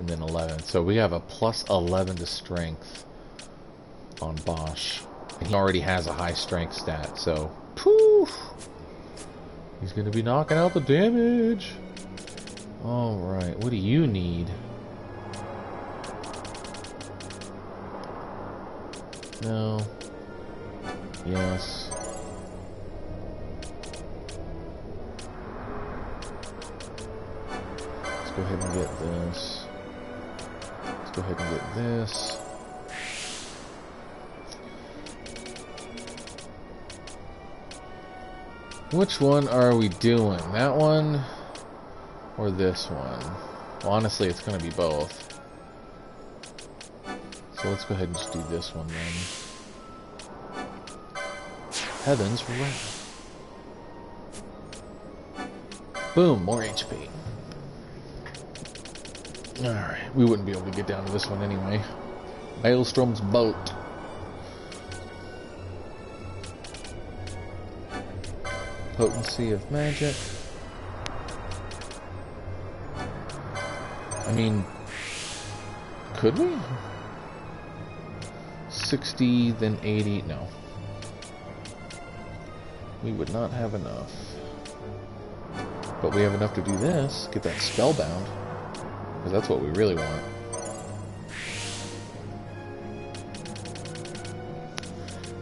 and then 11. So we have a plus 11 to strength on Bosch. And he already has a high strength stat, so poof! He's going to be knocking out the damage. Alright, what do you need? No. Yes. Let's go ahead and get this. Let's go ahead and get this. Which one are we doing? That one or this one? Well, honestly, it's going to be both. So let's go ahead and just do this one then. Heaven's Wrath. Boom, more HP. Alright, we wouldn't be able to get down to this one anyway. Maelstrom's Bolt. Potency of magic. I mean, could we? 60, then 80. No. We would not have enough. But we have enough to do this. Get that spellbound. Because that's what we really want.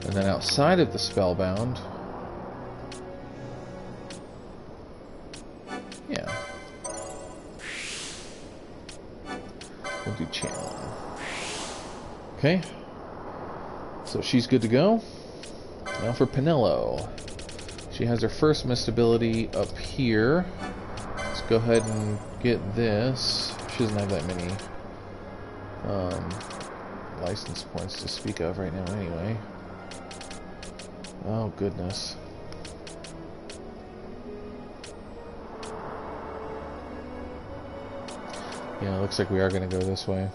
And then outside of the spellbound, yeah, we'll do channeling. Okay, so she's good to go. Now for Penelo. She has her first mist ability up here. Let's go ahead and get this. She doesn't have that many license points to speak of right now anyway. Oh goodness. Yeah, it looks like we are going to go this way.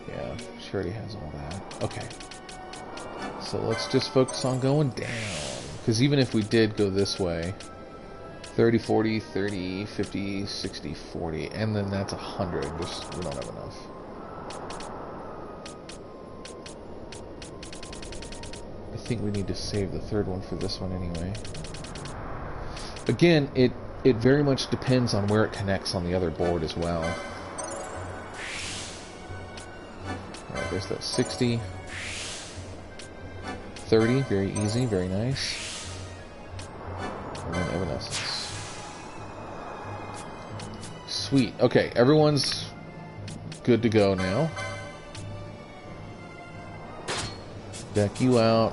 Yeah, she already has all that. Okay. So let's just focus on going down. Because even if we did go this way, 30, 40, 30, 50, 60, 40, and then that's 100. Just, we don't have enough. I think we need to save the third one for this one anyway. Again, it very much depends on where it connects on the other board as well. Alright, there's that 60. 30, very easy, very nice. And then Evanescence. Sweet. Okay, everyone's good to go now. Deck you out.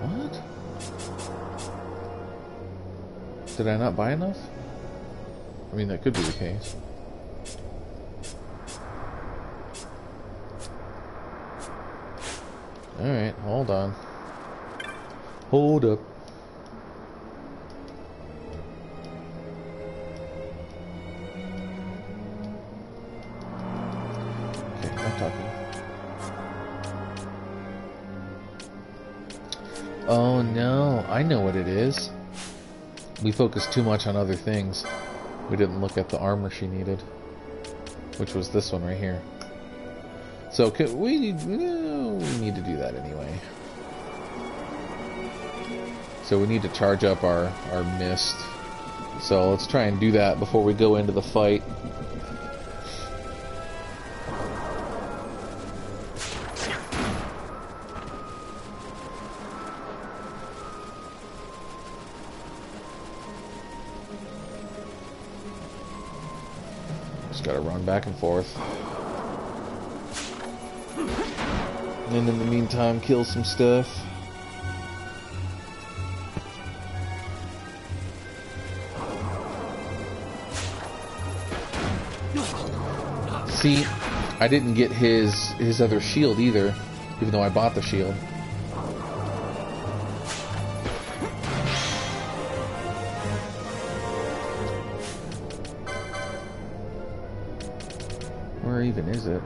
What? Did I not buy enough? I mean, that could be the case. Alright, hold on. Hold up. Okay, I'm talking. Oh no, I know what it is. We focused too much on other things. We didn't look at the armor she needed, which was this one right here. So we need to do that anyway. So we need to charge up our mist. So let's try and do that before we go into the fight. Just gotta run back and forth. And in the meantime, kill some stuff. See, I didn't get his other shield either, even though I bought the shield. Where even is it?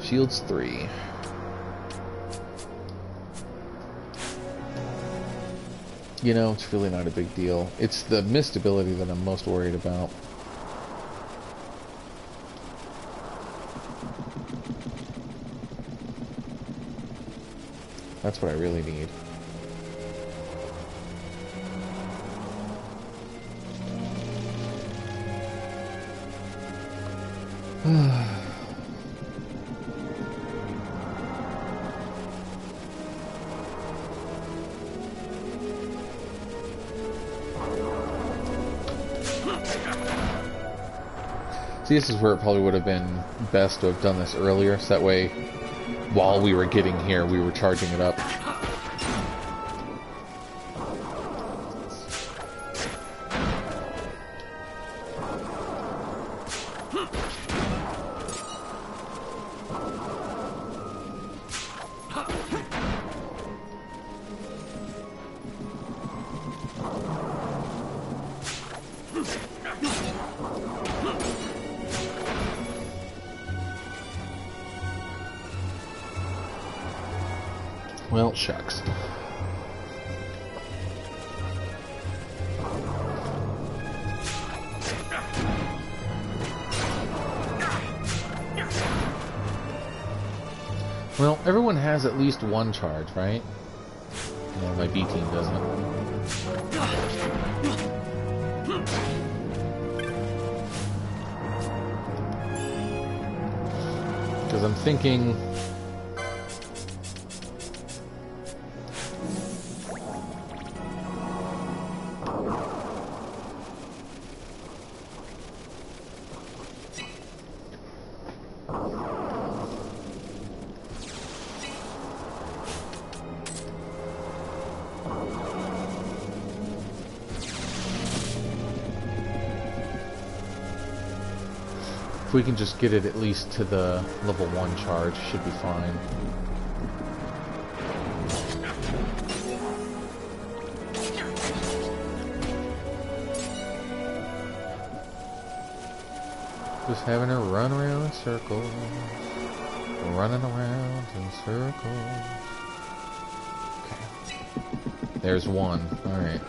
Shields 3. You know, it's really not a big deal. It's the missed ability that I'm most worried about. That's what I really need. See, this is where it probably would have been best to have done this earlier, so that way, while we were getting here, we were charging it up. Well, shucks. Well, everyone has at least one charge, right? Yeah, my B team doesn't. Because I'm thinking... if we can just get it at least to the level 1 charge, should be fine. Just having her run around in circles. Running around in circles. Okay. There's one. Alright.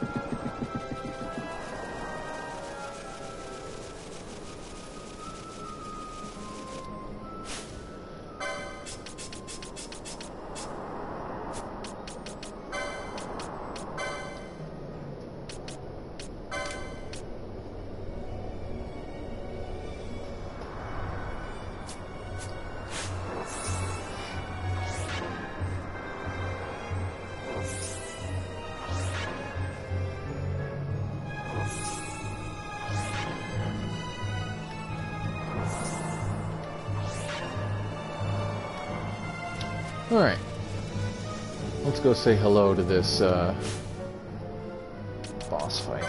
Alright. Let's go say hello to this boss fight.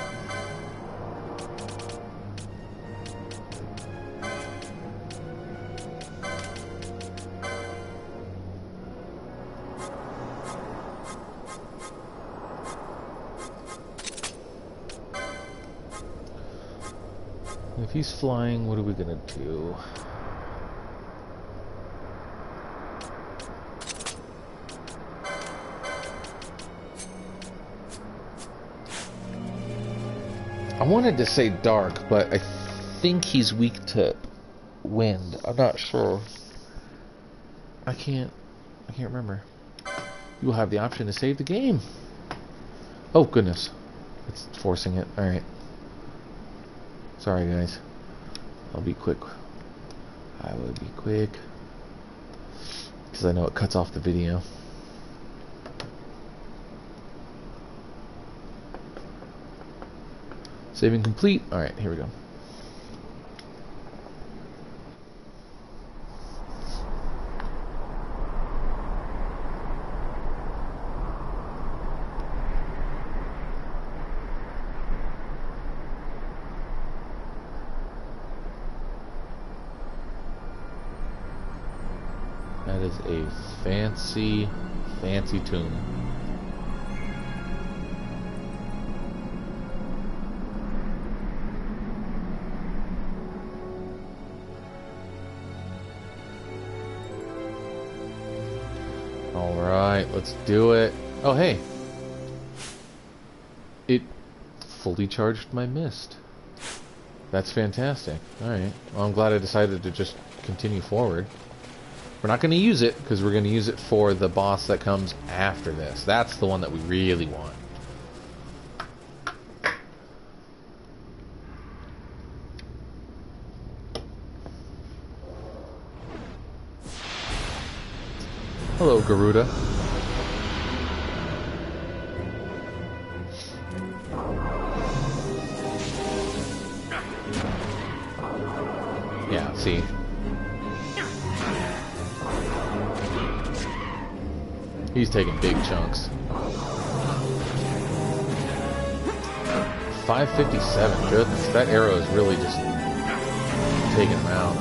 If he's flying, what are we gonna do? I wanted to say dark, but I think he's weak to wind. I'm not sure. I can't remember. You will have the option to save the game. Oh goodness. It's forcing it. Alright. Sorry guys. I'll be quick. I will be quick. Because I know it cuts off the video. Saving complete. Alright, here we go. That is a fancy, fancy tomb. Alright, let's do it. Oh, hey. It fully charged my mist. That's fantastic. Alright. Well, I'm glad I decided to just continue forward. We're not going to use it, because we're going to use it for the boss that comes after this. That's the one that we really want. Hello, Garuda. Yeah, see. He's taking big chunks. 557, goodness. That arrow is really just taking him out.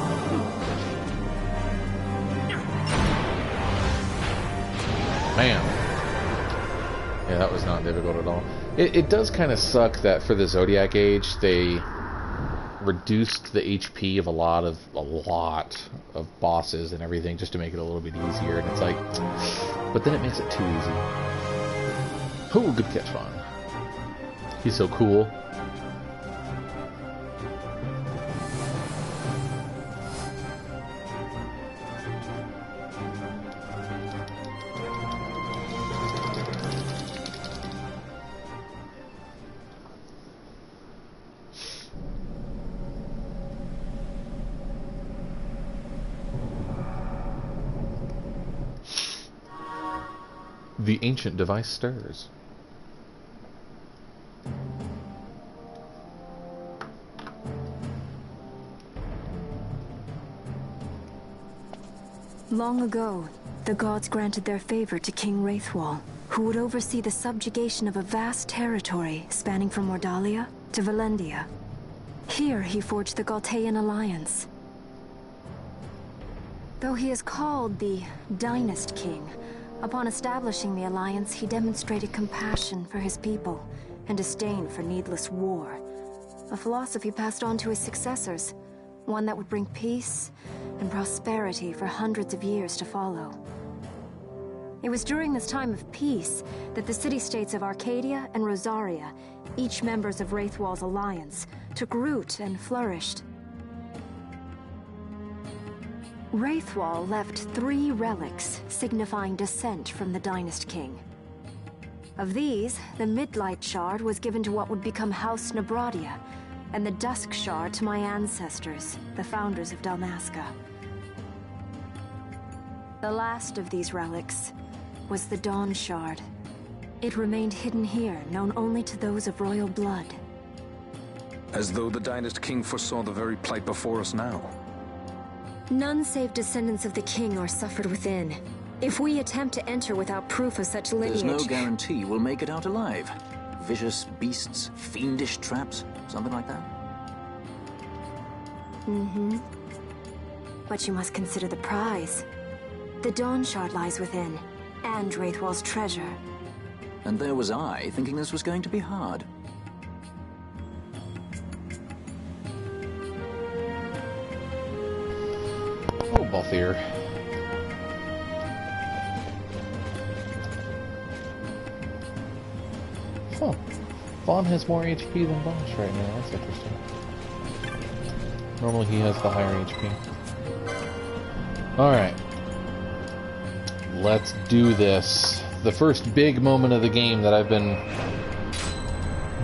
Man. Yeah, that was not difficult at all. It does kind of suck that for the Zodiac Age, they reduced the HP of a lot of bosses and everything just to make it a little bit easier, and it's like, but then it makes it too easy. Oh, good catch, Vaughn. He's so cool. The ancient device stirs. Long ago, the gods granted their favor to King Wraithwall, who would oversee the subjugation of a vast territory spanning from Mordalia to Valendia. Here he forged the Galtean alliance. Though he is called the Dynast King, upon establishing the alliance, he demonstrated compassion for his people and disdain for needless war. A philosophy passed on to his successors, one that would bring peace and prosperity for hundreds of years to follow. It was during this time of peace that the city-states of Arcadia and Rosaria, each members of Wraithwall's alliance, took root and flourished. Wraithwall left 3 relics signifying descent from the Dynast King. Of these, the Midlight Shard was given to what would become House Nabradia, and the Dusk Shard to my ancestors, the founders of Dalmasca. The last of these relics was the Dawn Shard. It remained hidden here, known only to those of royal blood. As though the Dynast King foresaw the very plight before us now. None save descendants of the king are suffered within. If we attempt to enter without proof of such lineage... There's no guarantee we'll make it out alive. Vicious beasts, fiendish traps, something like that. Mm-hmm. But you must consider the prize. The Dawn Shard lies within, and Wraithwall's treasure. And there was I, thinking this was going to be hard. Oh, Balthier. Oh, Vaughn has more HP than Bosch right now. That's interesting. Normally he has the higher HP. Alright. Let's do this. The first big moment of the game that I've been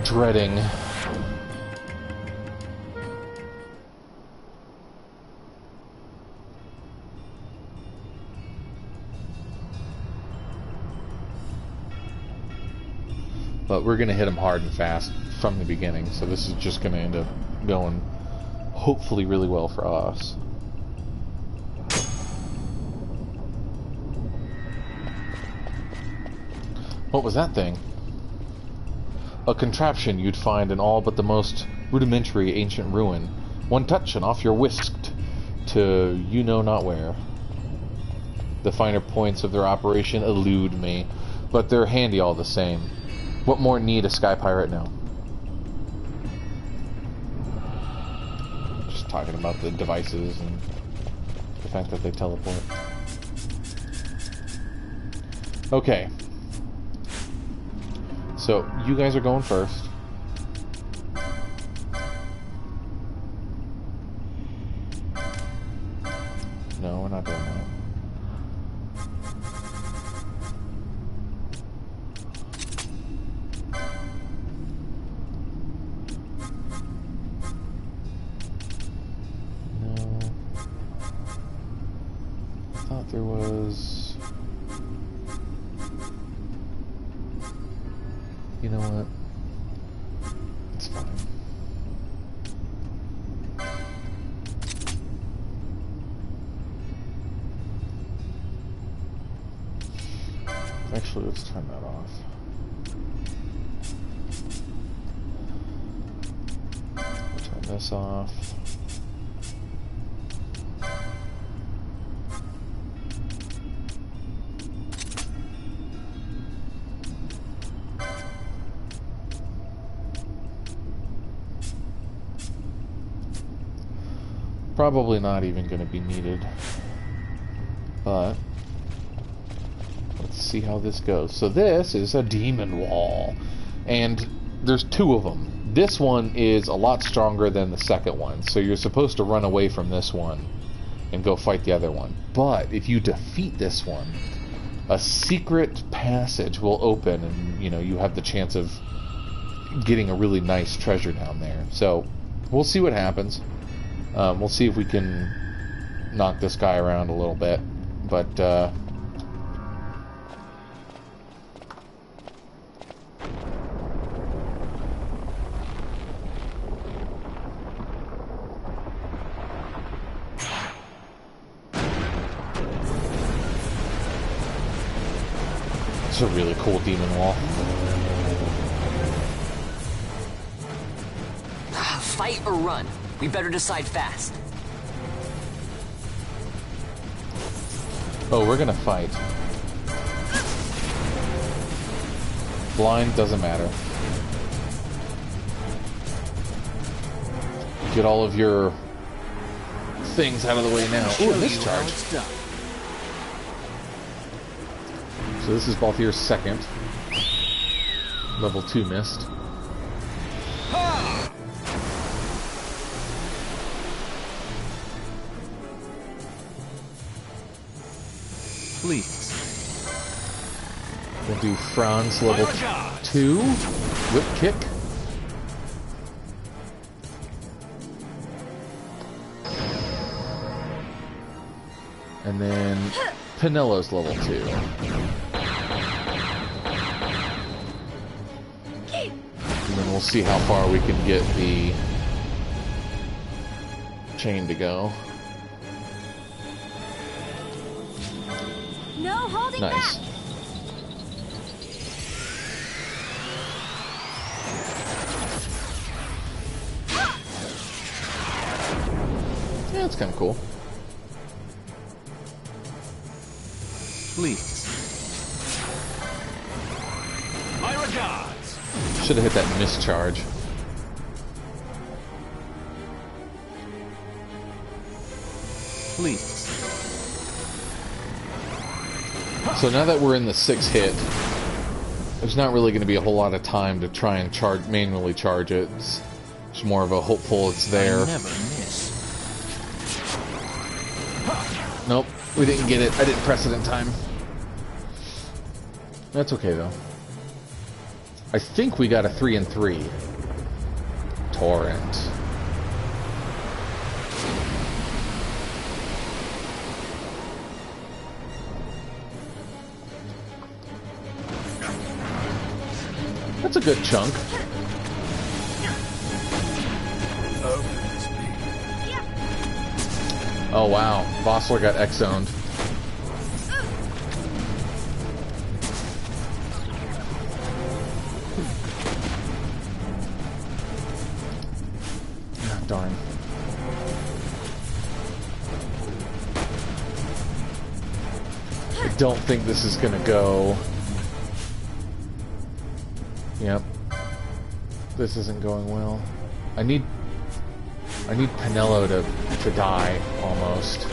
dreading. But we're going to hit him hard and fast from the beginning, so this is just going to end up going hopefully really well for us. What was that thing? A contraption you'd find in all but the most rudimentary ancient ruin. One touch and off you're whisked to you know not where. The finer points of their operation elude me, but they're handy all the same. What more need a sky pirate know? Just talking about the devices and the fact that they teleport. Okay. So, you guys are going first. No, we're not doing that. No. I thought there was... You know what? It's fine. Actually, let's turn that off. Turn this off. Probably not even going to be needed, but let's see how this goes. So this is a demon wall, and there's two of them. This one is a lot stronger than the second one, so you're supposed to run away from this one and go fight the other one. But if you defeat this one, a secret passage will open, and you have the chance of getting a really nice treasure down there. So we'll see what happens. We'll see if we can knock this guy around a little bit, but it's a really cool demon wall. Fight or run? We better decide fast. Oh, we're gonna fight. Blind doesn't matter. Get all of your things out of the way now. Ooh, discharge. So this is Balthier's second. Level 2 missed. Please. We'll do Franz level 2. Whip kick. And then Pinello's level 2. And then we'll see how far we can get the chain to go. No holding Nice. back. Yeah, that's kind of cool. Please. My regards. Should have hit that mischarge. Please. So now that we're in the 6 hit, there's not really going to be a whole lot of time to try and manually charge it. It's more of a hopeful it's there. I never miss. Nope, we didn't get it. I didn't press it in time. That's okay though. I think we got a 3 and 3. Torrent. That's a good chunk. Oh wow, Vossler got X-zoned. Ah, darn. I don't think this is gonna go. Yep. This isn't going well. I need Pinello to die, almost.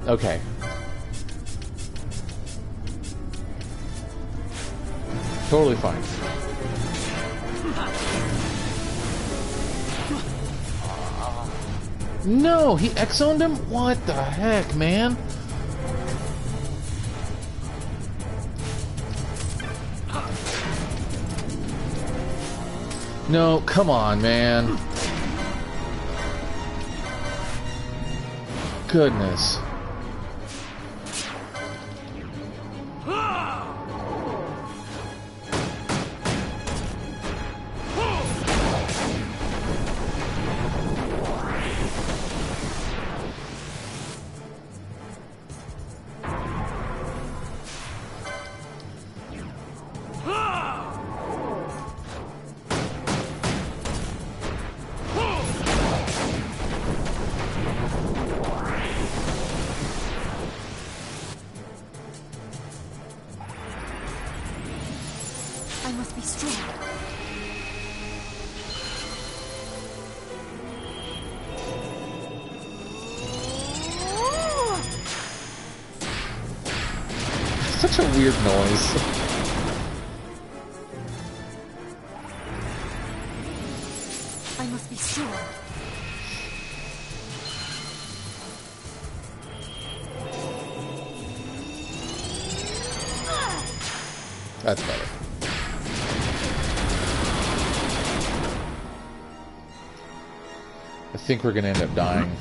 Okay. Totally fine. No, he X-zoned him? What the heck, man? No, come on, man. Goodness. I must be strong. Such a weird noise. I must be strong. That's better. I think we're gonna end up dying.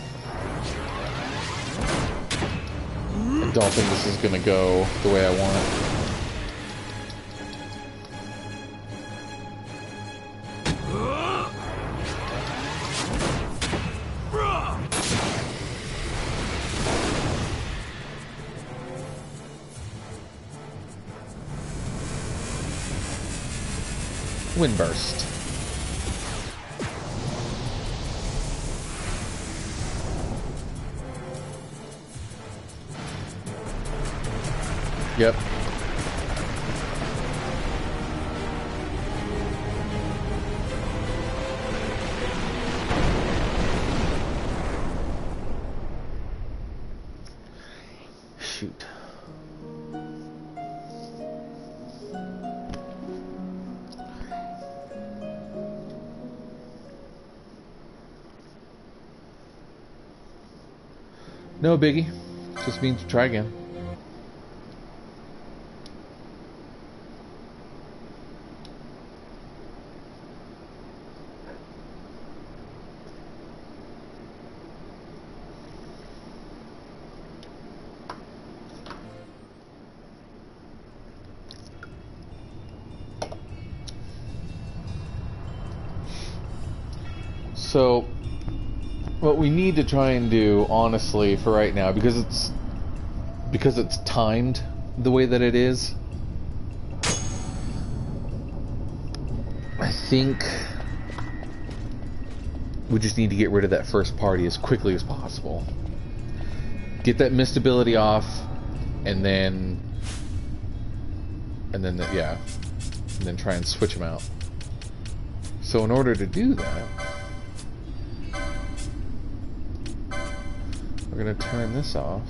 I don't think this is gonna go the way I want it. Windburst. Yep. Shoot. No biggie. Just means try again. So, what we need to try and do, honestly, for right now, because it's timed the way that it is, I think we just need to get rid of that first party as quickly as possible. Get that mist ability off, and then try and switch them out. So in order to do that, we're going to turn this off.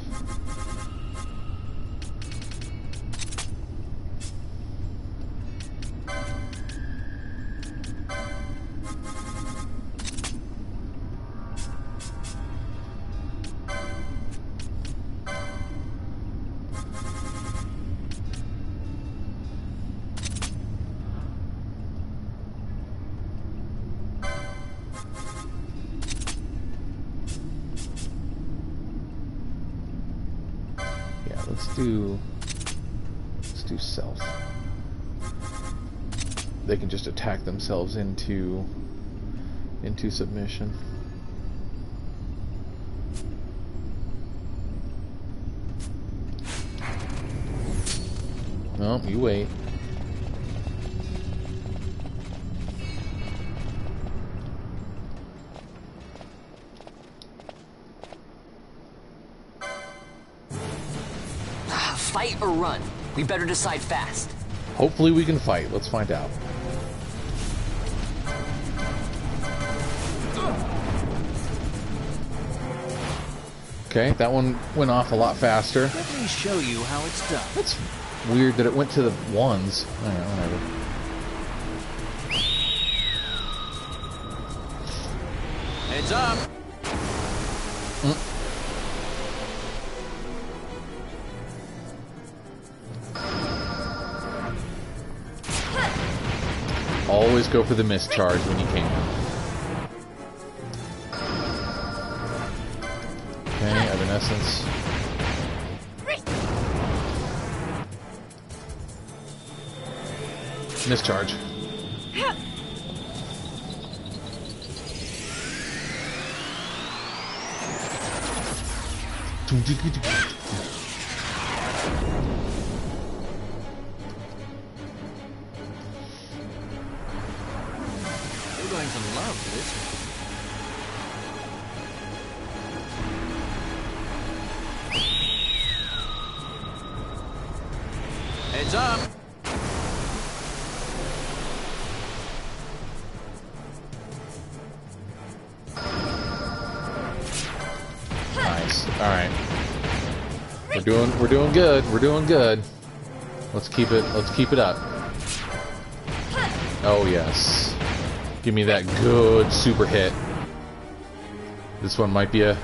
Let's do self. They can just attack themselves into submission. No, you wait. Fight or run? We better decide fast. Hopefully we can fight. Let's find out. Okay, that one went off a lot faster. Let me show you how it's done. weird that it went to the ones. Alright, whatever. Heads up! Always go for the mischarge when you can. Okay, Evanescence. Mischarge. You're going to love this. Heads up! Nice. All right. We're doing good. We're doing good. Let's keep it up. Oh yes. Give me that good super hit. This one might be a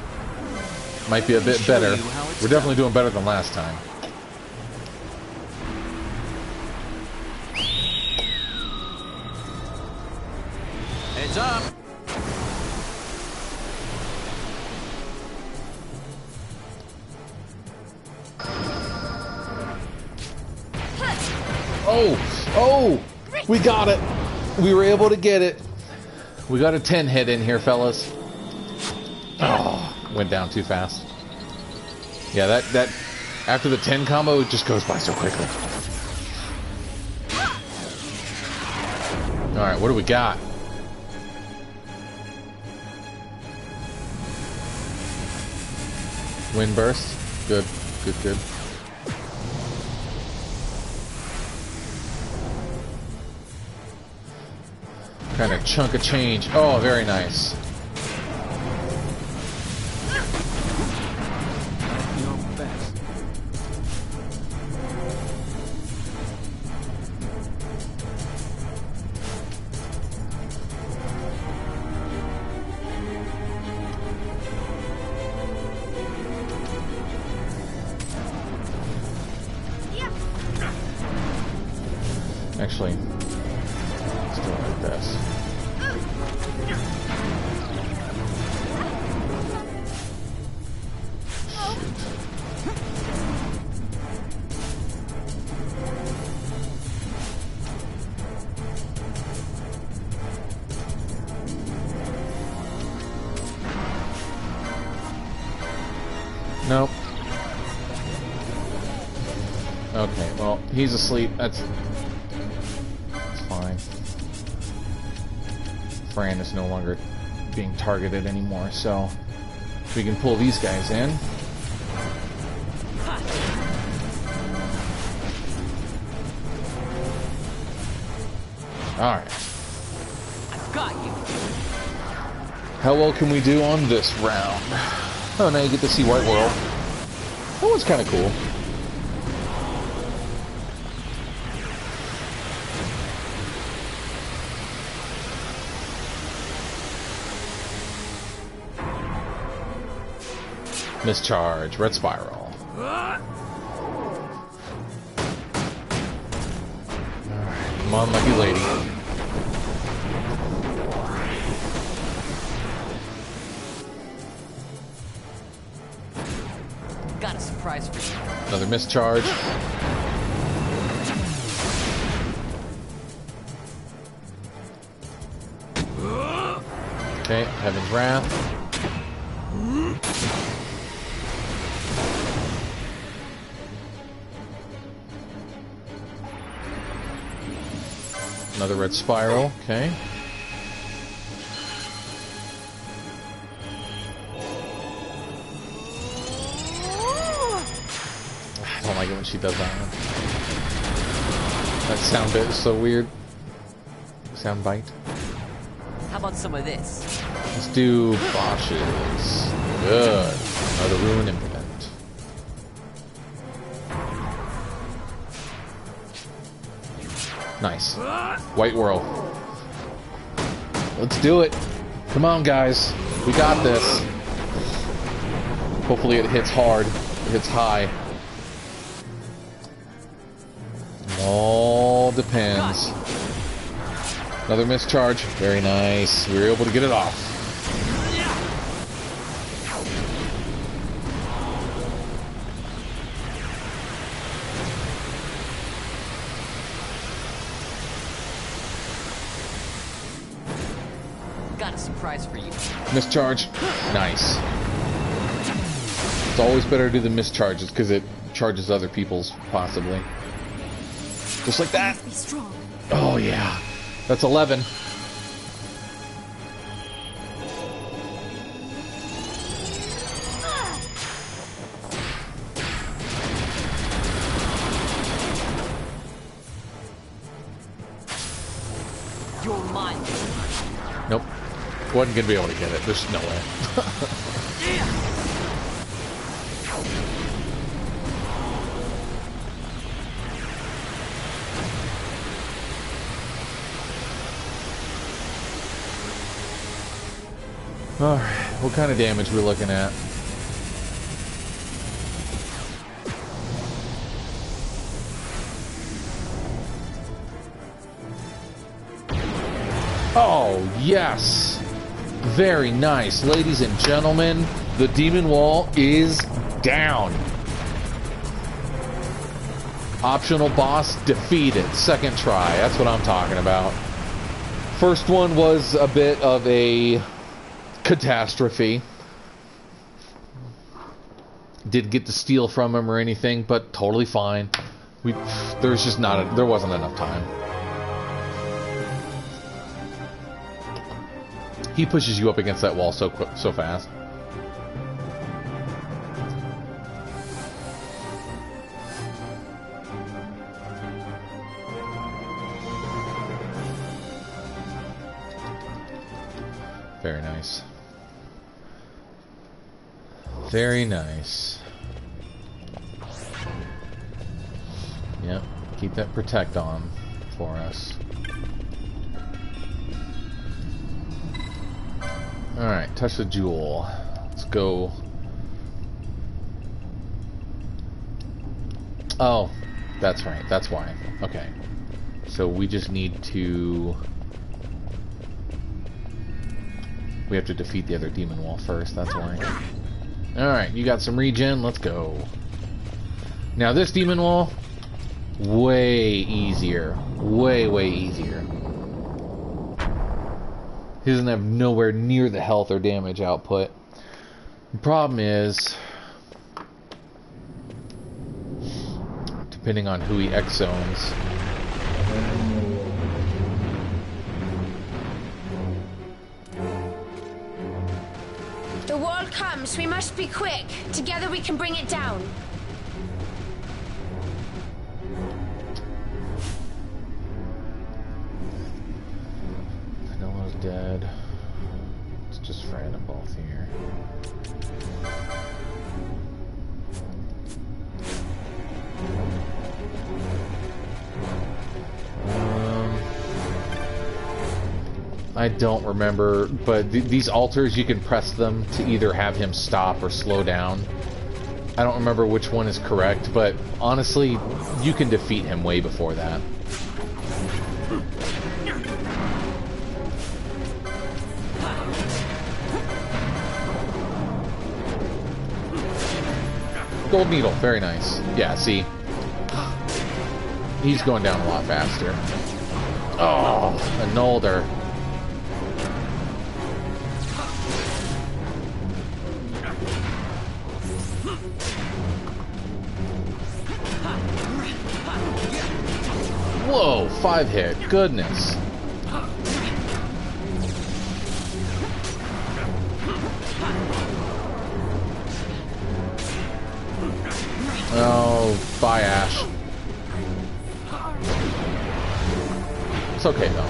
bit better. We're definitely doing better than last time. Heads up! Oh! We got it! We were able to get it. We got a 10 hit in here, fellas. Oh, went down too fast. Yeah, that after the 10 combo, it just goes by so quickly. Alright, what do we got? Wind burst. Good. Kind of chunk of change. Oh, very nice. Your best. Actually, let's do it like this. Nope. Okay, well, he's asleep. That's fine. Fran is no longer being targeted anymore, so we can pull these guys in. Alright. I've got you. How well can we do on this round? Oh, now you get to see White World. That one's kind of cool. Mischarge, red spiral. Alright, come on, lucky lady. Got a surprise for you. Another mischarge. Okay, Heaven's Wrath. Another red spiral, okay. I don't like it when she does that one. That sound bit is so weird. Sound bite. How about some of this? Let's do botches. Good. Another ruin implement. Nice. White whirl. Let's do it. Come on, guys. We got this. Hopefully it hits hard. It hits high. It all depends. Another mischarge. Very nice. We were able to get it off. Got a surprise for you. Mischarge. Nice. It's always better to do the mischarges because it charges other people's, possibly. Just like that. Be strong. Oh, yeah. That's 11. You're mine. Nope. Wasn't going to be able to get it. There's no way. Alright, what kind of damage are we looking at? Oh, yes! Very nice. Ladies and gentlemen, the demon wall is down. Optional boss defeated. Second try. That's what I'm talking about. First one was a bit of a catastrophe. Didn't get to steal from him or anything, but totally fine. There wasn't enough time. He pushes you up against that wall so fast. Very nice. Very nice. Yep, keep that protect on for us. Alright, touch the jewel. Let's go. Oh, that's right, that's why. Okay. So we just need to... We have to defeat the other demon wall first, that's why. Alright, you got some regen, let's go. Now this demon wall, way easier. Way, way easier. He doesn't have nowhere near the health or damage output. The problem is, depending on who he X-zones. The wall comes. We must be quick. Together we can bring it down. Vanillo's dead. It's just Fran and both here. I don't remember, but these altars, you can press them to either have him stop or slow down. I don't remember which one is correct, but honestly, you can defeat him way before that. Gold needle, very nice. Yeah, see? He's going down a lot faster. Oh, annulled her. Whoa, 5 hit. Goodness. Oh, bye, Ash. It's okay, though.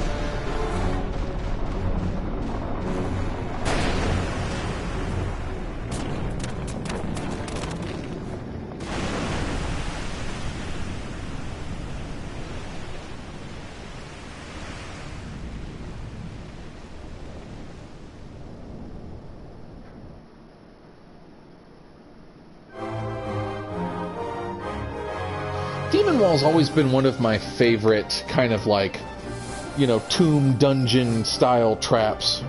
Demon Wall's always been one of my favorite kind of like, you know, tomb dungeon style traps.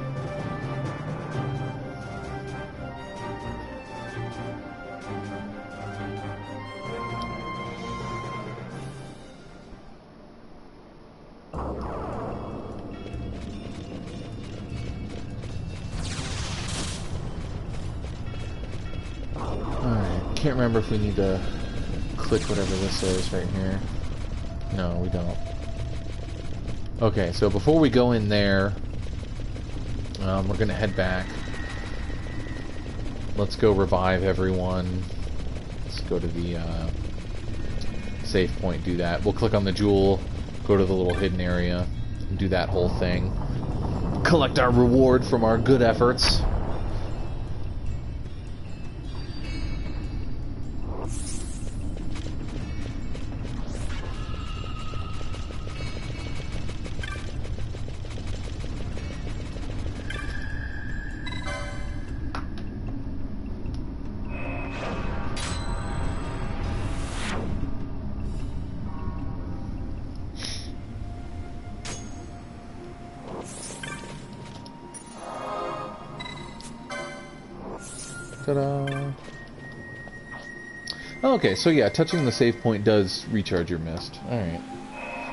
Alright, can't remember if we need to click whatever this is right here. No, we don't. Okay, so before we go in there, we're gonna head back. Let's go revive everyone. Let's go to the save point, do that. We'll click on the jewel, go to the little hidden area, and do that whole thing. Collect our reward from our good efforts. Ta-da! Okay, so yeah, touching the save point does recharge your mist. Alright.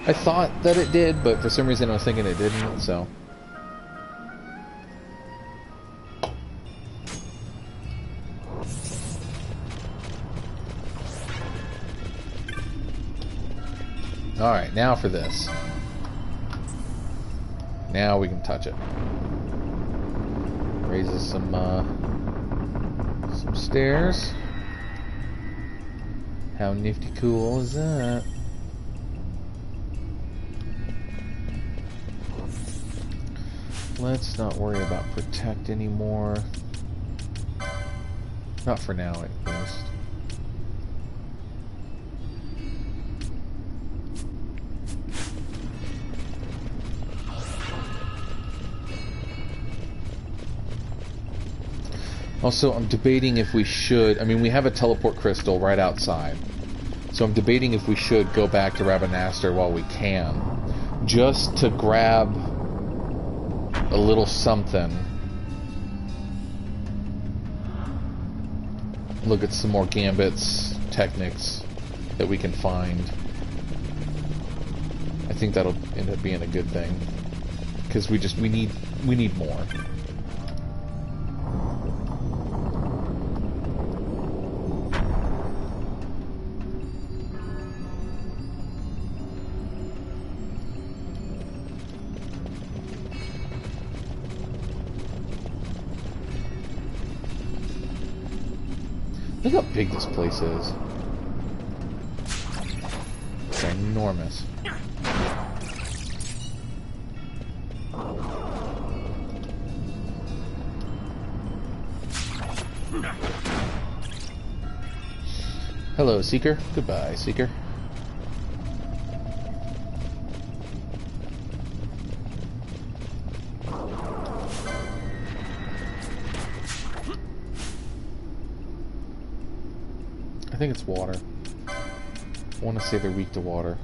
I thought that it did, but for some reason I was thinking it didn't, so... Alright, now for this. Now we can touch it. Raises some stairs. How nifty cool is that? Let's not worry about protect anymore. Not for now, at least. Also, I'm debating if we should... I mean, we have a teleport crystal right outside. So I'm debating if we should go back to Rabanastre while we can. Just to grab a little something. Look at some more gambits, techniques that we can find. I think that'll end up being a good thing. Because we need more. Look how big this place is. It's enormous. Hello, Seeker. Goodbye, Seeker. I think it's water. I want to say they're weak to water.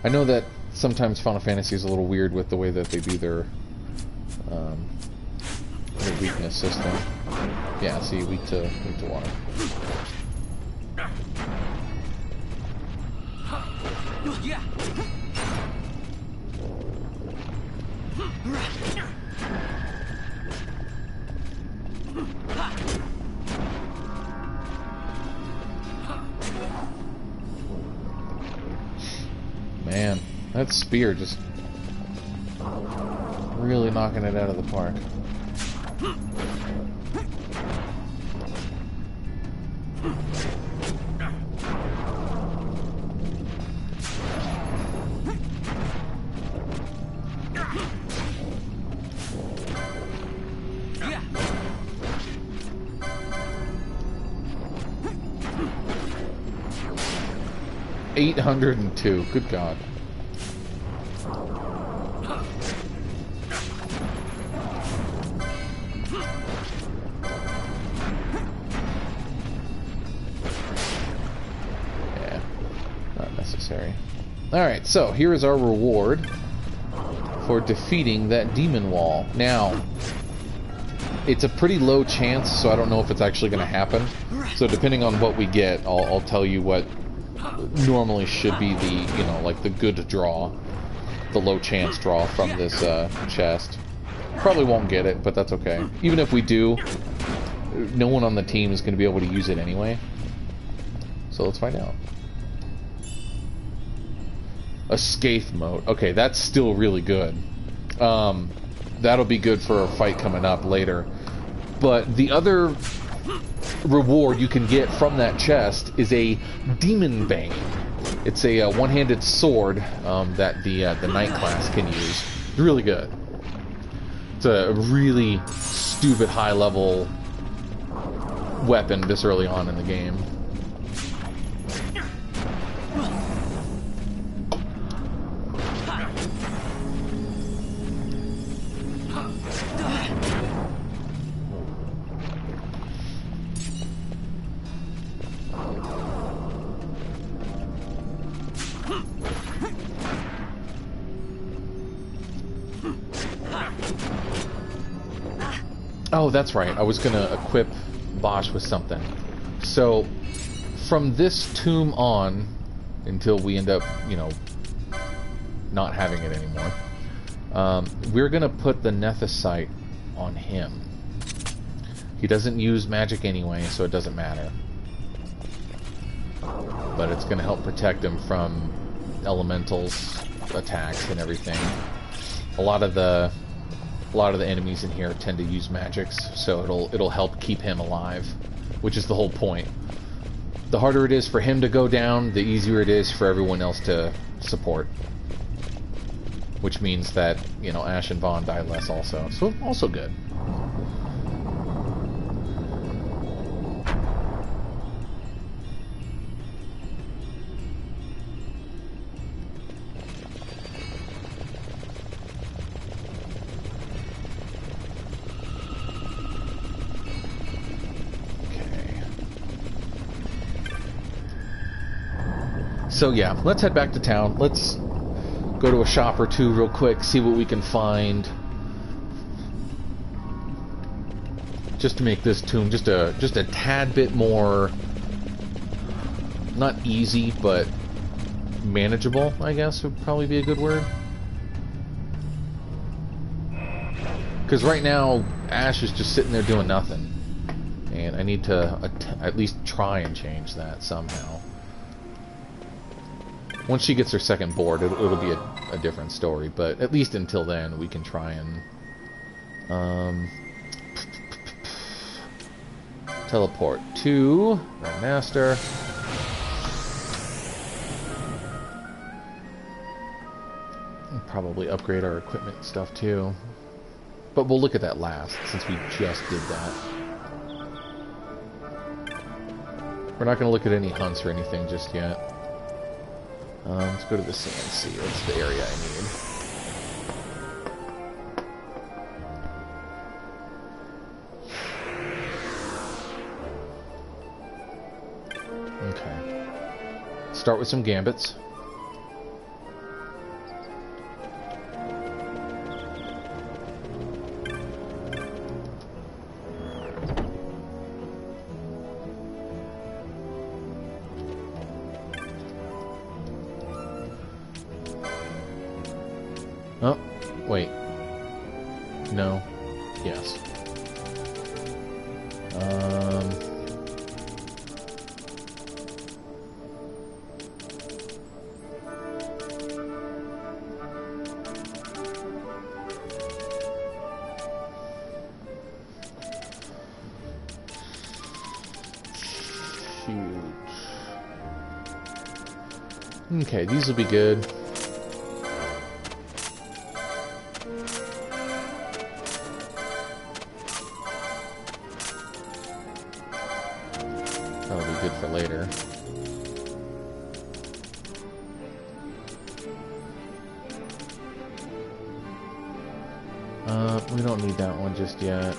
I know that sometimes Final Fantasy is a little weird with the way that they do their weakness system. Yeah, see, weak to water. Yeah. Man, that spear just really knocking it out of the park. Yeah. 802. Good God. Alright, so here is our reward for defeating that demon wall. Now, it's a pretty low chance, so I don't know if it's actually going to happen. So depending on what we get, I'll tell you what normally should be the, you know, like the good draw. The low chance draw from this chest. Probably won't get it, but that's okay. Even if we do, no one on the team is going to be able to use it anyway. So let's find out. A Scathe mode. Okay, that's still really good. That'll be good for a fight coming up later. But the other reward you can get from that chest is a Demon Bane. It's a one-handed sword that the Knight class can use. It's really good. It's a really stupid high-level weapon this early on in the game. Oh, that's right. I was going to equip Bosch with something. So, from this tomb on, until we end up, you know, not having it anymore, we're going to put the Nethicite on him. He doesn't use magic anyway, so it doesn't matter. But it's going to help protect him from elementals, attacks, and everything. A lot of the enemies in here tend to use magics, so it'll help keep him alive, which is the whole point. The harder it is for him to go down, the easier it is for everyone else to support. Which means that, you know, Ash and Vaughn die less also. So, also good. So yeah, let's head back to town. Let's go to a shop or two real quick, see what we can find. Just to make this tomb just a tad bit more, not easy, but manageable, I guess would probably be a good word. Because right now, Ash is just sitting there doing nothing. And I need to at least try and change that somehow. Once she gets her second board, it'll be a different story, but at least until then, we can try and teleport to Grand Master. And probably upgrade our equipment and stuff too. But we'll look at that last, since we just did that. We're not going to look at any hunts or anything just yet. Let's go to the Sand Sea. That's the area I need. Okay. Start with some gambits. Oh, wait. No. Yes. Shoot. Okay, these will be good. For later. We don't need that one just yet.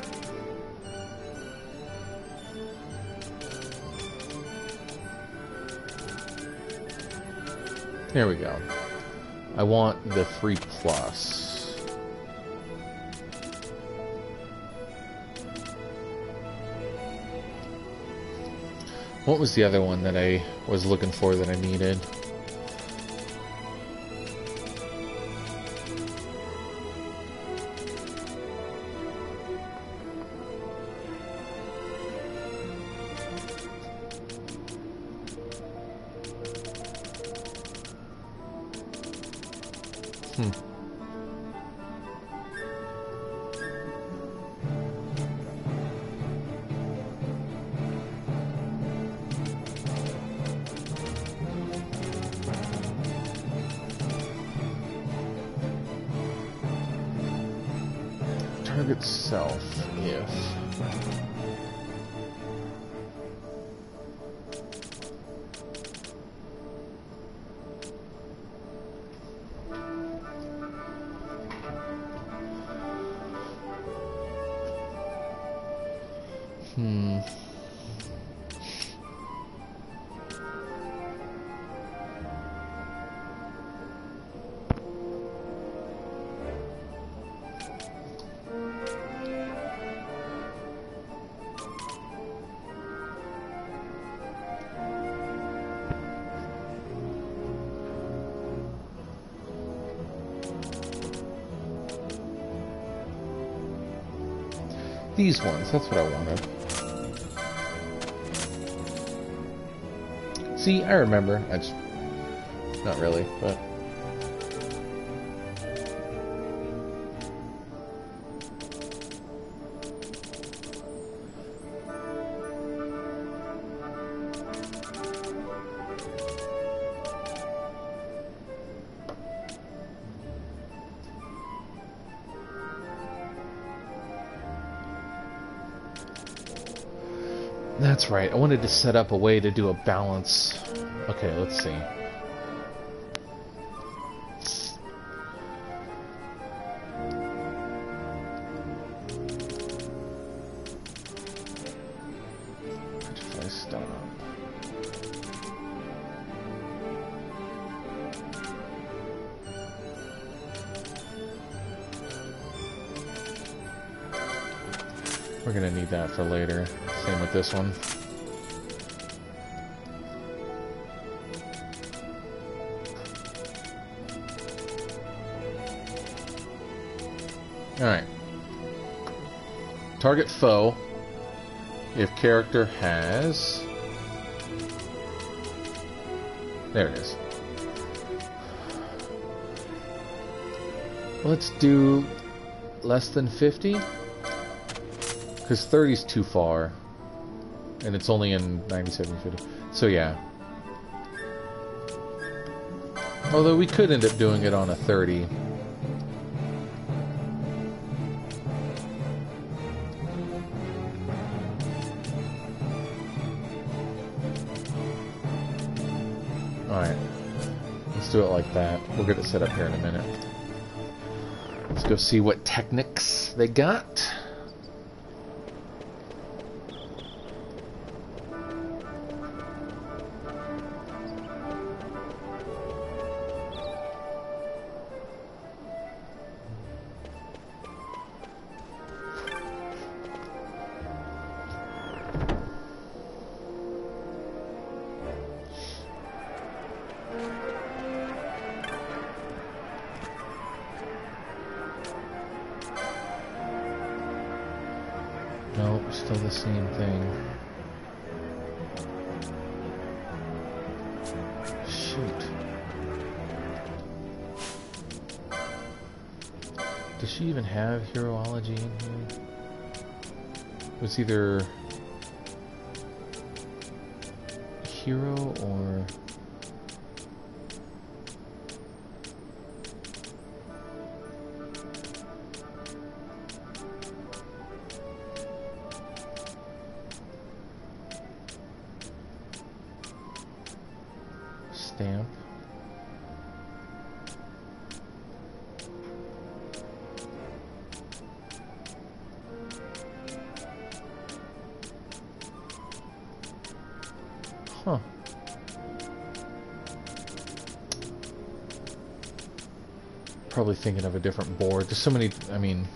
There we go. I want the 3+. What was the other one that I was looking for that I needed? Target self, if... These ones, that's what I wanted. See, I remember. I just... Not really, but... That's right, I wanted to set up a way to do a balance. Okay, let's see. If I stop. We're gonna need that for later. Same with this one. Alright. Target foe if character has... There it is. Let's do less than 50? Because 30 is too far. And it's only in 9750. So yeah. Although we could end up doing it on a 30. Alright. Let's do it like that. We'll get it set up here in a minute. Let's go see what techniques they got. Nope, still the same thing. Shoot. Does she even have heroology in here? It's either hero or... stamp. Huh. probably thinking of a different board. There's so many, I mean,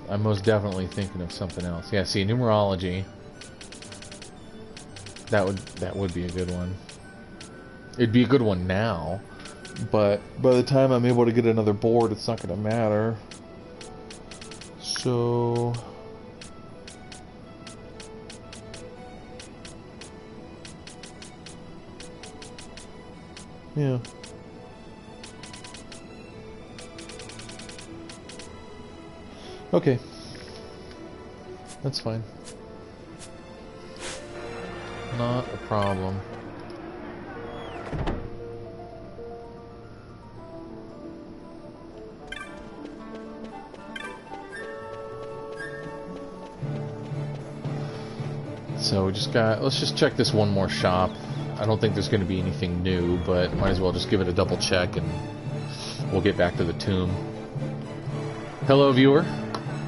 I'm most definitely thinking of something else. Yeah, see, numerology. That would be a good one. It'd be a good one now, but by the time I'm able to get another board, it's not going to matter. So yeah. Okay. That's fine. Not a problem. So we just got, let's just check this one more shop. I don't think there's going to be anything new, but might as well just give it a double check and we'll get back to the tomb. Hello viewer,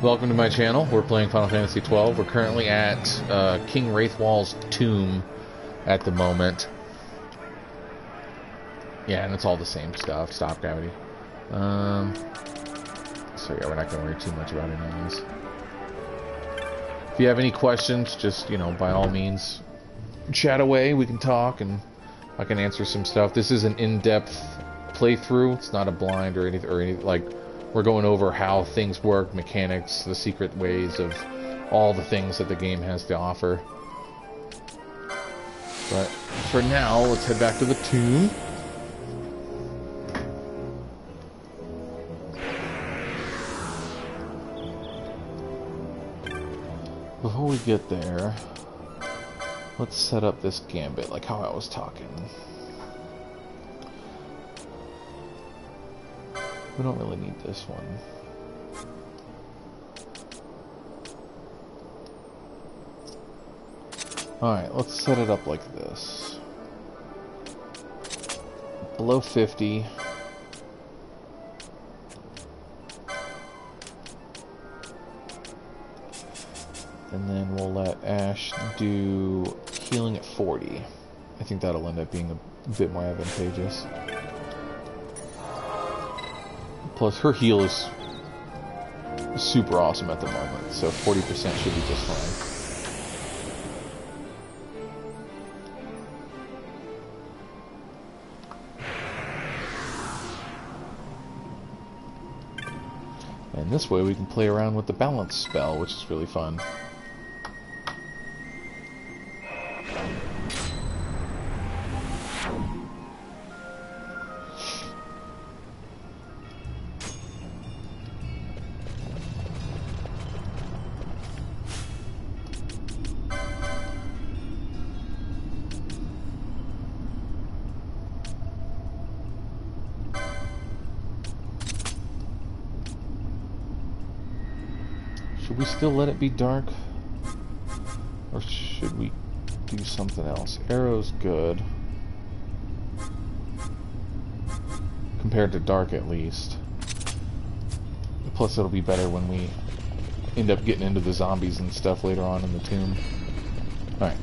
welcome to my channel. We're playing Final Fantasy XII. We're currently at King Wraithwall's tomb at the moment. Yeah, and it's all the same stuff. Stop gravity. So yeah, we're not going to worry too much about any of these. If you have any questions, just, you know, by all means, chat away. We can talk and I can answer some stuff. This is an in-depth playthrough. It's not a blind or anything, like, we're going over how things work, mechanics, the secret ways of all the things that the game has to offer. But for now, let's head back to the tomb. Before we get there, let's set up this gambit like how I was talking. We don't really need this one. Alright, let's set it up like this. Below 50. And then we'll let Ash do healing at 40. I think that'll end up being a bit more advantageous. Plus, her heal is super awesome at the moment, so 40% should be just fine. And this way we can play around with the balance spell, which is really fun. Should we still let it be dark? Or should we do something else? Arrow's good. Compared to dark, at least. Plus, it'll be better when we end up getting into the zombies and stuff later on in the tomb. Alright.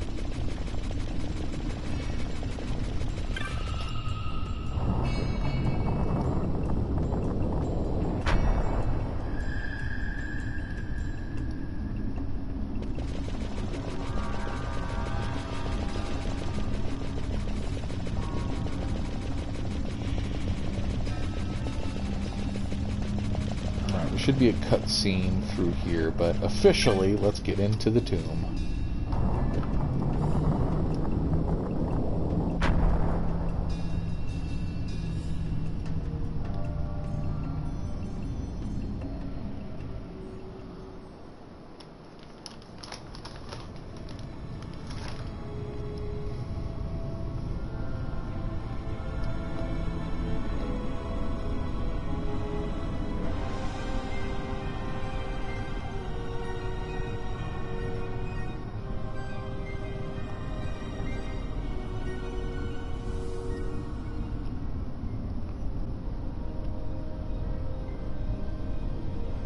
Should be a cutscene through here, but officially, let's get into the tomb.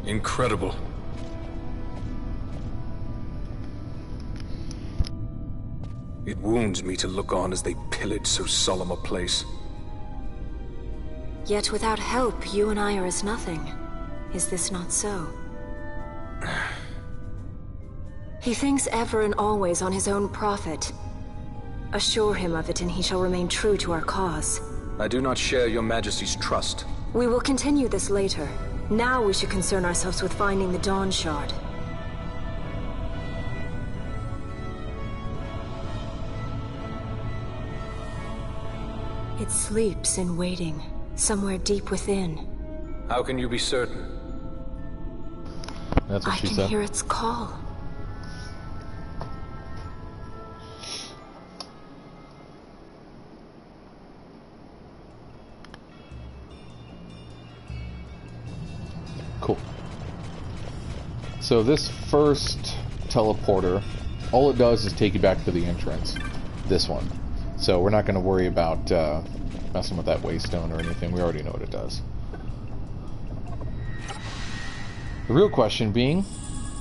Incredible. It wounds me to look on as they pillage so solemn a place. Yet without help, you and I are as nothing. Is this not so? He thinks ever and always on his own profit. Assure him of it and he shall remain true to our cause. I do not share your majesty's trust. We will continue this later. Now we should concern ourselves with finding the Dawn Shard. It sleeps in waiting, somewhere deep within. How can you be certain? That's what I she can said. hear its call. Cool. So this first teleporter, all it does is take you back to the entrance. This one. So we're not going to worry about messing with that waystone or anything. We already know what it does. The real question being,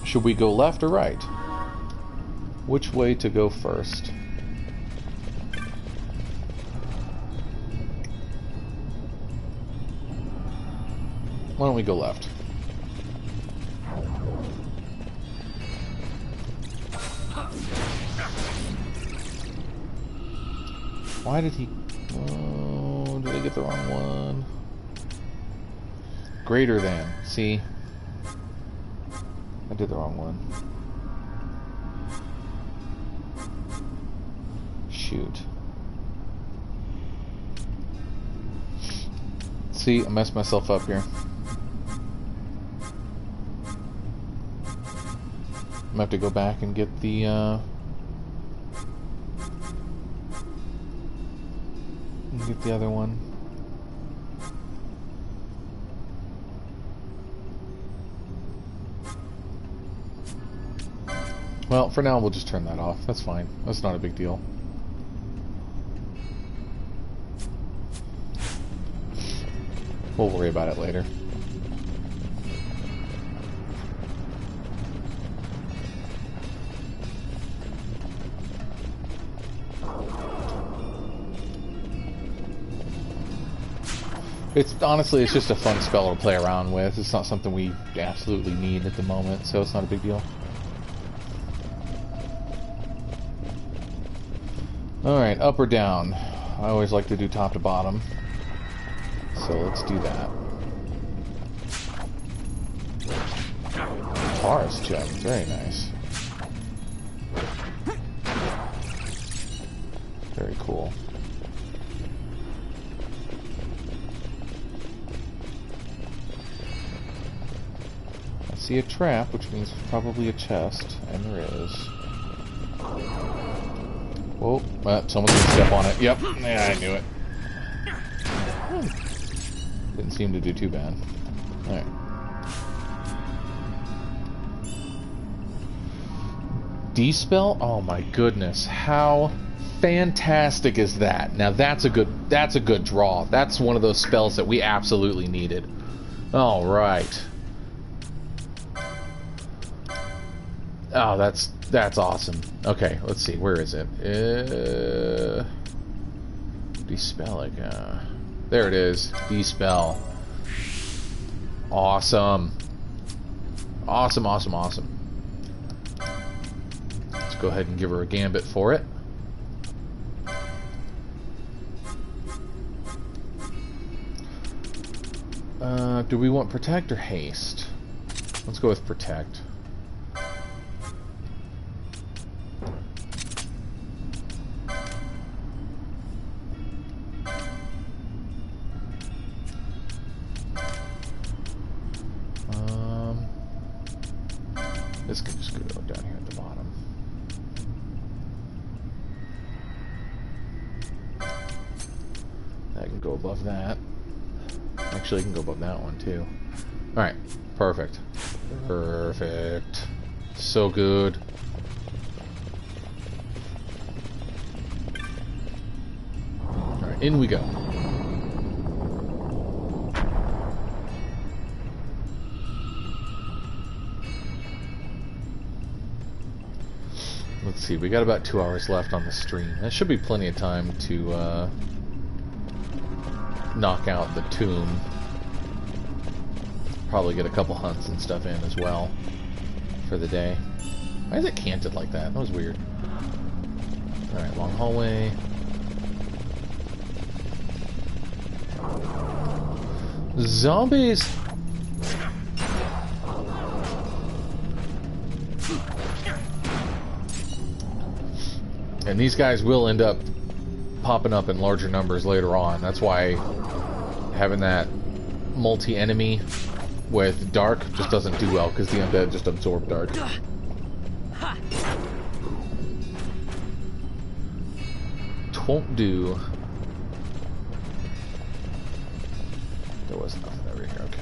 should we go left or right? Which way to go first? Why don't we go left? Why did he... Oh, did I get the wrong one? Greater than. See? I did the wrong one. Shoot. See, I messed myself up here. I'm gonna have to go back and get the, get the other one. Well, for now we'll just turn that off. That's fine. That's not a big deal. We'll worry about it later. It's honestly, it's just a fun spell to play around with. It's not something we absolutely need at the moment, so it's not a big deal. Alright, up or down? I always like to do top to bottom. So let's do that. Taurus gem, very nice. Very cool. I see a trap, which means probably a chest, and there is. Whoa, someone's gonna step on it. Yep, yeah, I knew it. Didn't seem to do too bad. Alright. Dispel? Oh my goodness. How fantastic is that? Now that's a good draw. That's one of those spells that we absolutely needed. Alright. Oh, that's awesome. Okay, let's see. Where is it? Dispel. There it is. Dispel. Awesome. Awesome, awesome, awesome. Let's go ahead and give her a gambit for it. Do we want protect or haste? Let's go with protect. This can just go down here at the bottom. That can go above that. Actually, it can go above that one too. Alright, perfect. Perfect. So good. Alright, in we go. Let's see, we got about 2 hours left on the stream. That should be plenty of time to knock out the tomb. Probably get a couple hunts and stuff in as well for the day. Why is it canted like that? That was weird. Alright, long hallway. Zombies! And these guys will end up popping up in larger numbers later on. That's why having that multi-enemy with Dark just doesn't do well, because the undead just absorb Dark. Won't do. There was nothing over here, okay.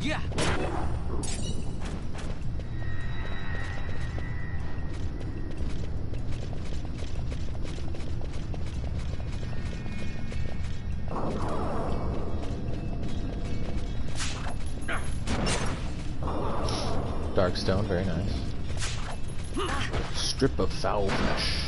Yeah. Dark stone, very nice. Strip of foul flesh.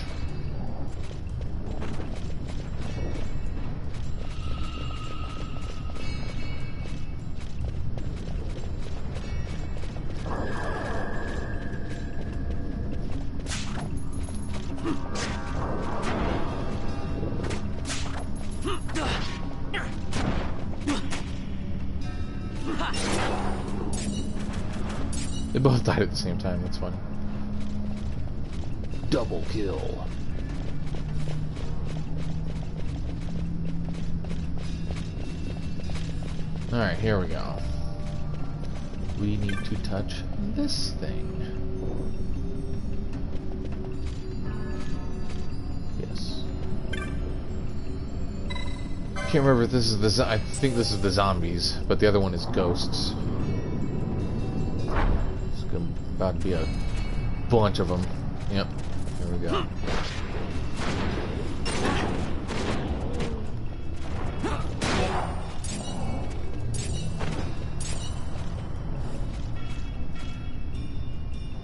They both died at the same time, that's funny. Double kill. Alright, here we go. We need to touch this thing. Yes. Can't remember if this is the... I think this is the zombies, but the other one is ghosts. About to be a bunch of them. Yep. There we go.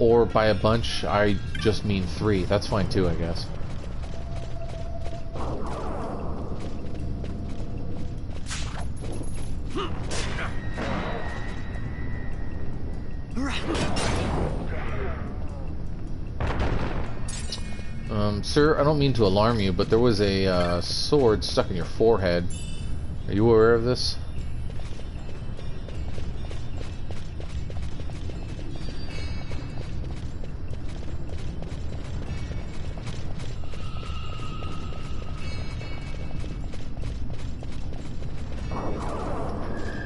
Or by a bunch, I just mean 3. That's fine too, I guess. Sir, I don't mean to alarm you, but there was a sword stuck in your forehead. Are you aware of this?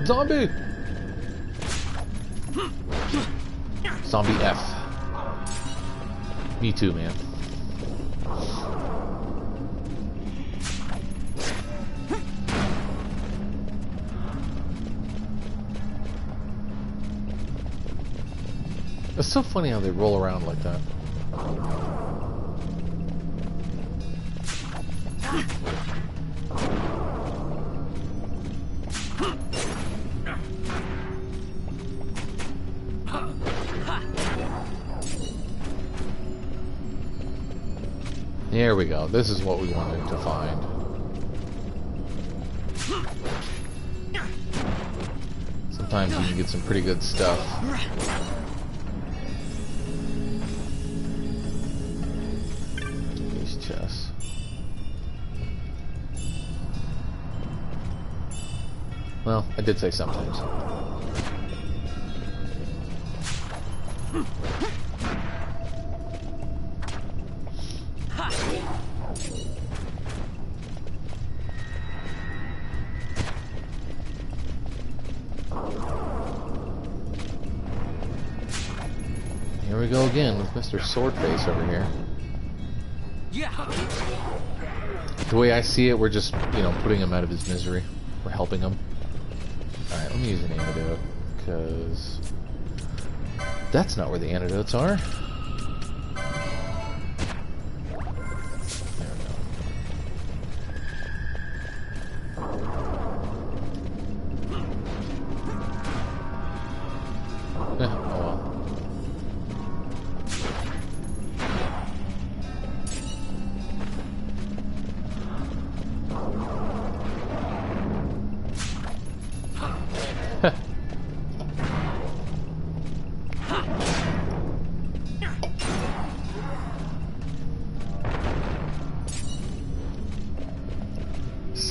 Zombie! Zombie F. Me too, man. It's so funny how they roll around like that. There we go. This is what we wanted to find. Sometimes you can get some pretty good stuff. These chests. Well, I did say sometimes. Here we go again with Mr. Swordface over here. Yeah. The way I see it, we're just, you know, putting him out of his misery. We're helping him. Alright, let me use an antidote, because that's not where the antidotes are. There we go.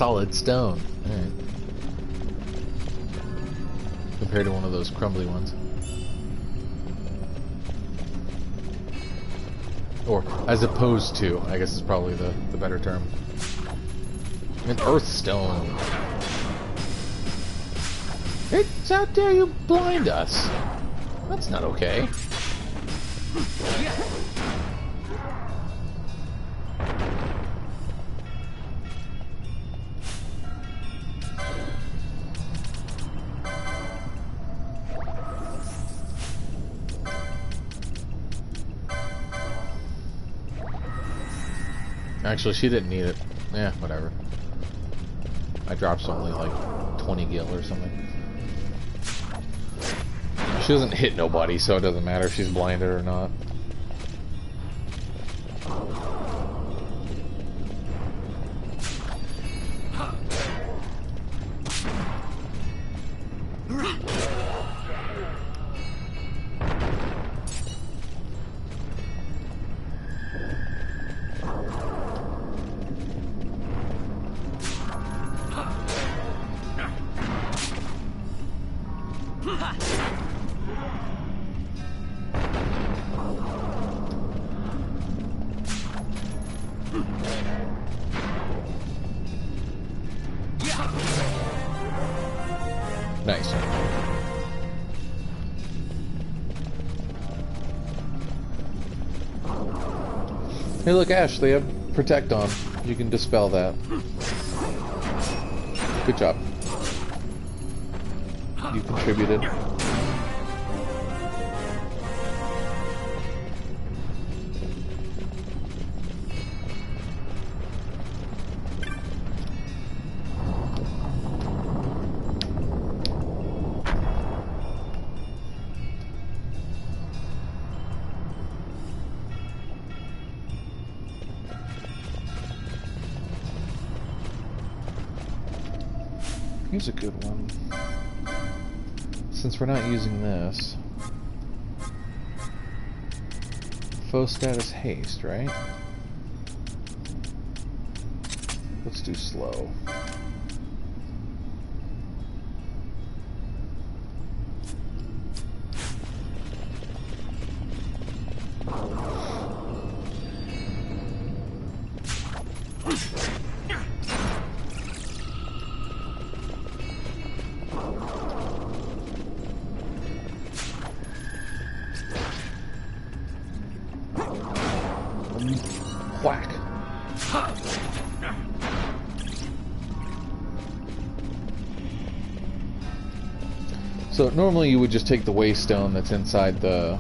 solid stone. Alright. Compared to one of those crumbly ones. Or, as opposed to, I guess is probably the better term. An earth stone. It's out there, you blind us. That's not okay. Actually, she didn't need it. Yeah, whatever. I dropped only like 20 gil or something. She doesn't hit nobody, so it doesn't matter if she's blinded or not. Nice. Hey look, Ash, they have Protect on. You can dispel that. Good job. You contributed. Here's a good one. Since we're not using this, foe status haste, right? Let's do slow. Whack. So normally you would just take the waystone that's inside that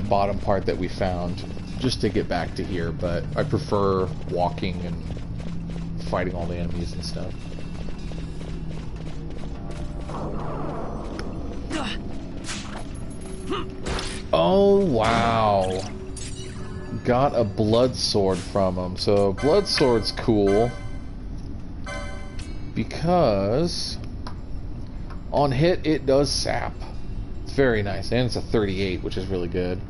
bottom part that we found just to get back to here, but I prefer walking and fighting all the enemies and stuff. Oh wow. Got a blood sword from him. So blood sword's cool because on hit it does sap. It's very nice, and it's a 38, which is really good.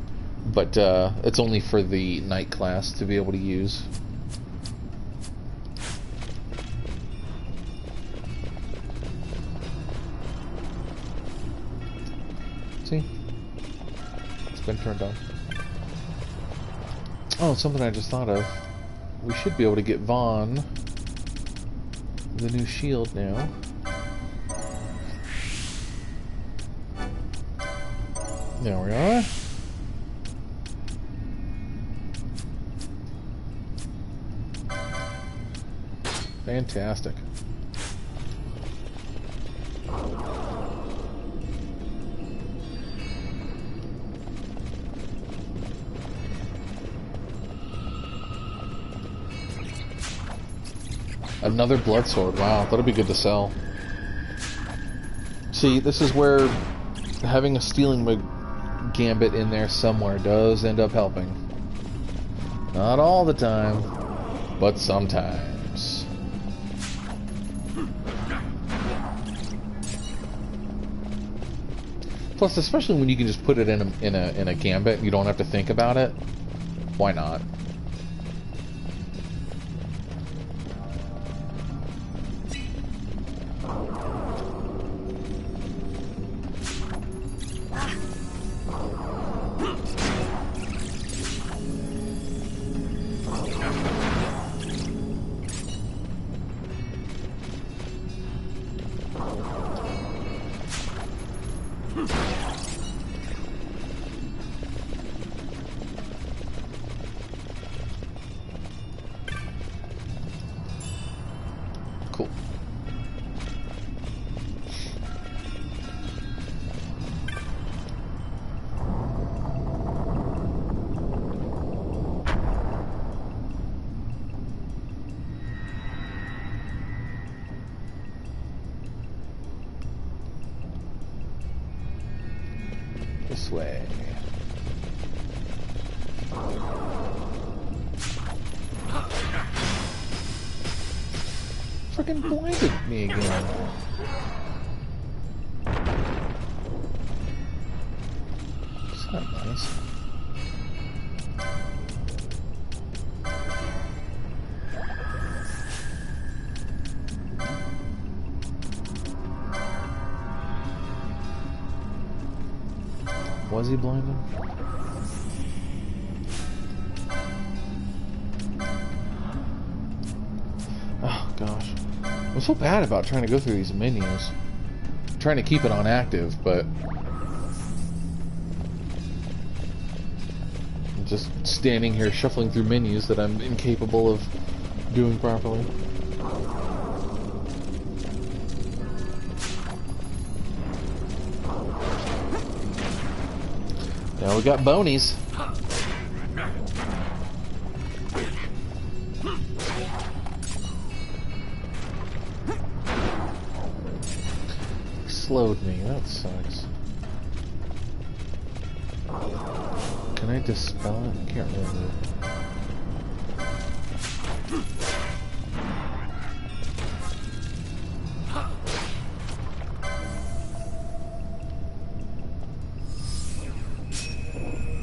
But it's only for the knight class to be able to use. See? It's been turned on. Oh, something I just thought of. We should be able to get Vaughn the new shield now. There we are. Fantastic. Another blood sword. Wow, that'll be good to sell. See, this is where having a stealing gambit in there somewhere does end up helping. Not all the time, but sometimes. Plus, especially when you can just put it in a gambit, and you don't have to think about it. Why not? this way. Freaking blinded me again. It's not nice. Was he blinded? Oh gosh. I'm so bad about trying to go through these menus. I'm trying to keep it on active, but I'm just standing here shuffling through menus that I'm incapable of doing properly. Now we got bonies. Slowed me, that sucks. Can I dispel it? I can't remember.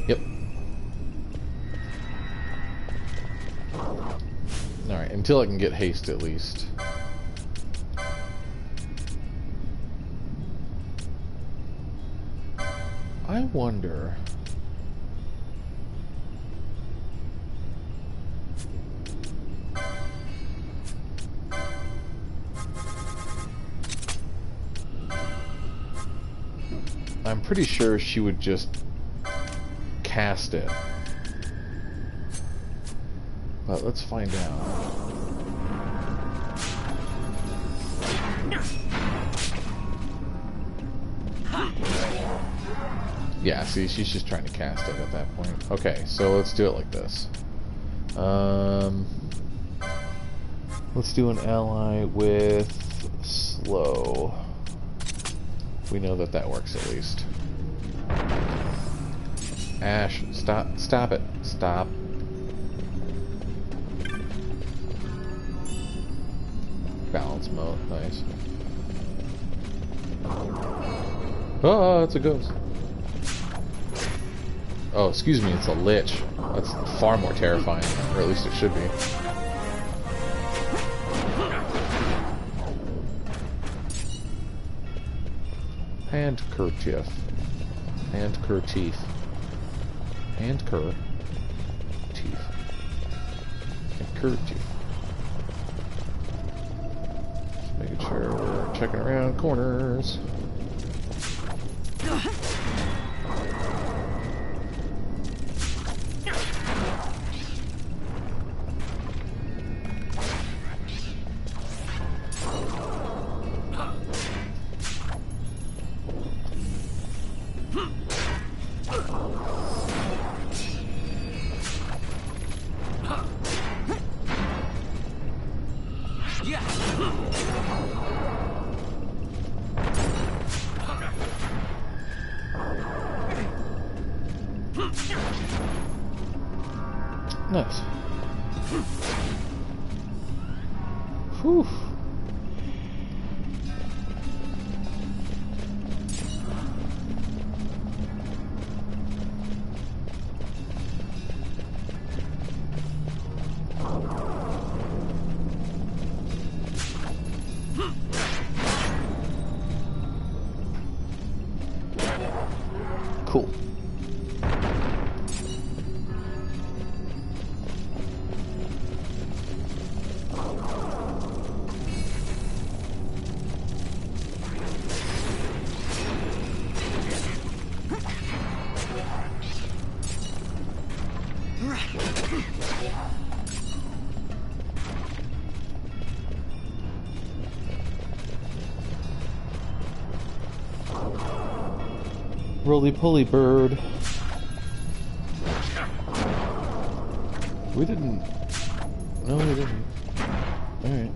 Yep. Alright, until I can get haste at least. I wonder... I'm pretty sure she would just cast it. But let's find out. Yeah, see, she's just trying to cast it at that point. Okay, so let's do it like this. Let's do an ally with slow. We know that that works at least. Ash, stop it. Stop. Balance mode, nice. Oh, it's a ghost. Oh, excuse me, it's a lich. That's far more terrifying, or at least it should be. Handkerchief. Handkerchief. Handkerchief. Handkerchief. Just making sure we're checking around corners. Nice. Whew. Cool. Roly-poly bird. We didn't... No, we didn't. Alright.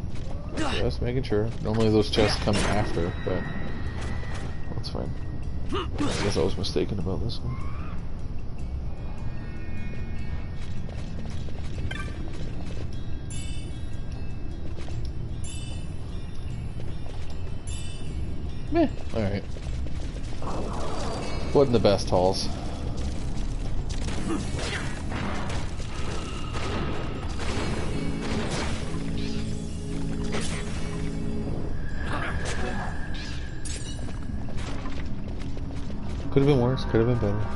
Just making sure. Normally those chests come after, but... That's fine. I guess I was mistaken about this one. Meh. Alright. Wasn't the best hauls. Could have been worse, could have been better.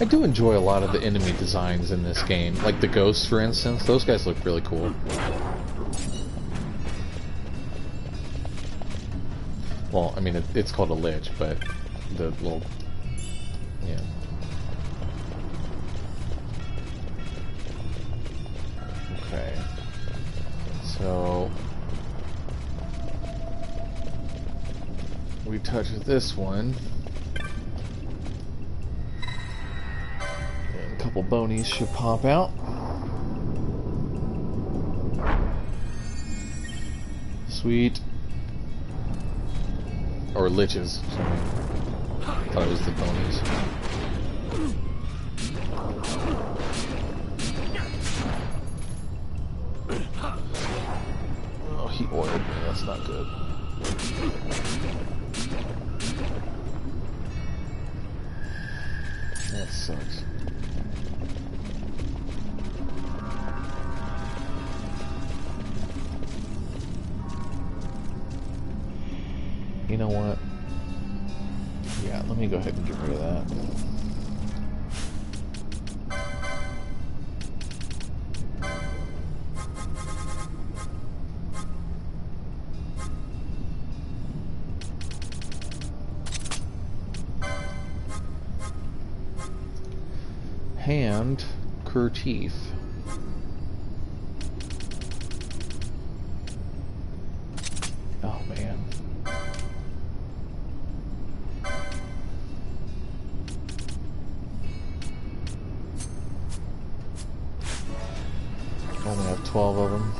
I do enjoy a lot of the enemy designs in this game. Like the ghosts, for instance. Those guys look really cool. Well, I mean, it's called a lich, but the little... yeah. Okay. So... we touch this one. Couple bonies should pop out. Sweet. Or liches. Sorry. Thought it was the bonies. Oh, he oiled me. That's not good. That sucks. You know what? Yeah, let me go ahead and get rid of that. Hand kerchief. Oh man. Only have 12 of them.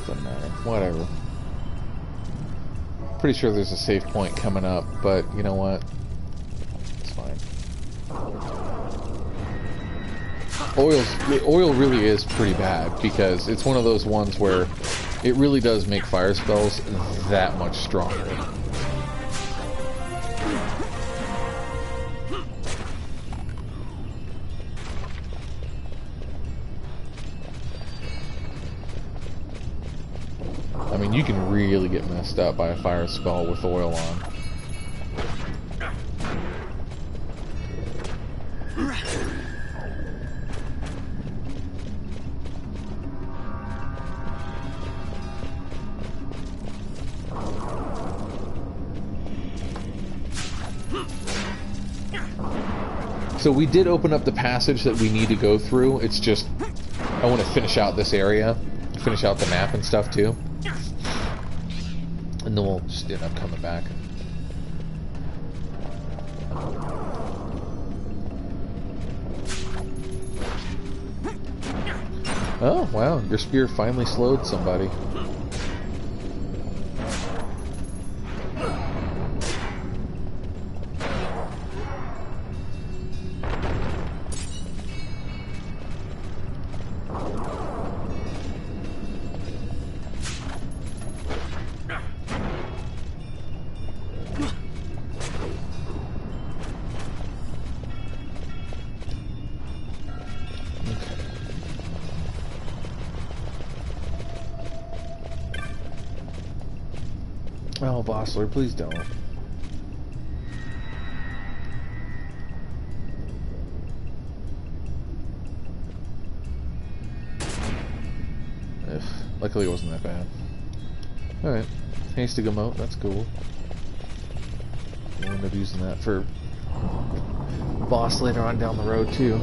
Doesn't matter. Whatever. Pretty sure there's a save point coming up, but you know what? It's fine. Oil really is pretty bad because it's one of those ones where it really does make fire spells that much stronger. I mean, you can really get messed up by a fire spell with oil on. So we did open up the passage that we need to go through. It's just, I want to finish out this area, finish out the map and stuff too. And then we'll just end up coming back. Oh, wow, your spear finally slowed somebody. Oh, Bossler, please don't. Luckily it wasn't that bad. Alright. Hasty emote, that's cool. We'll end up using that for boss later on down the road too.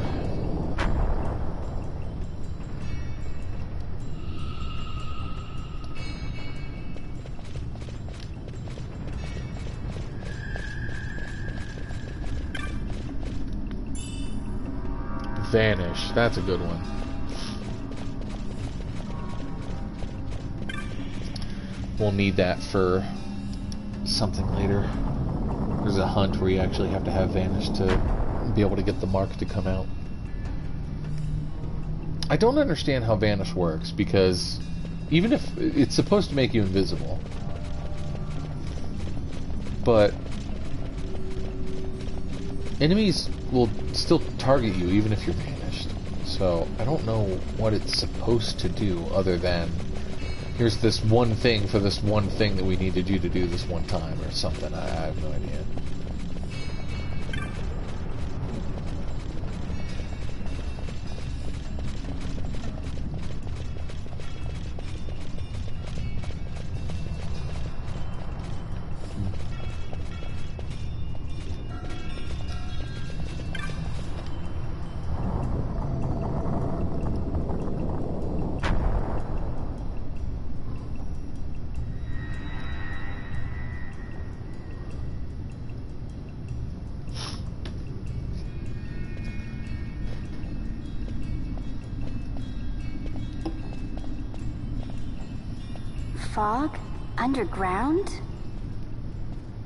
Vanish, that's a good one. We'll need that for something later. There's a hunt where you actually have to have Vanish to be able to get the mark to come out. I don't understand how Vanish works, because even if it's supposed to make you invisible, but enemies will still target you even if you're vanished. So I don't know what it's supposed to do other than here's this one thing for this one thing that we needed you to do this one time or something. I have no idea. Fog? Underground?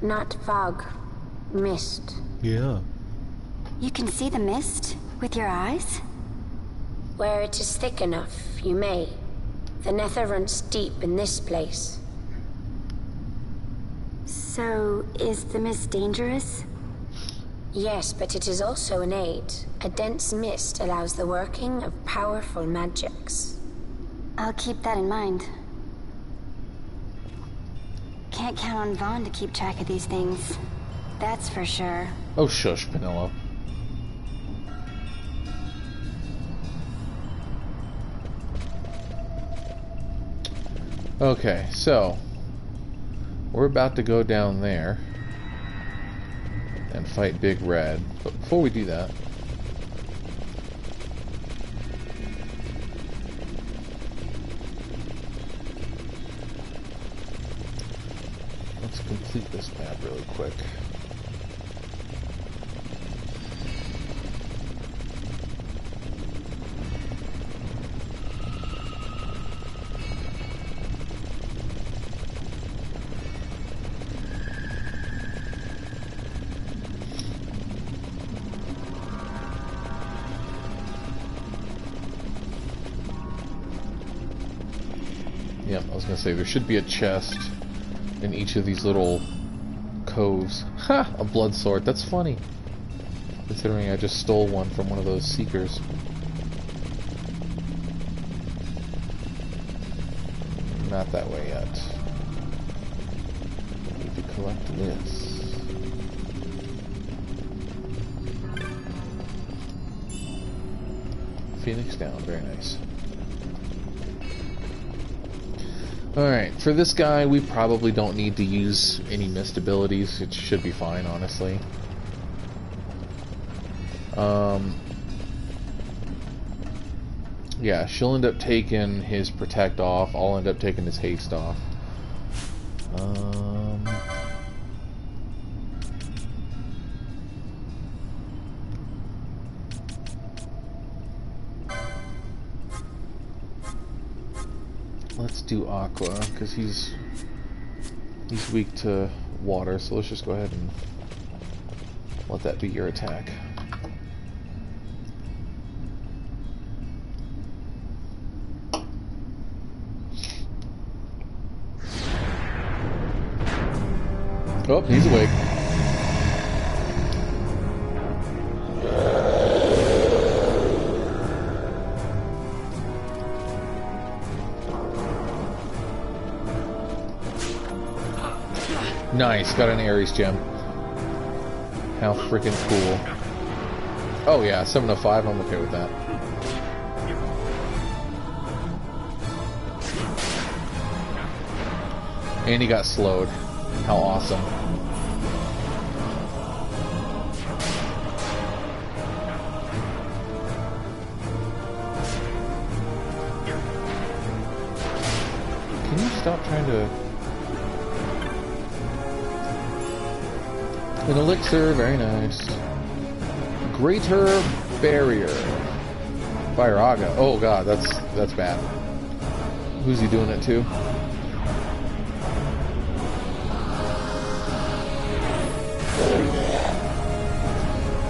Not fog. Mist. Yeah. You can see the mist with your eyes? Where it is thick enough, you may. The nether runs deep in this place. So, is the mist dangerous? Yes, but it is also an aid. A dense mist allows the working of powerful magics. I'll keep that in mind. Can't count on Vaughn to keep track of these things. That's for sure. Oh, shush, Penelo. Okay, so we're about to go down there and fight Big Red. But before we do that, let's complete this map really quick. Yeah, I was gonna say there should be a chest in each of these little coves. Ha! A blood sword. That's funny. Considering I just stole one from one of those seekers. Not that way yet. I need to collect this. Phoenix down. Very nice. Alright, for this guy, we probably don't need to use any mist abilities. It should be fine, honestly. Yeah, she'll end up taking his protect off. I'll end up taking his haste off. Let's do Aqua, because he's weak to water, so let's just go ahead and let that be your attack. Oh, he's awake. Nice, got an Ares gem. How freaking cool. Oh yeah, 705, I'm okay with that. And he got slowed. How awesome. Can you stop trying to... An elixir, very nice. Greater Barrier. Firaga. Oh god, that's bad. Who's he doing it to?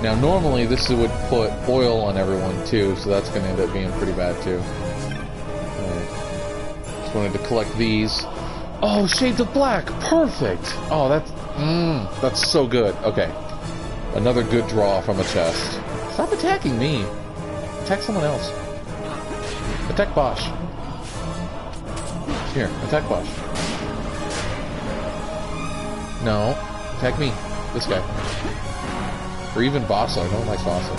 Now normally this would put oil on everyone too, so that's going to end up being pretty bad too. Right. Just wanted to collect these. Oh, Shades of Black! Perfect! Oh, that's so good. Okay. Another good draw from a chest. Stop attacking me. Attack someone else. Attack Bosch. Here, attack Bosch. No. Attack me. This guy. Or even Vassal. No one likes Vassal.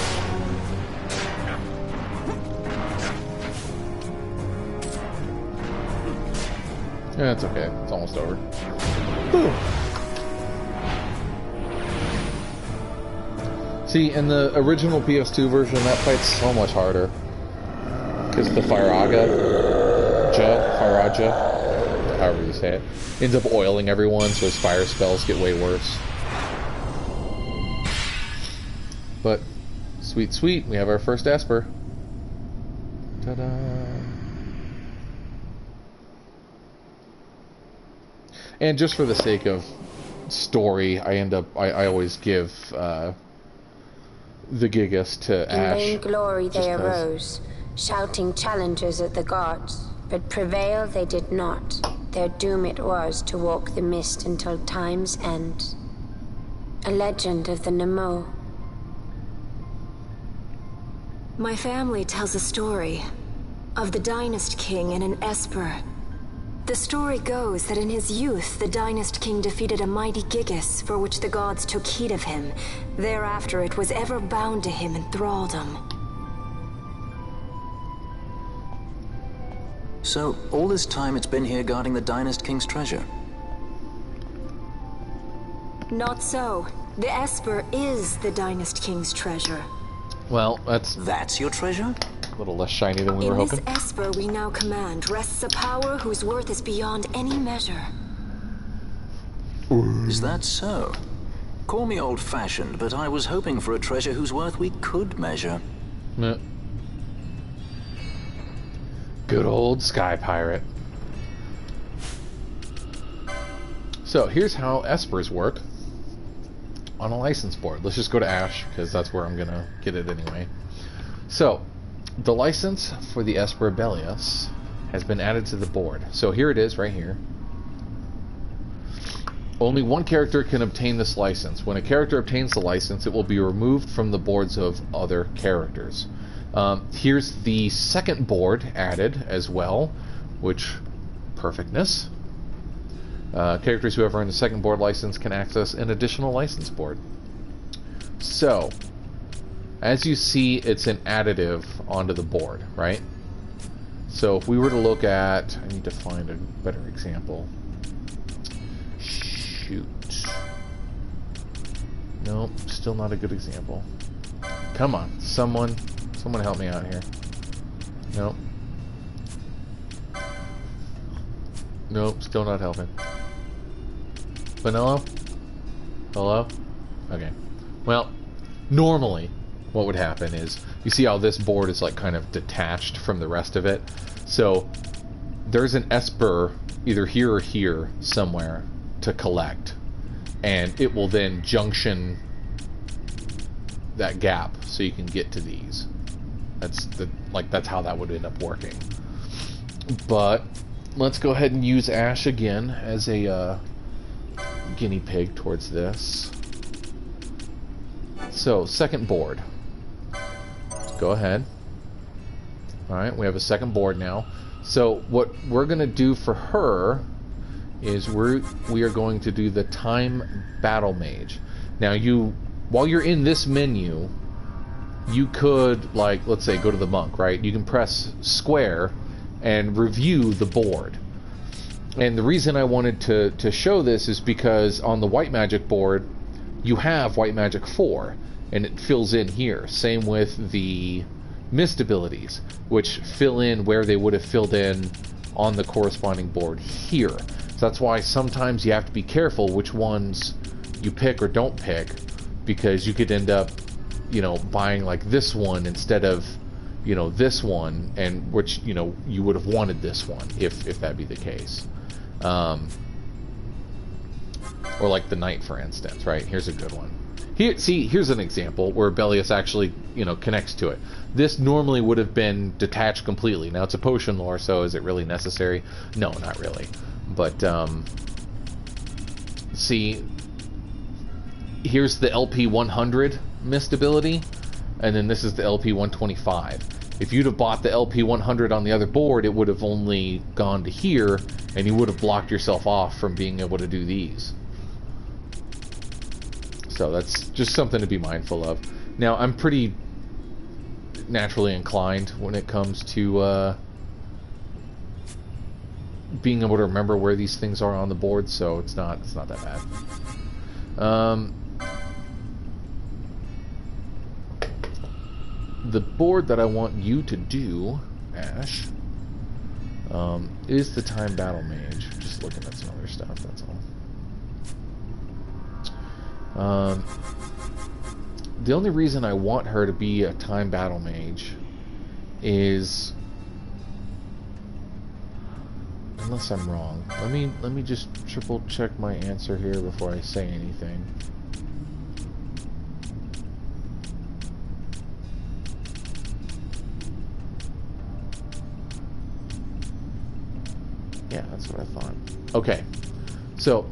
Yeah, it's okay. It's almost over. Boom. See, in the original PS2 version, that fight's so much harder. Because the Firaga, however you say it, ends up oiling everyone, so his fire spells get way worse. But, sweet, sweet, we have our first Esper. Ta-da! And just for the sake of story, I always give the Gigas to Ash. In vain glory they arose, shouting challenges at the gods, but prevail they did not. Their doom it was to walk the mist until time's end. A legend of the Nemo. My family tells a story of the Dynast King and an Esper. The story goes that in his youth, the Dynast King defeated a mighty Gigas, for which the gods took heed of him. Thereafter, it was ever bound to him in thraldom. So, all this time it's been here guarding the Dynast King's treasure? Not so. The Esper is the Dynast King's treasure. Well, That's your treasure? a little less shiny than we were hoping. In this Esper we now command rests a power whose worth is beyond any measure. Is that so? Call me old-fashioned, but I was hoping for a treasure whose worth we could measure. Yeah. Good old Sky Pirate. So, here's how Espers work on a license board. Let's just go to Ash, because that's where I'm going to get it anyway. So, the license for the Esper Bellius has been added to the board. So here it is, right here. Only one character can obtain this license. When a character obtains the license, it will be removed from the boards of other characters. Here's the second board added as well, which, perfectness. Characters who have earned a second board license can access an additional license board. So, as you see, it's an additive onto the board, right? So if we were to look at... I need to find a better example. Shoot. Nope, still not a good example. Come on, someone help me out here. Nope. Nope, still not helping. Vanillo? Hello? Okay. Well, normally what would happen is, you see how this board is like kind of detached from the rest of it? So there's an Esper either here or here somewhere to collect, and it will then junction that gap so you can get to these. That's how that would end up working. But let's go ahead and use Ash again as a guinea pig towards this. So, second board. Let's go ahead. Alright, we have a second board now. So, what we're going to do for her is we are going to do the Time Battle Mage. Now, while you're in this menu, you could, like, let's say, go to the monk, right? You can press square and review the board. And the reason I wanted to show this is because on the white magic board, you have white magic 4, and it fills in here. Same with the mist abilities, which fill in where they would have filled in on the corresponding board here. So that's why sometimes you have to be careful which ones you pick or don't pick, because you could end up, you know, buying like this one instead of, you know, this one, and which, you know, you would have wanted this one if that be the case. Or like the knight, for instance, right? Here's a good one. Here, see, here's an example where Bellius actually, you know, connects to it. This normally would have been detached completely. Now it's a potion lore, so is it really necessary? No, not really. But see, here's the LP 100 mist ability, and then this is the LP 125. If you'd have bought the LP 100 on the other board, it would have only gone to here, and you would have blocked yourself off from being able to do these. So that's just something to be mindful of. Now, I'm pretty naturally inclined when it comes to being able to remember where these things are on the board, so it's not that bad. The board that I want you to do, Ash, is the Time Battle Mage. Just looking at some other stuff, that's all. The only reason I want her to be a Time Battle Mage is, unless I'm wrong. Let me just triple check my answer here before I say anything. Yeah, that's what I thought. Okay, so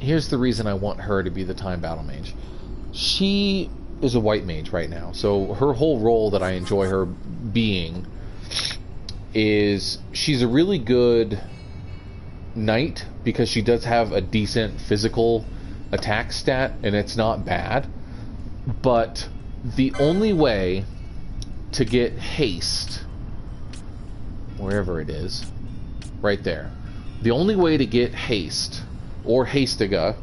here's the reason I want her to be the Time Battle Mage. She is a white mage right now, so her whole role that I enjoy her being is she's a really good knight because she does have a decent physical attack stat, and it's not bad. But the only way to get haste, wherever it is, right there, the only way to get haste or Hastiga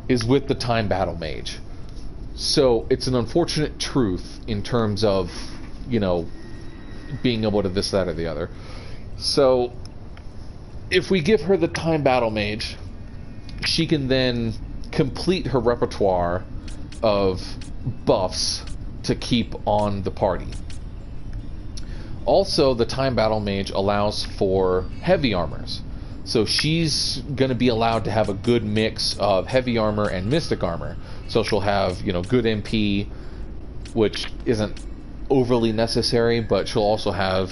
is with the Time Battle Mage. So it's an unfortunate truth in terms of, you know, being able to this, that, or the other. So if we give her the Time Battle Mage, she can then complete her repertoire of buffs to keep on the party. Also, the Time Battle Mage allows for heavy armors. So she's going to be allowed to have a good mix of heavy armor and mystic armor. So she'll have, you know, good MP, which isn't overly necessary, but she'll also have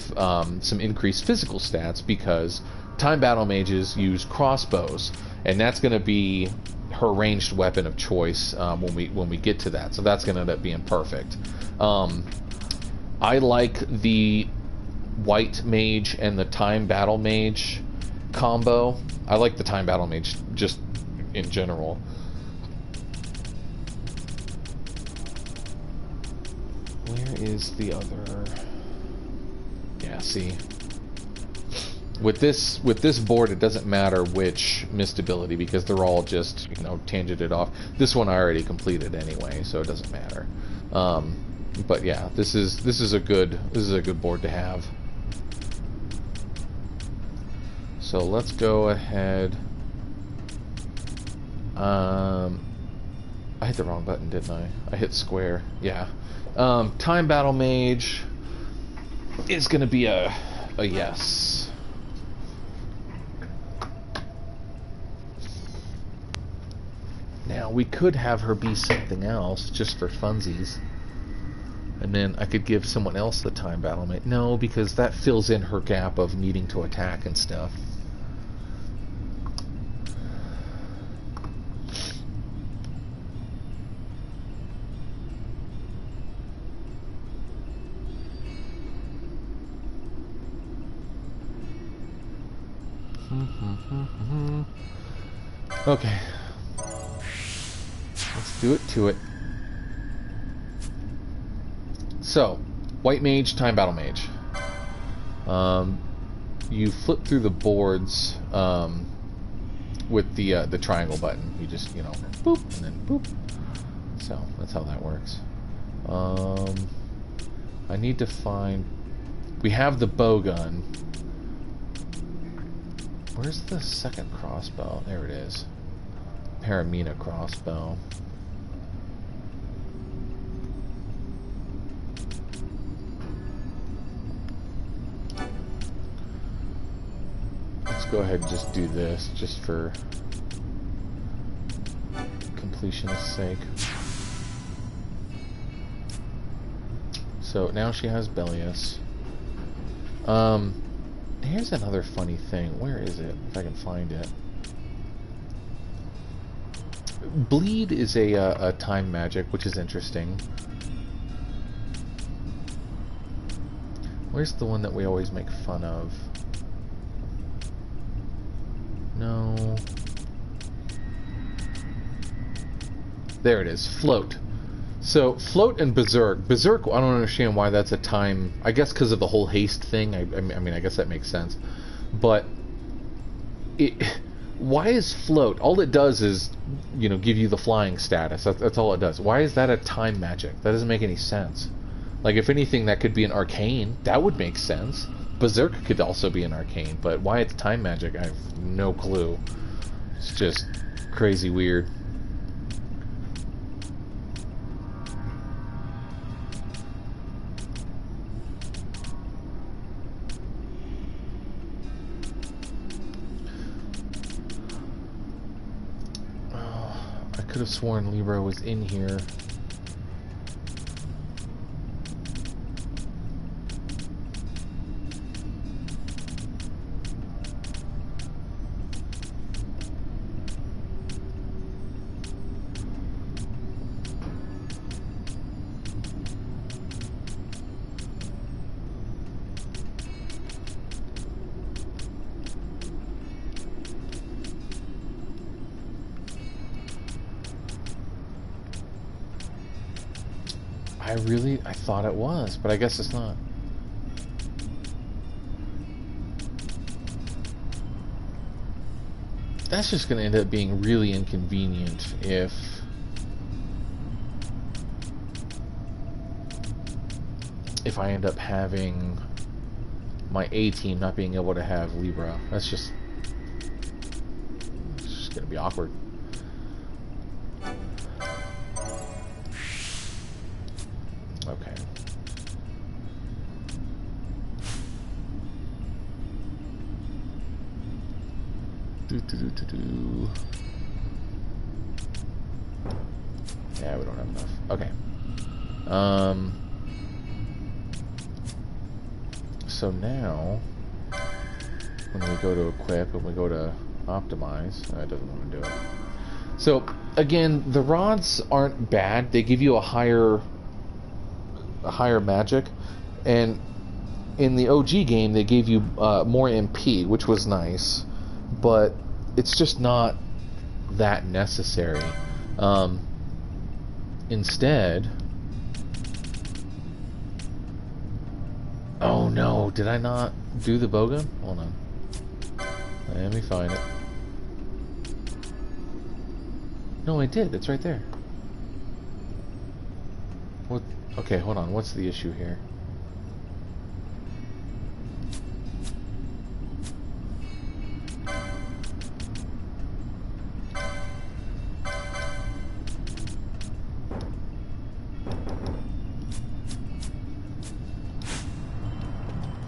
some increased physical stats because Time Battle Mages use crossbows, and that's going to be her ranged weapon of choice when we get to that. So that's going to end up being perfect. I like the White Mage and the Time Battle Mage combo. I like the Time Battle Mage just in general. Where is the other? Yeah, see. With this board, it doesn't matter which mist ability because they're all just, you know, tangented off. This one I already completed anyway, so it doesn't matter. But yeah, this is a good board to have. So let's go ahead. I hit the wrong button, didn't I? I hit square. Yeah. Time Battle Mage is going to be a yes. Now, we could have her be something else, just for funsies. And then I could give someone else the Time Battle Mage. No, because that fills in her gap of needing to attack and stuff. Okay. Let's do it to it. So, White Mage, Time Battle Mage. you flip through the boards with the triangle button. You just, you know, boop and then boop. So that's how that works. I need to find. We have the bow gun. Where's the second crossbow? There it is. Paramina crossbow. Let's go ahead and just do this, just for completionist's sake. So now she has Bellius. Here's another funny thing. Where is it? If I can find it. Bleed is a time magic, which is interesting. Where's the one that we always make fun of? No. There it is. Float. So, Float and Berserk. Berserk, I don't understand why that's a time... I guess because of the whole haste thing. I mean, I guess that makes sense. But... why is Float? All it does is, you know, give you the flying status. That's all it does. Why is that a time magic? That doesn't make any sense. Like, if anything, that could be an arcane. That would make sense. Berserk could also be an arcane. But why it's time magic, I have no clue. It's just crazy weird. I could have sworn Libra was in here. I thought it was, but I guess it's not. That's just going to end up being really inconvenient if I end up having my A team not being able to have Libra. It's just going to be awkward. Okay. Yeah, we don't have enough. Okay. So now, when we go to equip and we go to optimize, it doesn't want to do it. So again, the rods aren't bad. They give you a higher magic, and in the OG game they gave you more MP, which was nice, but it's just not that necessary. Instead, oh no, did I not do the bowgun? Hold on, let me find it. No, I did. It's right there. What? Okay, hold on. What's the issue here?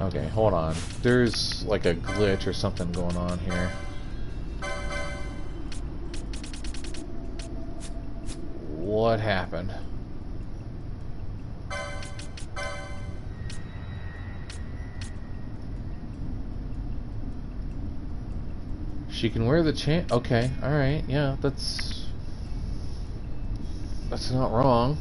Okay, hold on. There's like a glitch or something going on here. What happened? She can wear the chain. Okay, alright, yeah, that's not wrong.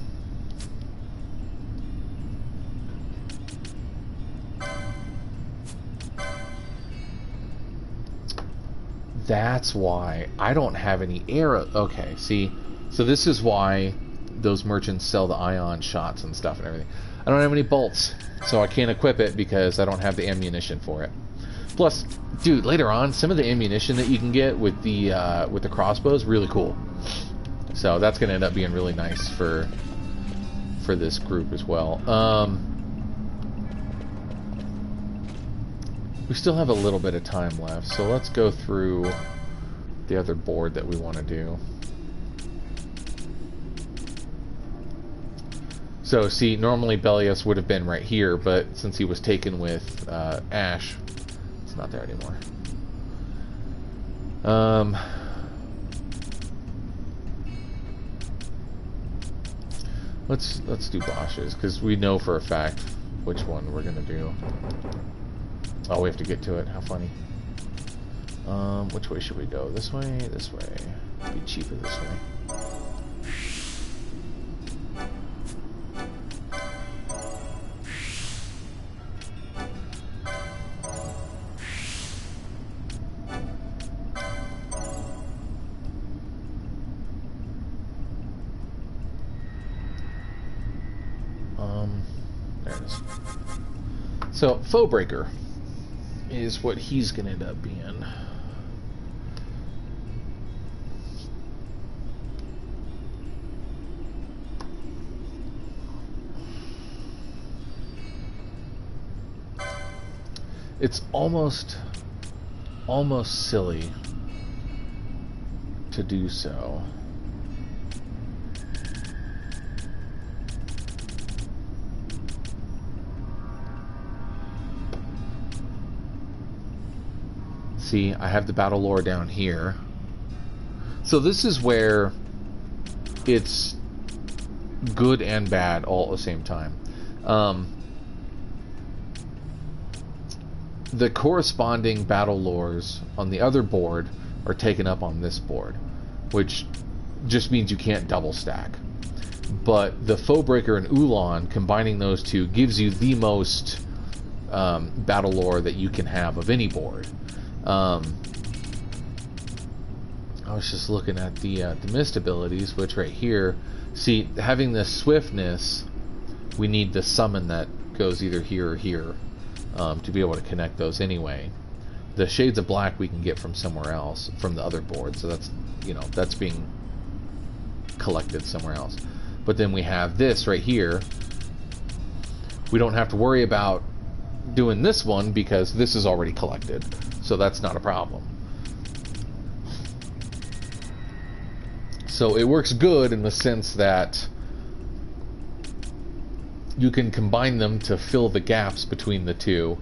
That's why I don't have any arrow. Okay, see, so this is why those merchants sell the ion shots and stuff and everything. I don't have any bolts, so I can't equip it because I don't have the ammunition for it. Plus, dude, later on, some of the ammunition that you can get with the crossbow is really cool. So that's going to end up being really nice for this group as well. We still have a little bit of time left, so let's go through the other board that we want to do. So, see, normally Belias would have been right here, but since he was taken with Ash, it's not there anymore. Let's do Bosch's, because we know for a fact which one we're gonna do. Oh, we have to get to it. How funny. Which way should we go? This way? This way. It'd be cheaper this way. There it is. So, Foebreaker is what he's going to end up being. It's almost silly to do so. See, I have the battle lore down here. So this is where it's good and bad all at the same time. The corresponding battle lores on the other board are taken up on this board, which just means you can't double stack. But the Foebreaker and Ulan, combining those two, gives you the most battle lore that you can have of any board. I was just looking at the mist abilities, which right here, see, having the swiftness, we need the summon that goes either here or here to be able to connect those anyway. The Shades of Black we can get from somewhere else, from the other board, so that's, you know, that's being collected somewhere else. But then we have this right here. We don't have to worry about doing this one because this is already collected. So that's not a problem. So it works good in the sense that you can combine them to fill the gaps between the two,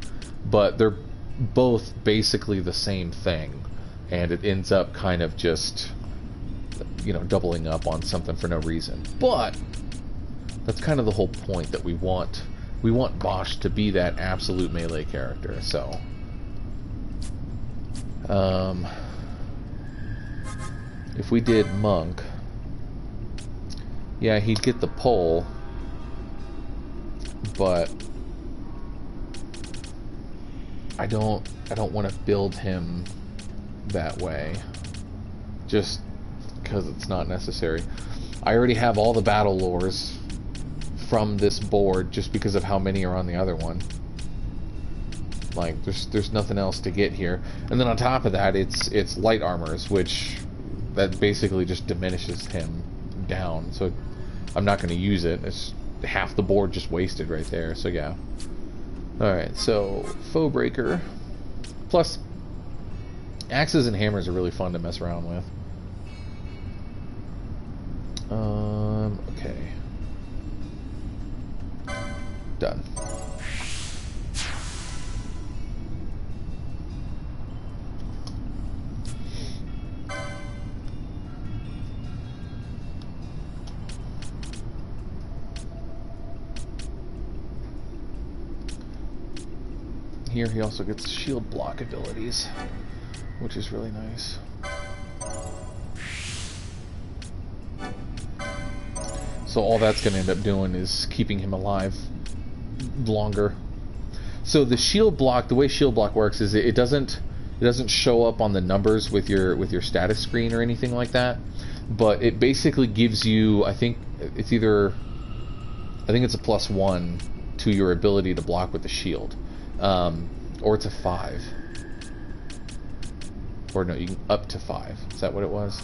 but they're both basically the same thing, and it ends up kind of just, you know, doubling up on something for no reason. But that's kind of the whole point, that we want Bosch to be that absolute melee character. So if we did Monk, yeah, he'd get the pole, but I don't want to build him that way, just because it's not necessary. I already have all the battle lores from this board just because of how many are on the other one. Like, there's nothing else to get here. And then on top of that, it's light armors, which that basically just diminishes him down. So I'm not going to use it. It's half the board just wasted right there. So yeah. Alright, so Foebreaker. Plus, axes and hammers are really fun to mess around with. Okay. Done. Here he also gets shield block abilities, which is really nice. So all that's going to end up doing is keeping him alive longer. So the shield block, the way shield block works is it doesn't show up on the numbers with your status screen or anything like that, but it basically gives you, I think it's a +1 to your ability to block with the shield, or it's a 5. Or no, you can up to 5. Is that what it was?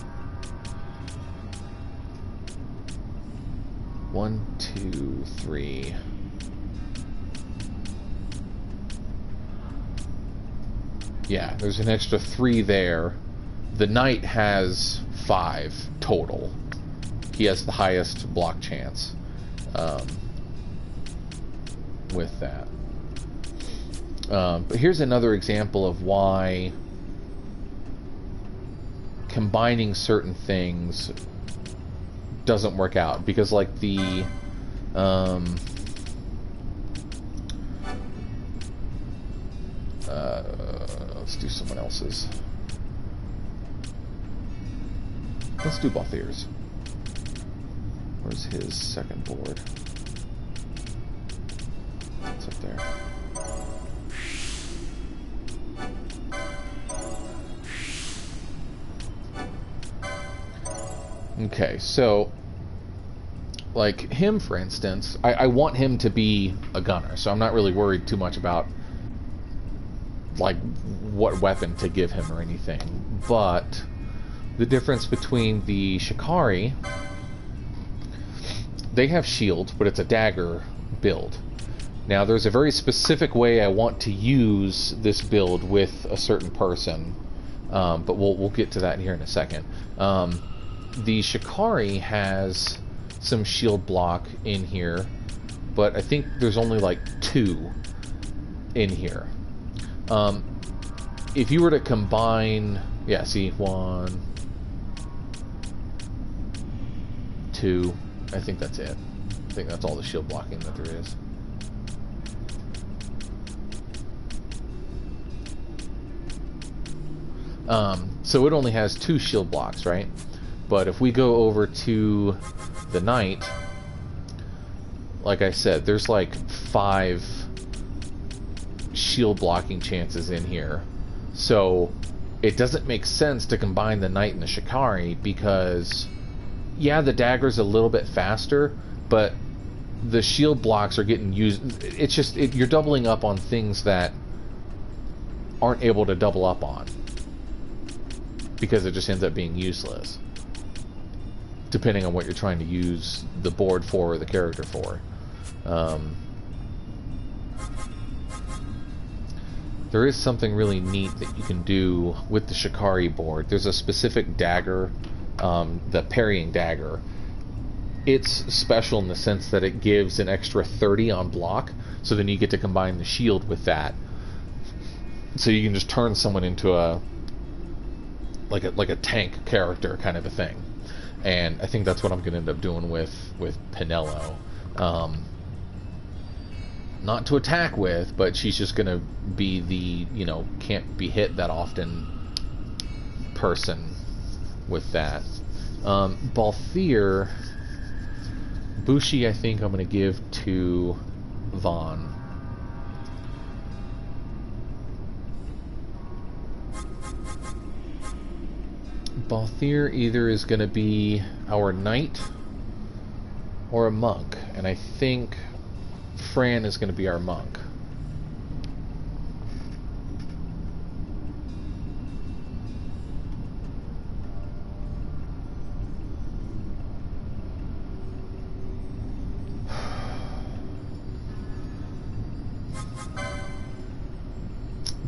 1, 2, 3. Yeah, there's an extra 3 there. The knight has 5 total. He has the highest block chance with that. But here's another example of why combining certain things doesn't work out. Because like the let's do someone else's. Let's do Balthier's. Where's his second board? It's up there. Okay, so like him, for instance, I want him to be a gunner, so I'm not really worried too much about like what weapon to give him or anything. But the difference between the Shikari, they have shield, but it's a dagger build. Now there's a very specific way I want to use this build with a certain person, but we'll get to that here in a second. The Shikari has some shield block in here, but I think there's only like 2 in here. If you were to combine, yeah, see, 1, 2, I think that's it. I think that's all the shield blocking that there is. So it only has 2 shield blocks, right? But if we go over to the knight, like I said, there's like 5 shield blocking chances in here. So it doesn't make sense to combine the knight and the Shikari because, yeah, the dagger's a little bit faster, but the shield blocks are getting used. It's just, you're doubling up on things that aren't able to double up on because it just ends up being useless, depending on what you're trying to use the board for or the character for. There is something really neat that you can do with the Shikari board. There's a specific dagger, the parrying dagger. It's special in the sense that it gives an extra 30 on block, so then you get to combine the shield with that. So you can just turn someone into a like a tank character kind of a thing. And I think that's what I'm going to end up doing with Pinello. Not to attack with, but she's just going to be the, can't be hit that often person with that. Balthier, Bushi I think I'm going to give to Vaughn. Balthier either is going to be our knight or a monk, and I think Fran is going to be our monk.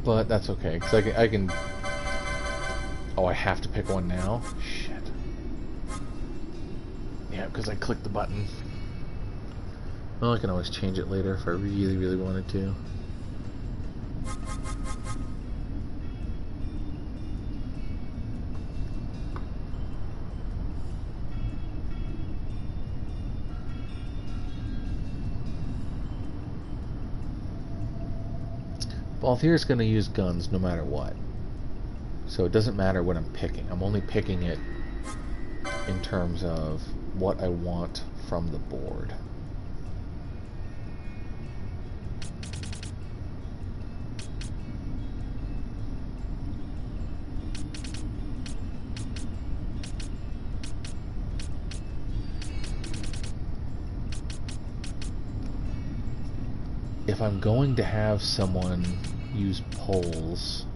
But that's okay, because I can... Oh, I have to pick one now? Shit. Yeah, because I clicked the button. Well, I can always change it later if I really, really wanted to. Balthier's going to use guns no matter what. So it doesn't matter what I'm picking. I'm only picking it in terms of what I want from the board. If I'm going to have someone use poles,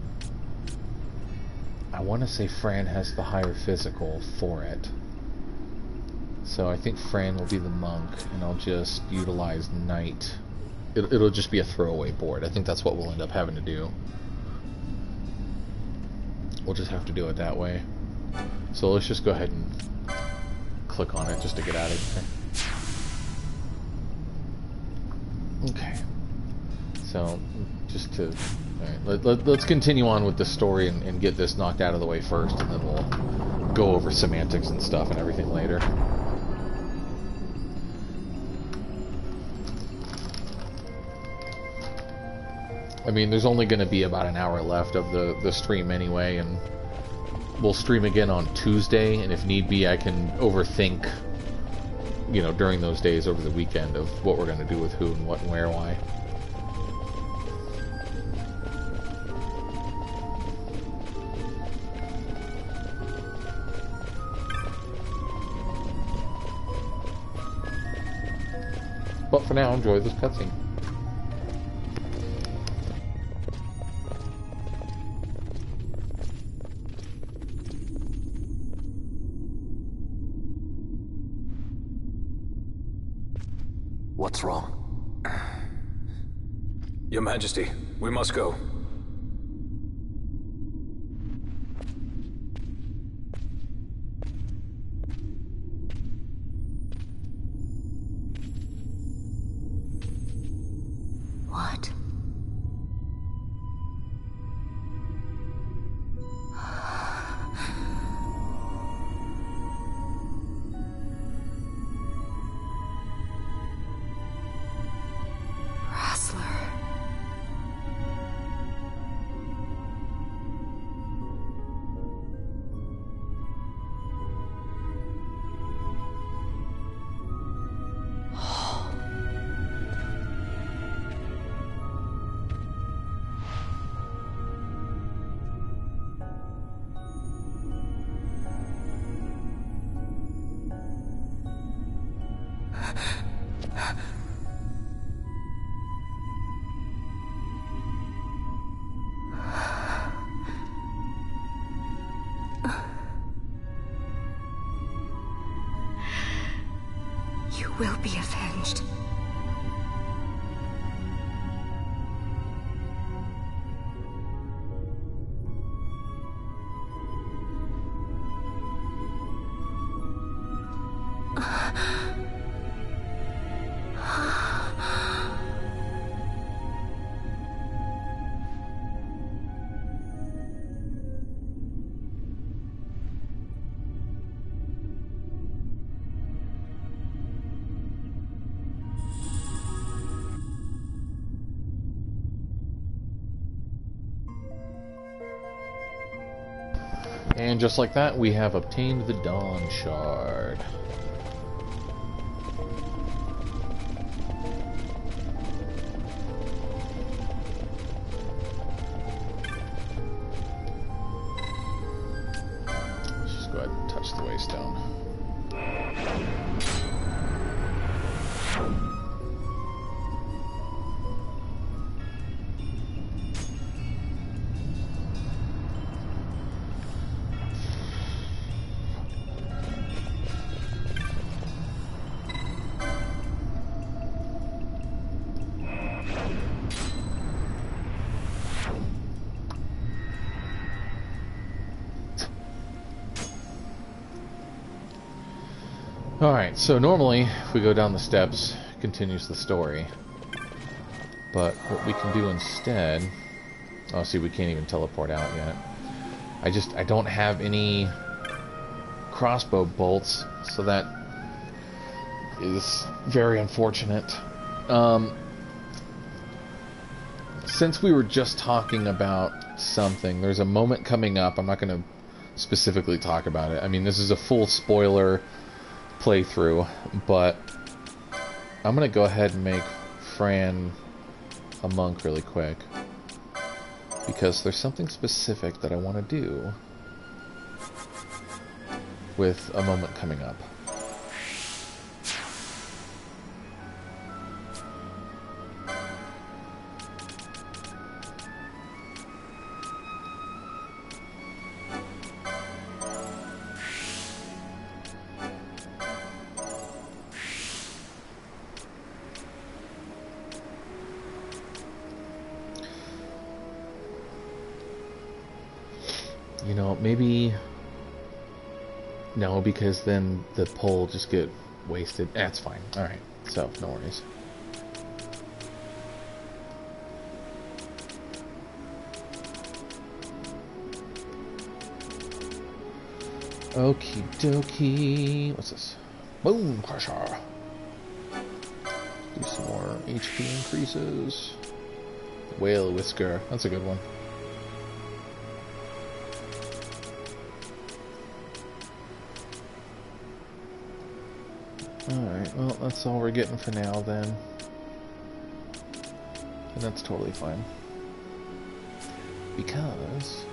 I want to say Fran has the higher physical for it. So I think Fran will be the monk, and I'll just utilize Knight. It'll just be a throwaway board. I think that's what we'll end up having to do. We'll just have to do it that way. So let's just go ahead and click on it just to get out of here. Okay. So, just to... Alright, let's continue on with the story and get this knocked out of the way first, and then we'll go over semantics and stuff and everything later. I mean, there's only going to be about an hour left of the stream anyway, and we'll stream again on Tuesday, and if need be, I can overthink, you know, during those days over the weekend of what we're going to do with who and what and where, why. But for now, enjoy this cutscene. What's wrong? Your Majesty, we must go. What? You will be avenged. And just like that, we have obtained the Dawn Shard. Let's just go ahead and touch the Waystone. Alright, so normally, if we go down the steps, it continues the story. But what we can do instead... Oh, see, we can't even teleport out yet. I don't have any crossbow bolts, so that is very unfortunate. Since we were just talking about something, there's a moment coming up. I'm not going to specifically talk about it. I mean, this is a full spoiler playthrough, but I'm gonna go ahead and make Fran a monk really quick because there's something specific that I want to do with a moment coming up. You know, maybe... No, because then the pole just get wasted. That's fine. Alright, so, no worries. Okie dokie. What's this? Boom crusher. Do some more HP increases. Whale whisker. That's a good one. Alright, well, that's all we're getting for now then. And that's totally fine. Because...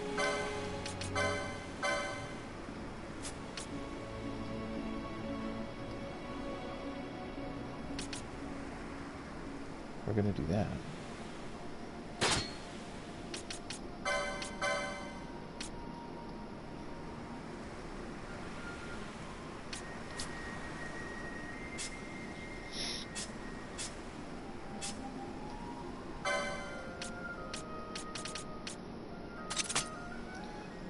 we're gonna do that.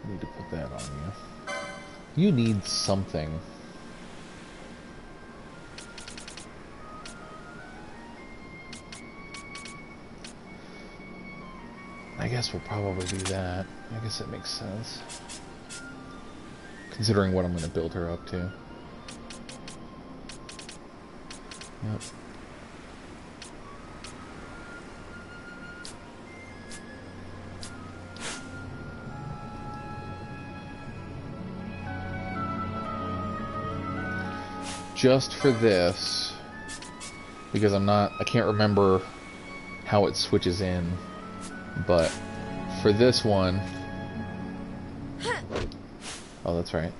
Need to put that on you. You need something. I guess we'll probably do that. I guess it makes sense. Considering what I'm going to build her up to. Yep. Just for this, because I can't remember how it switches in. But for this one, oh, that's right.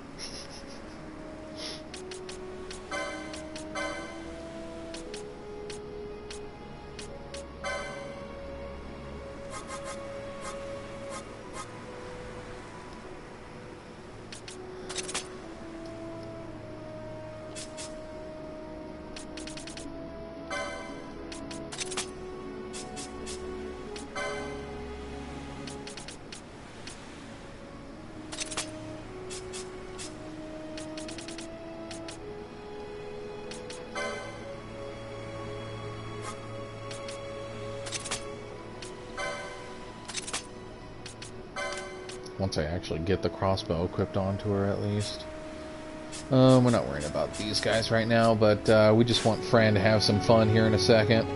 Once I actually get the crossbow equipped onto her, at least. We're not worrying about these guys right now, but we just want Fran to have some fun here in a second.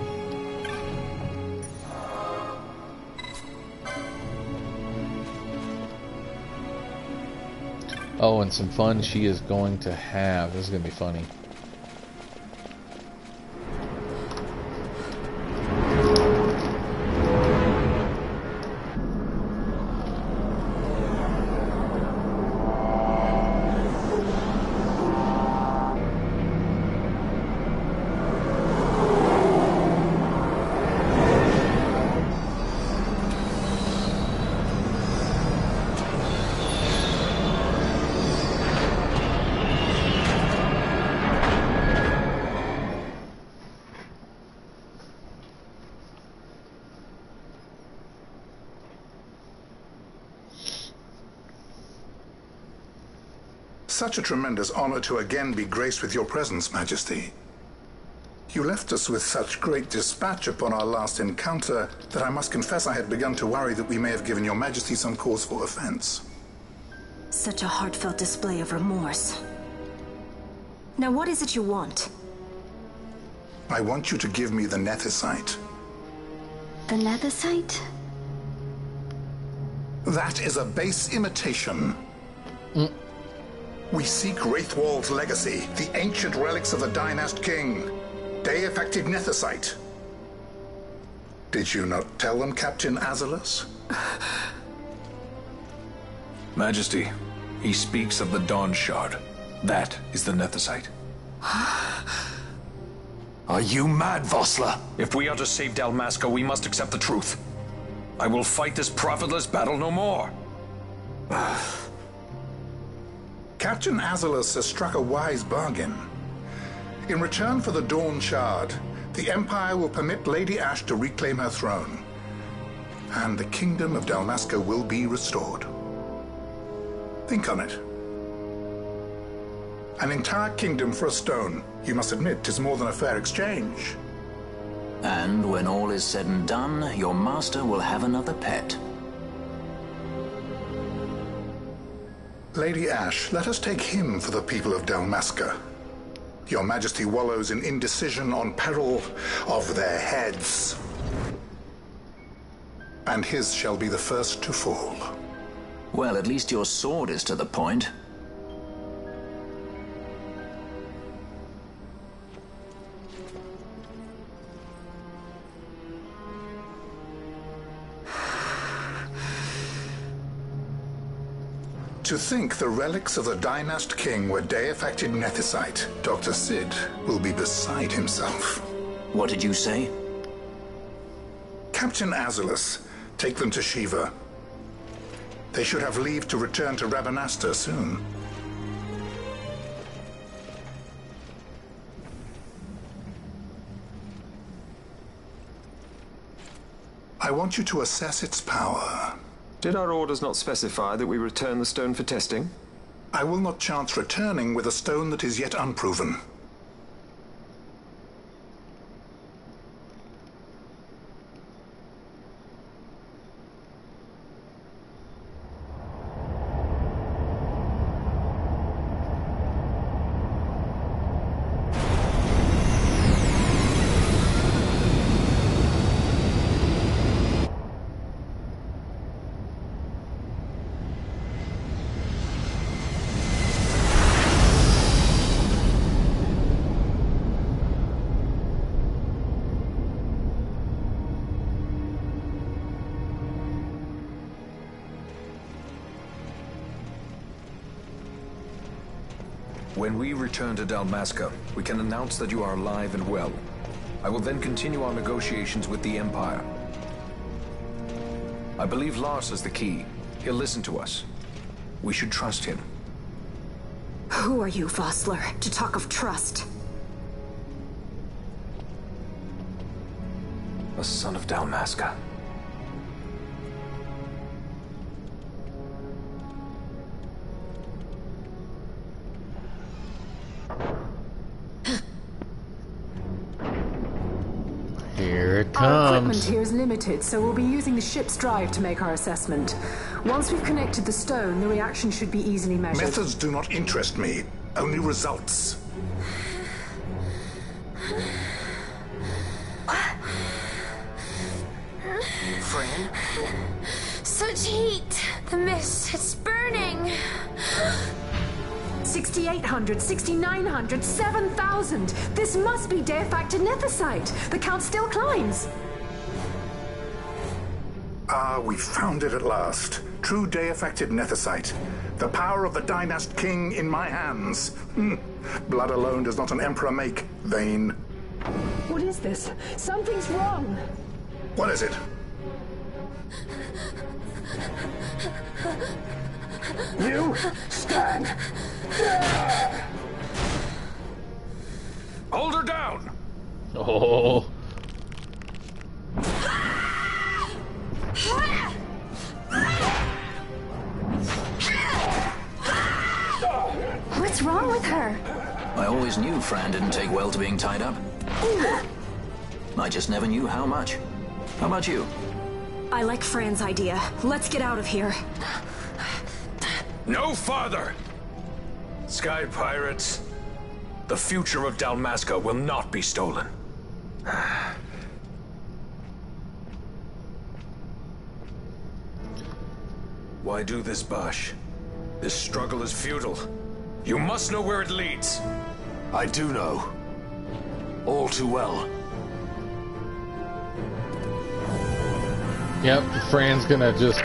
Oh, and some fun she is going to have. This is going to be funny. Such a tremendous honor to again be graced with your presence, Majesty. You left us with such great dispatch upon our last encounter that I must confess I had begun to worry that we may have given your Majesty some cause for offense. Such a heartfelt display of remorse. Now what is it you want? I want you to give me the Nethicite. The Nethicite? That is a base imitation. We seek Wraithwald's legacy, the ancient relics of the Dynast King. Day-effective Nethicite. Did you not tell them, Captain Azalus? Majesty, he speaks of the Dawn Shard. That is the Nethicite. Are you mad, Vossler? If we are to save Dalmasca, we must accept the truth. I will fight this profitless battle no more. Captain Azalus has struck a wise bargain. In return for the Dawn Shard, the Empire will permit Lady Ash to reclaim her throne, and the Kingdom of Dalmasca will be restored. Think on it. An entire kingdom for a stone. You must admit, 'tis more than a fair exchange. And when all is said and done, your master will have another pet. Lady Ash, let us take him for the people of Dalmasca. Your Majesty wallows in indecision on peril of their heads. And his shall be the first to fall. Well, at least your sword is to the point. To think the relics of the Dynast King were deified nethicite, Dr. Sid will be beside himself. What did you say? Captain Azulus, take them to Shiva. They should have leave to return to Rabanastre soon. I want you to assess its power. Did our orders not specify that we return the stone for testing? I will not chance returning with a stone that is yet unproven. When we return to Dalmasca, we can announce that you are alive and well. I will then continue our negotiations with the Empire. I believe Lars has the key. He'll listen to us. We should trust him. Who are you, Vossler, to talk of trust? A son of Dalmasca. Here it Our equipment comes. here is limited, so we'll be using the ship's drive to make our assessment. Once we've connected the stone, the reaction should be easily measured. Methods do not interest me, only results. Fran? Such heat! The mist, it's burning! 6,800, 6,900, 7,000! This must be deified nethicite! The count still climbs! Ah, we found it at last. True deified nethicite. The power of the Dynast King in my hands. Blood alone does not an emperor make, vain. What is this? Something's wrong! What is it? You stand. Hold her down! Oh. What's wrong with her? I always knew Fran didn't take well to being tied up. I just never knew how much. How about you? I like Fran's idea. Let's get out of here. No farther! Sky pirates, the future of Dalmasca will not be stolen. Why do this, Bosch? This struggle is futile. You must know where it leads. I do know. All too well. Yep, Fran's gonna just...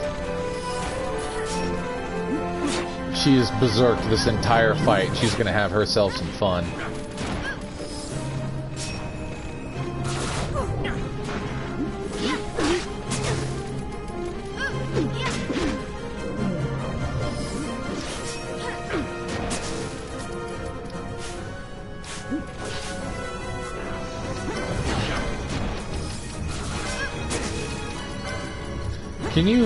She is berserk this entire fight. She's gonna have herself some fun. Can you...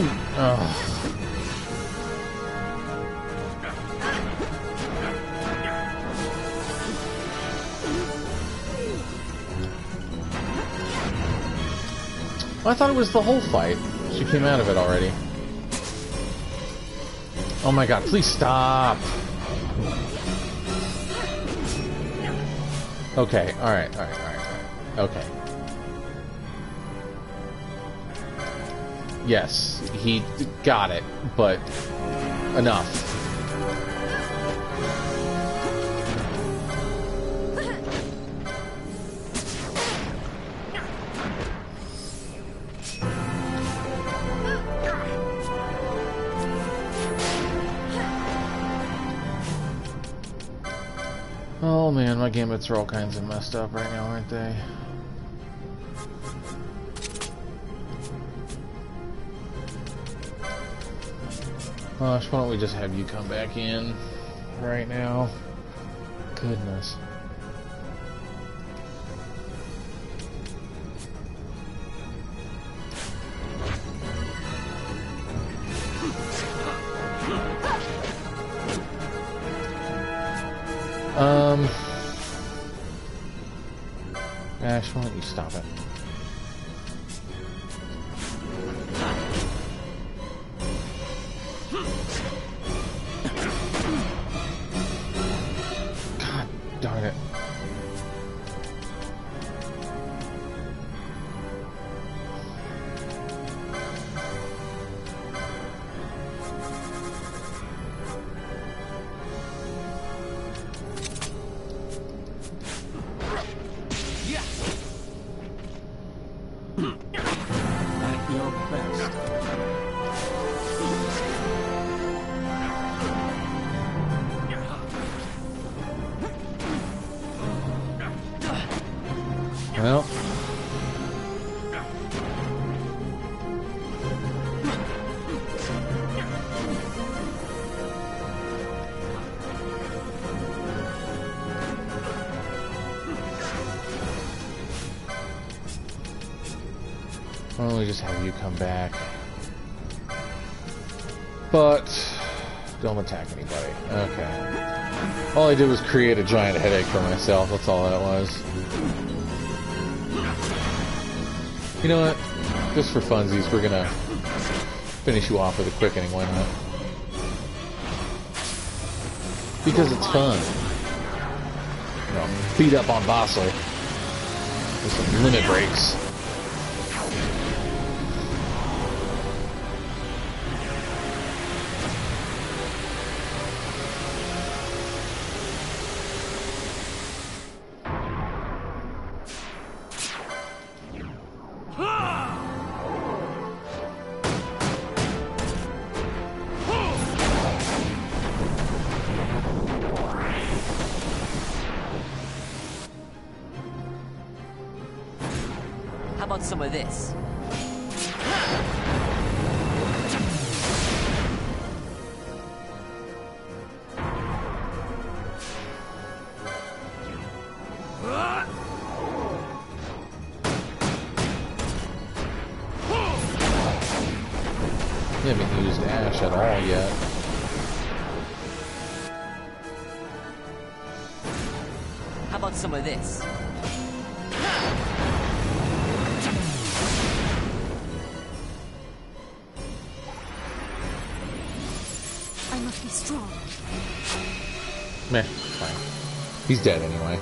I thought it was the whole fight. She came out of it already. Oh my god, please stop! Okay, alright. Okay. Yes, he got it, but enough. Oh man, my gambits are all kinds of messed up right now, aren't they? Gosh, why don't we just have you come back in right now? Goodness. Ash, why don't you stop it? God darn it. Well, why don't we just have you come back? But don't attack anybody. Okay. All I did was create a giant headache for myself. That's all that was. You know what? Just for funsies, we're gonna finish you off with a quickening, why not? Because it's fun. You know, beat up on Bossel with some limit breaks. How about some of this? We haven't used Ash at all yet. How about some of this? I must be strong. Meh, it's fine. He's dead anyway.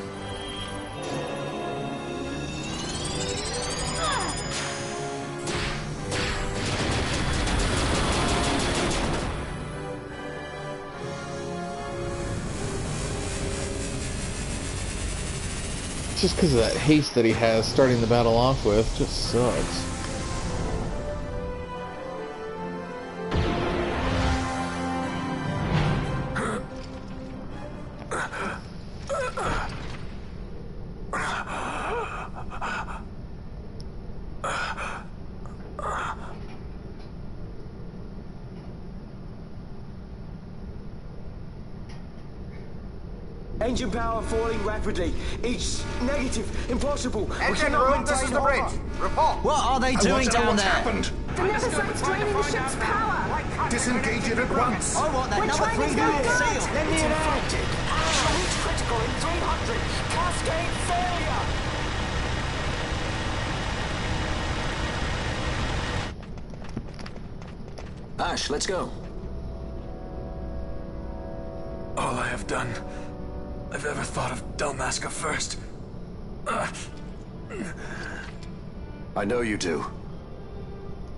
Just because of that haste that he has starting the battle off with just sucks. Engine power falling rapidly. Each negative, impossible. Engine room, this is the bridge. Report. What are they doing down there? Happened? The Neversite's draining the ship's power! Disengage it at once. I want that number 3 unit seal. Let me infect it. Shall reach critical in 300. Cascade failure. Ash, let's go. All I have done, I've ever thought of Dalmasca first. I know you do.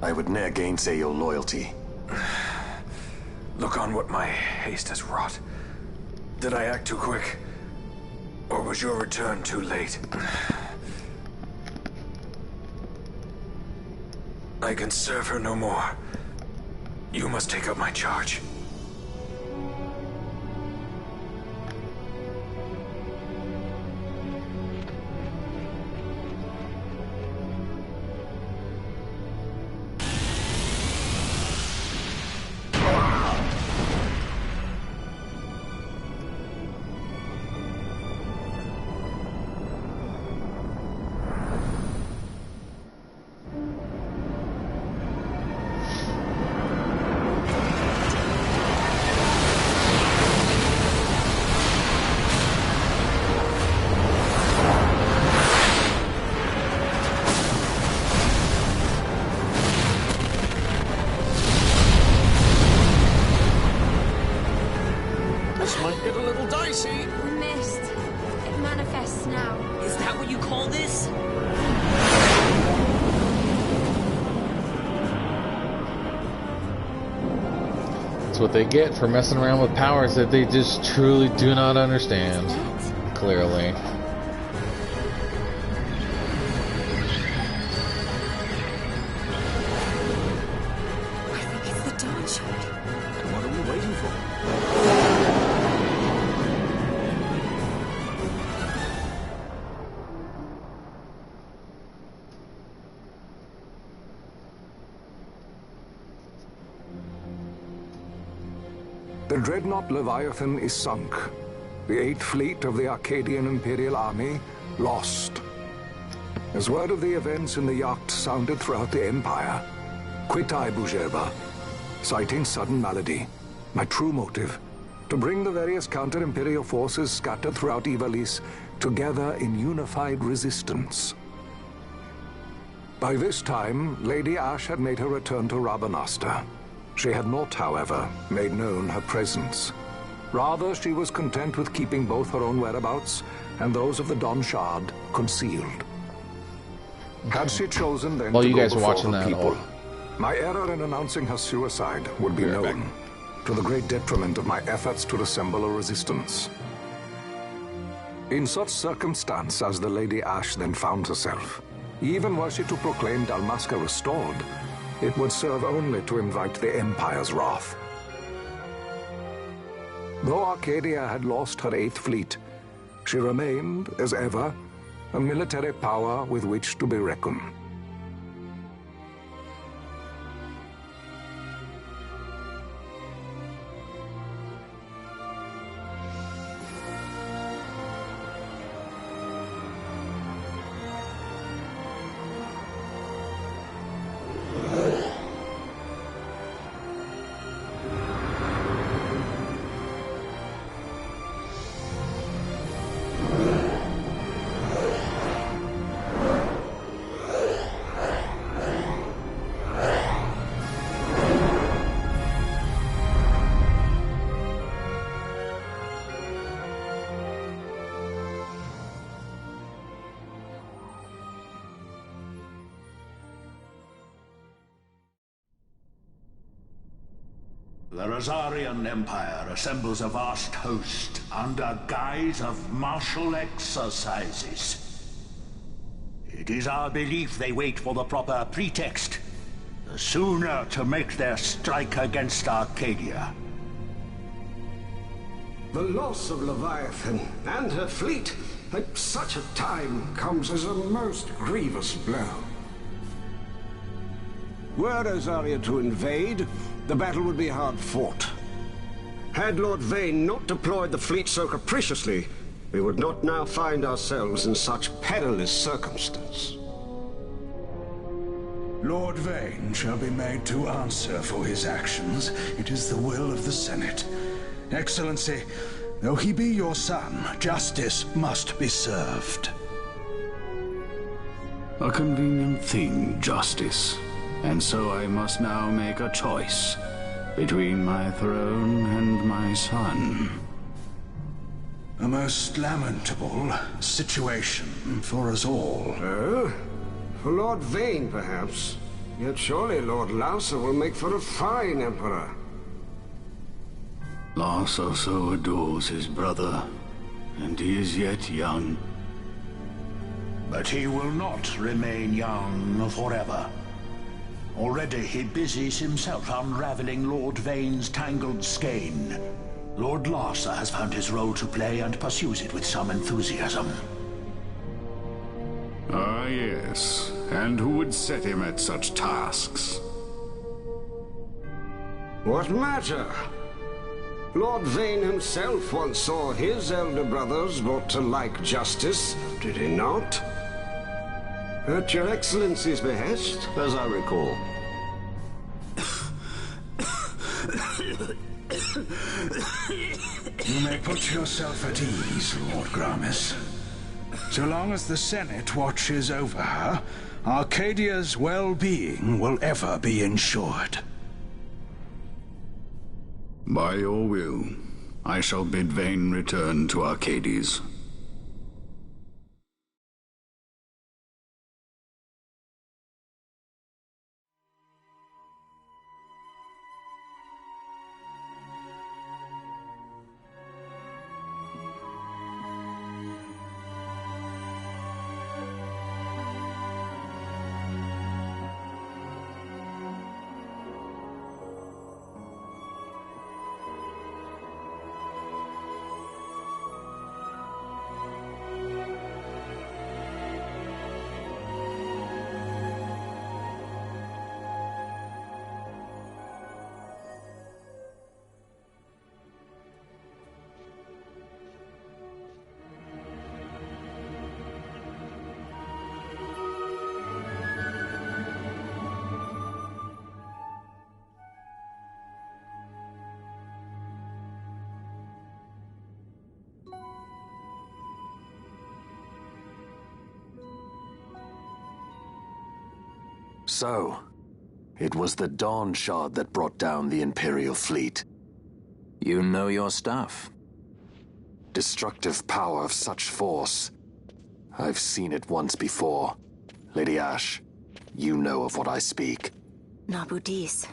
I would ne'er gainsay your loyalty. Look on what my haste has wrought. Did I act too quick? Or was your return too late? I can serve her no more. You must take up my charge. What they get for messing around with powers that they just truly do not understand. Clearly. I think it's the Dawn Shard. What are we waiting for? The dreadnought Leviathan is sunk. The 8th Fleet of the Arcadian Imperial Army lost. As word of the events in the yacht sounded throughout the Empire, quit I Bujeba, citing sudden malady. My true motive, to bring the various counter-imperial forces scattered throughout Ivalice together in unified resistance. By this time, Lady Ash had made her return to Rabanasta. She had not, however, made known her presence. Rather, she was content with keeping both her own whereabouts and those of the Dawn Shard concealed. Had she chosen then While to you go guys are before watching her that, people, my error in announcing her suicide would be known, to the great detriment of my efforts to assemble a resistance. In such circumstance as the Lady Ash then found herself, even were she to proclaim Dalmasca restored, it would serve only to invite the Empire's wrath. Though Arcadia had lost her 8th Fleet, she remained, as ever, a military power with which to be reckoned. The Rosarian Empire assembles a vast host under guise of martial exercises. It is our belief they wait for the proper pretext, the sooner to make their strike against Arcadia. The loss of Leviathan and her fleet at such a time comes as a most grievous blow. Were Rosaria to invade, the battle would be hard fought. Had Lord Vane not deployed the fleet so capriciously, we would not now find ourselves in such perilous circumstance. Lord Vane shall be made to answer for his actions. It is the will of the Senate. Excellency, though he be your son, justice must be served. A convenient thing, justice. And so I must now make a choice. between my throne and my son. A most lamentable situation for us all. Oh? For Lord Vane, perhaps. Yet surely Lord Lauser will make for a fine emperor. Lauser so adores his brother, and he is yet young. But he will not remain young forever. Already he busies himself unraveling Lord Vane's tangled skein. Lord Lauser has found his role to play and pursues it with some enthusiasm. Ah, yes. And who would set him at such tasks? What matter? Lord Vane himself once saw his elder brothers brought to like justice, did he not? At your Excellency's behest, as I recall. You may put yourself at ease, Lord Gramis. So long as the Senate watches over her, Arcadia's well-being will ever be ensured. By your will, I shall bid Vane return to Arcades. So, it was the Dawn Shard that brought down the Imperial fleet. You know your stuff. Destructive power of such force. I've seen it once before. Lady Ash, you know of what I speak. Nabudis.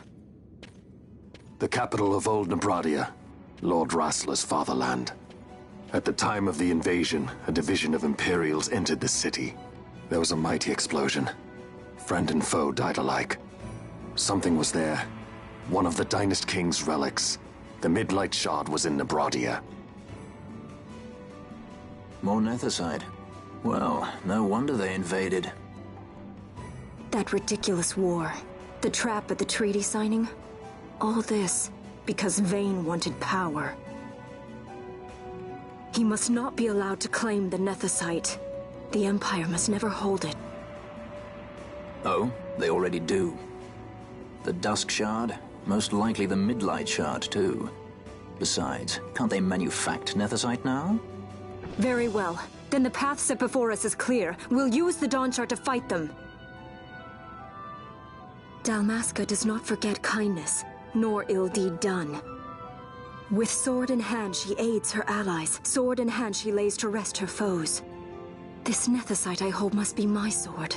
The capital of Old Nebradia, Lord Rassler's fatherland. At the time of the invasion, a division of Imperials entered the city. There was a mighty explosion. Friend and foe died alike. Something was there. One of the Dynast King's relics. The Midlight Shard was in Nebradia. More Nethicite. Well, no wonder they invaded. That ridiculous war. The trap at the treaty signing. All this because Vane wanted power. He must not be allowed to claim the Nethicite. The Empire must never hold it. Oh, they already do. The Dusk Shard? Most likely the Midlight Shard, too. Besides, can't they manufacture Nethicite now? Very well. Then the path set before us is clear. We'll use the Dawn Shard to fight them. Dalmasca does not forget kindness, nor ill deed done. With sword in hand, she aids her allies. Sword in hand, she lays to rest her foes. This Nethicite I hold must be my sword.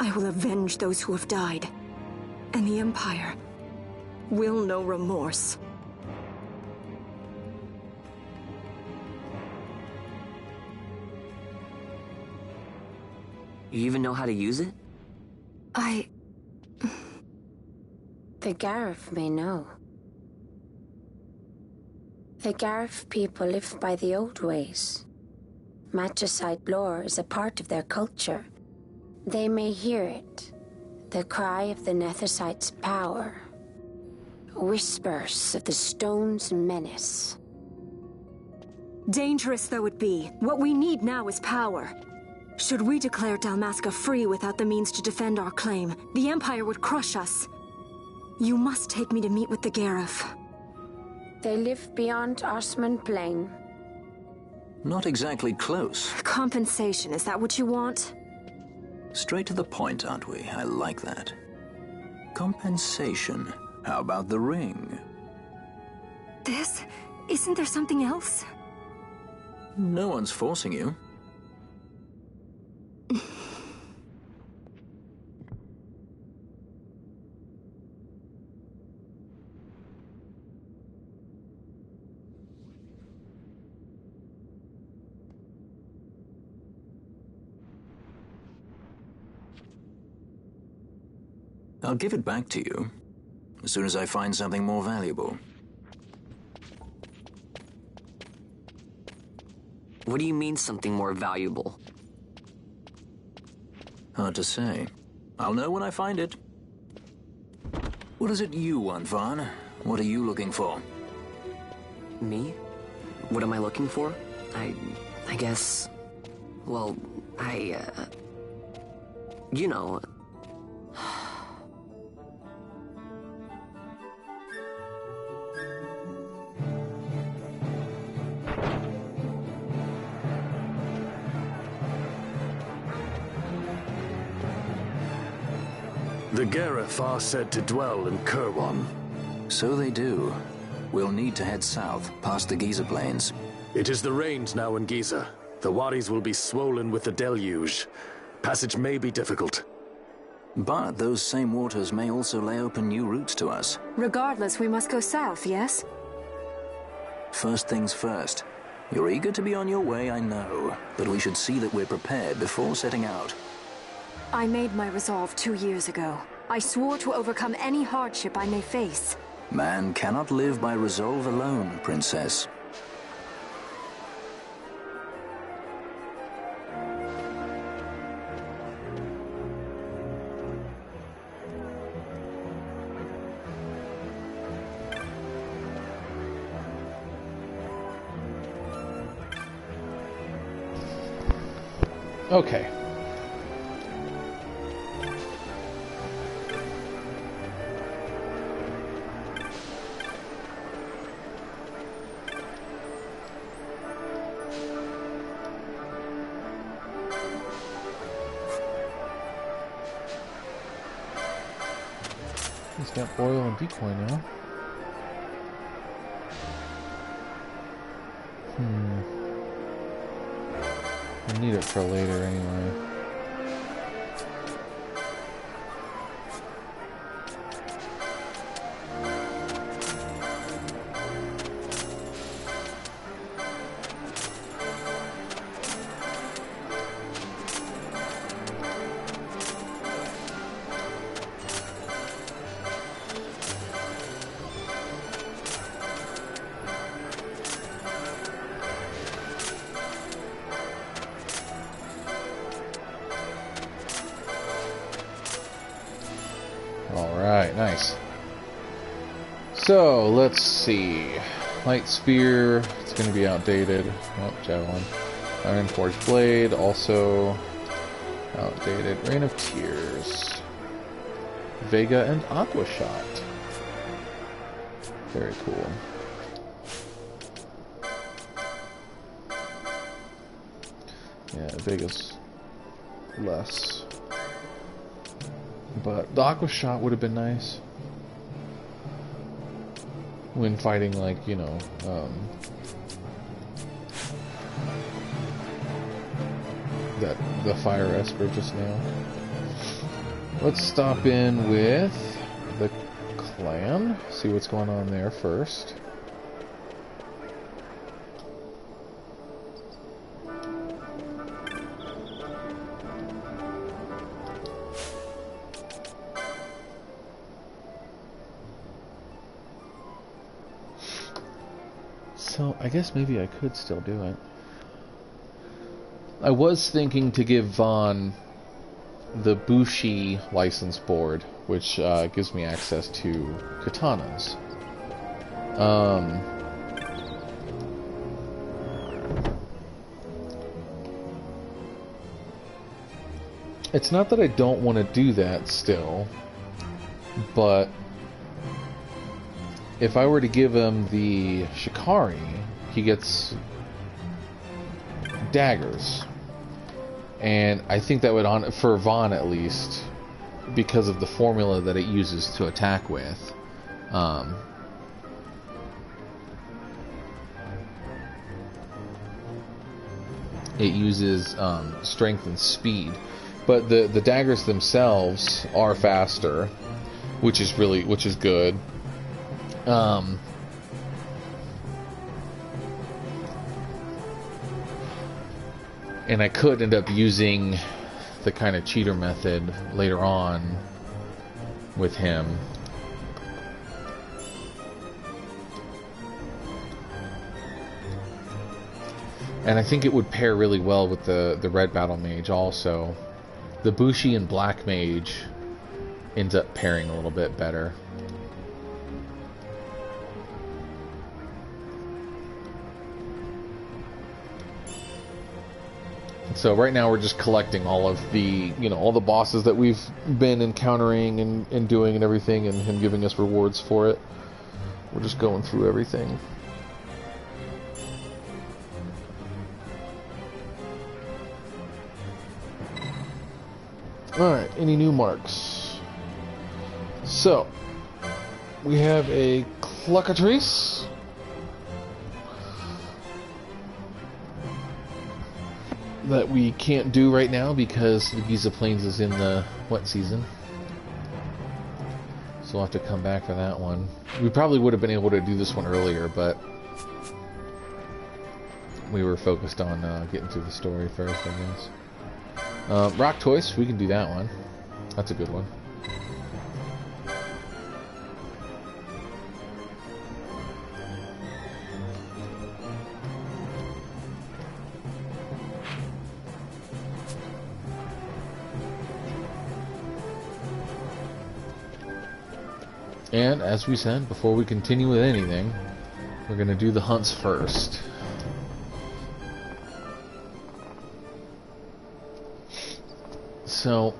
I will avenge those who have died, and the Empire will know remorse. You even know how to use it? The Garif may know. The Garif people live by the old ways. Magicite lore is a part of their culture. They may hear it, the cry of the Nethicite's power. Whispers of the stone's menace. Dangerous though it be, what we need now is power. Should we declare Dalmasca free without the means to defend our claim, the Empire would crush us. You must take me to meet with the Garif. They live beyond Osman Plain. Not exactly close. Compensation, is that what you want? Straight to the point, aren't we? I like that. Compensation. How about the ring? This? Isn't there something else? No one's forcing you. I'll give it back to you as soon as I find something more valuable. What do you mean something more valuable? Hard to say. I'll know when I find it. What is it you want, Vaughn? What are you looking for? Me? What am I looking for? I guess... Well, you know... The Gareth are said to dwell in Kirwan. So they do. We'll need to head south, past the Giza Plains. It is the rains now in Giza. The wadis will be swollen with the deluge. Passage may be difficult. But those same waters may also lay open new routes to us. Regardless, we must go south, yes? First things first. You're eager to be on your way, I know. But we should see that we're prepared before setting out. I made my resolve 2 years ago. I swore to overcome any hardship I may face. Man cannot live by resolve alone, Princess. Okay. He's got oil and decoy now. I need it for later anyway. Alright, nice. So, let's see. Light Spear, it's going to be outdated. Oh, Javelin. Iron Forged Blade, also outdated. Rain of Tears. Vega and Aqua Shot. Very cool. Yeah, Vega's less. But the Aqua Shot would have been nice. When fighting, like, you know, the Fire Esper just now. Let's stop in with the clan. See what's going on there first. So, I guess maybe I could still do it. I was thinking to give Vaughn the Bushi license board, which gives me access to katanas. It's not that I don't want to do that still, but if I were to give him the Shikari, he gets daggers. And I think that would, for Vaughn at least, because of the formula that it uses to attack with, It uses strength and speed, but the daggers themselves are faster, which is good. And I could end up using the kind of cheater method later on with him. And I think it would pair really well with the red battle mage also. The Bushi and black mage ends up pairing a little bit better. So right now we're just collecting all of the, all the bosses that we've been encountering and doing and everything, and him giving us rewards for it. We're just going through everything. Alright, any new marks? So, we have a Cluckatrice. That we can't do right now because the Giza Plains is in the wet season. So we'll have to come back for that one. We probably would have been able to do this one earlier, but we were focused on getting through the story first, I guess. Rock Toys, we can do that one. That's a good one. And, as we said, before we continue with anything, we're going to do the hunts first. So,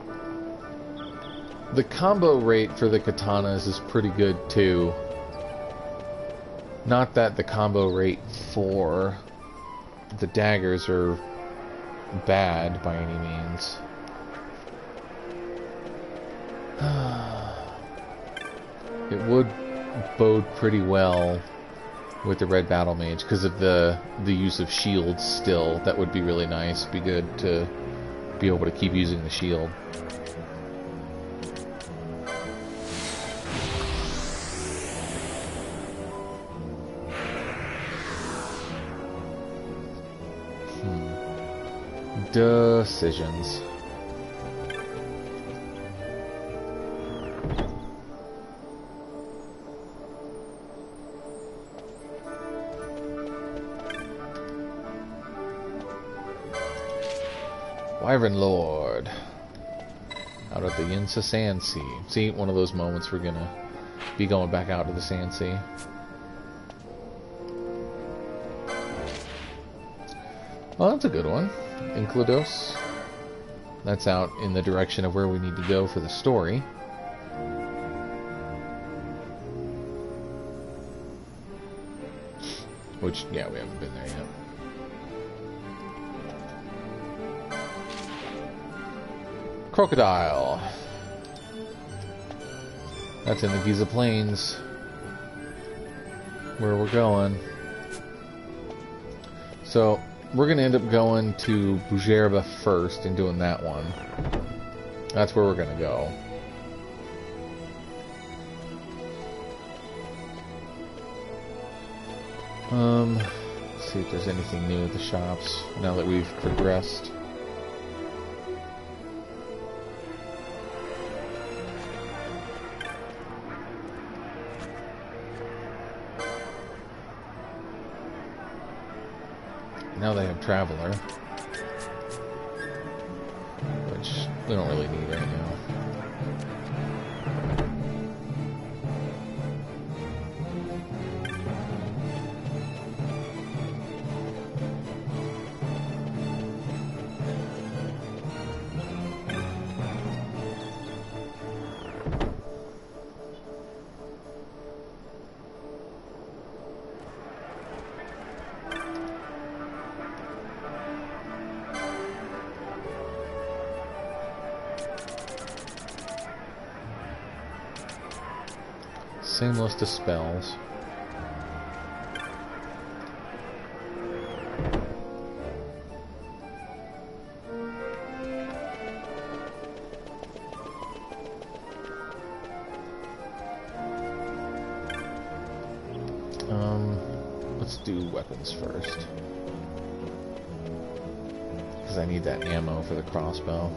the combo rate for the katanas is pretty good, too. Not that the combo rate for the daggers are bad, by any means. It would bode pretty well with the red battle mage because of the use of shields still. That would be really nice. Be good to be able to keep using the shield. Decisions. Wyvern Lord. Out at the Yinsa Sand Sea. See, one of those moments we're gonna be going back out to the Sand Sea. Well, that's a good one. Enceladus. That's out in the direction of where we need to go for the story. Which, yeah, we haven't been there yet. Crocodile. That's in the Giza Plains, where we're going. So, we're going to end up going to Bujerba first and doing that one. That's where we're going to go. Let's see if there's anything new at the shops now that we've progressed. Now they have Traveler, which we don't really need right now. Same list of spells. Let's do weapons first. Because I need that ammo for the crossbow.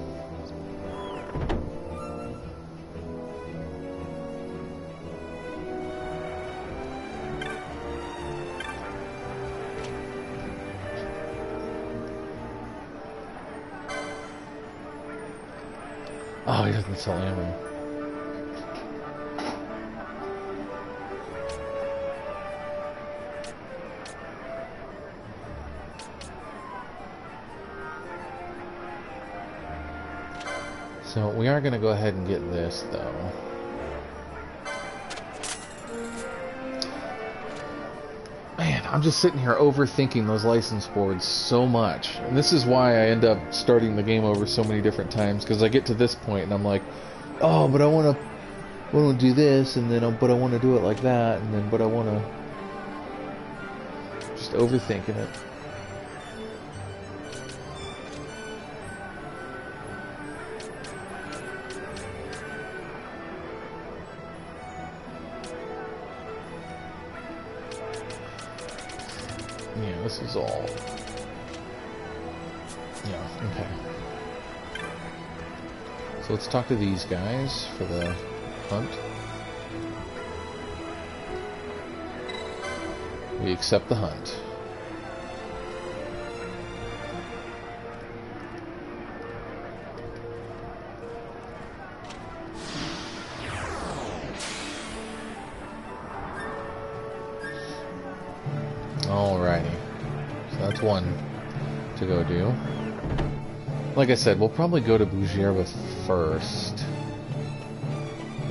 Oh, he doesn't sell ammo. So we are going to go ahead and get this, though. Man, I'm just sitting here overthinking those license boards so much. And this is why I end up starting the game over so many different times, because I get to this point and I'm like, oh, but I want to do this, and then but I want to do it like that, and then but I want to... Just overthinking it. Yeah, this is all... Yeah, okay. So let's talk to these guys for the hunt. We accept the hunt. Alrighty. So that's one to go do. Like I said, we'll probably go to Bujerba first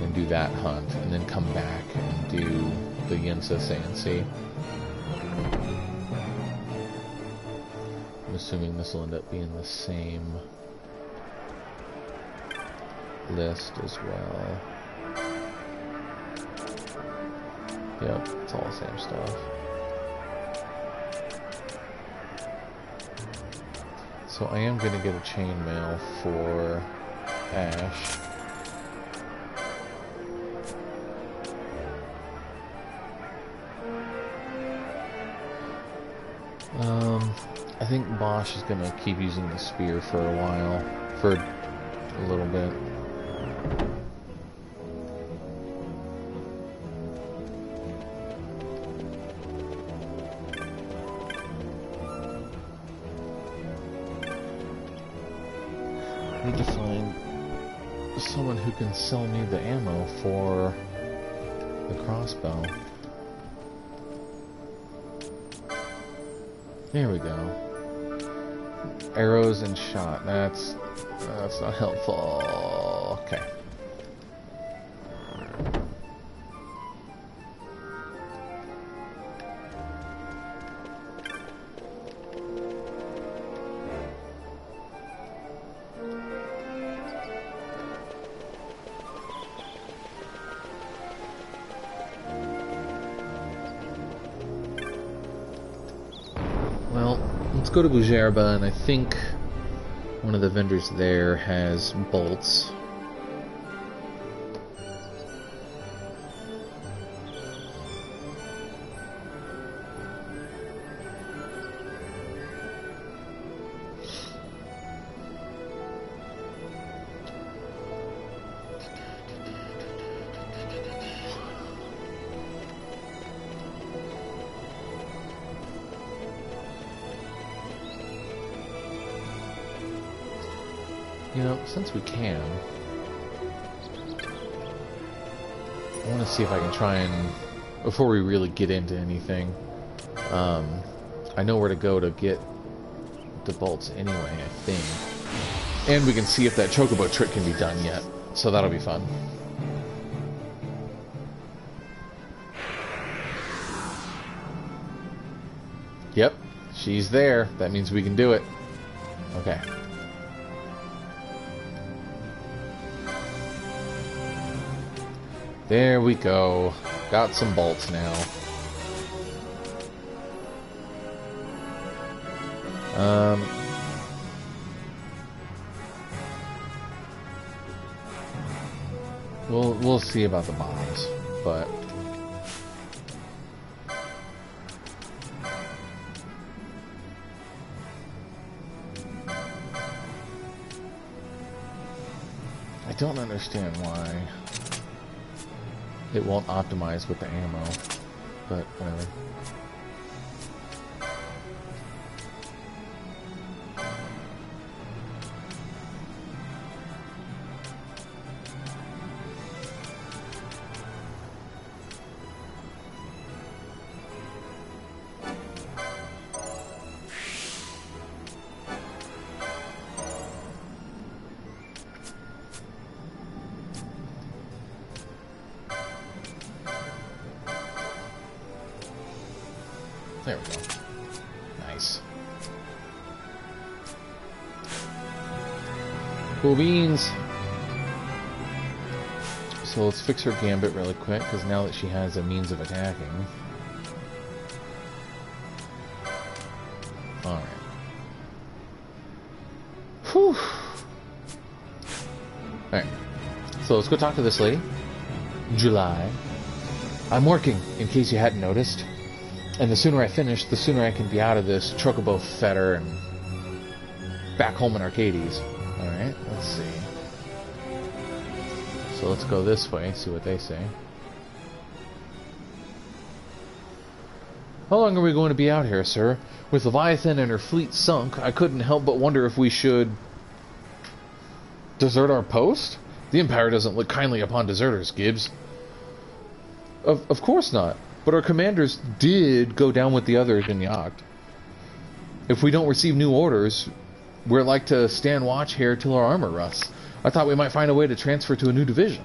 and do that hunt, and then come back and do the Yinsa Sansi. I'm assuming this will end up being the same list as well. Yep, it's all the same stuff. So I am going to get a chainmail for Ash. I think Bosch is going to keep using the spear for a while, for a little bit. I need to find someone who can sell me the ammo for the crossbow. There we go. Arrows and shot. That's not helpful. Okay. Well, let's go to Bujerba, and I think one of the vendors there has bolts. You know, since we can, I want to see if I can try and, before we really get into anything, I know where to go to get the bolts anyway, I think. And we can see if that chocobo trick can be done yet, so that'll be fun. Yep, she's there. That means we can do it. Okay. There we go. Got some bolts now. We'll see about the bombs, but I don't understand why it won't optimize with the ammo, but whatever. There we go. Nice. Cool beans. So let's fix her gambit really quick, because now that she has a means of attacking. Alright. Whew. Alright. So let's go talk to this lady. July. I'm working, in case you hadn't noticed. And the sooner I finish, the sooner I can be out of this chocobo fetter and back home in Arcades. Alright, let's see. So let's go this way, see what they say. How long are we going to be out here, sir? With Leviathan and her fleet sunk, I couldn't help but wonder if we should desert our post? The Empire doesn't look kindly upon deserters, Gibbs. Of course not. But our commanders did go down with the others in Yacht. If we don't receive new orders, we're like to stand watch here till our armor rusts. I thought we might find a way to transfer to a new division.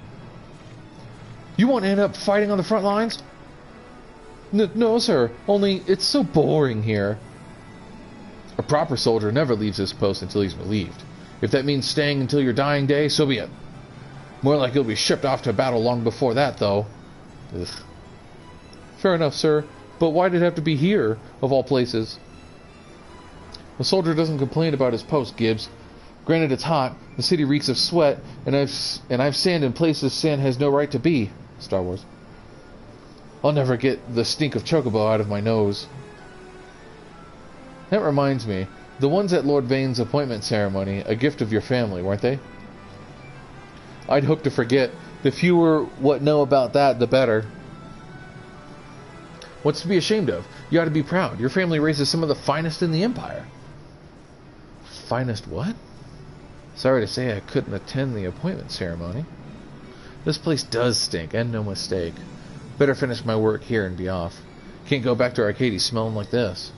You won't end up fighting on the front lines? No, sir. Only it's so boring here. A proper soldier never leaves his post until he's relieved. If that means staying until your dying day, so be it. More like you'll be shipped off to battle long before that, though. Ugh. Fair enough, sir. But why did it have to be here, of all places? A soldier doesn't complain about his post, Gibbs. Granted, it's hot, the city reeks of sweat, and I've sand in places sand has no right to be. Star Wars. I'll never get the stink of chocobo out of my nose. That reminds me, the ones at Lord Vane's appointment ceremony, a gift of your family, weren't they? I'd hope to forget. The fewer what know about that, the better. What's to be ashamed of? You ought to be proud. Your family raises some of the finest in the Empire. Finest what? Sorry to say I couldn't attend the appointment ceremony. This place does stink, and no mistake. Better finish my work here and be off. Can't go back to Arcades smelling like this.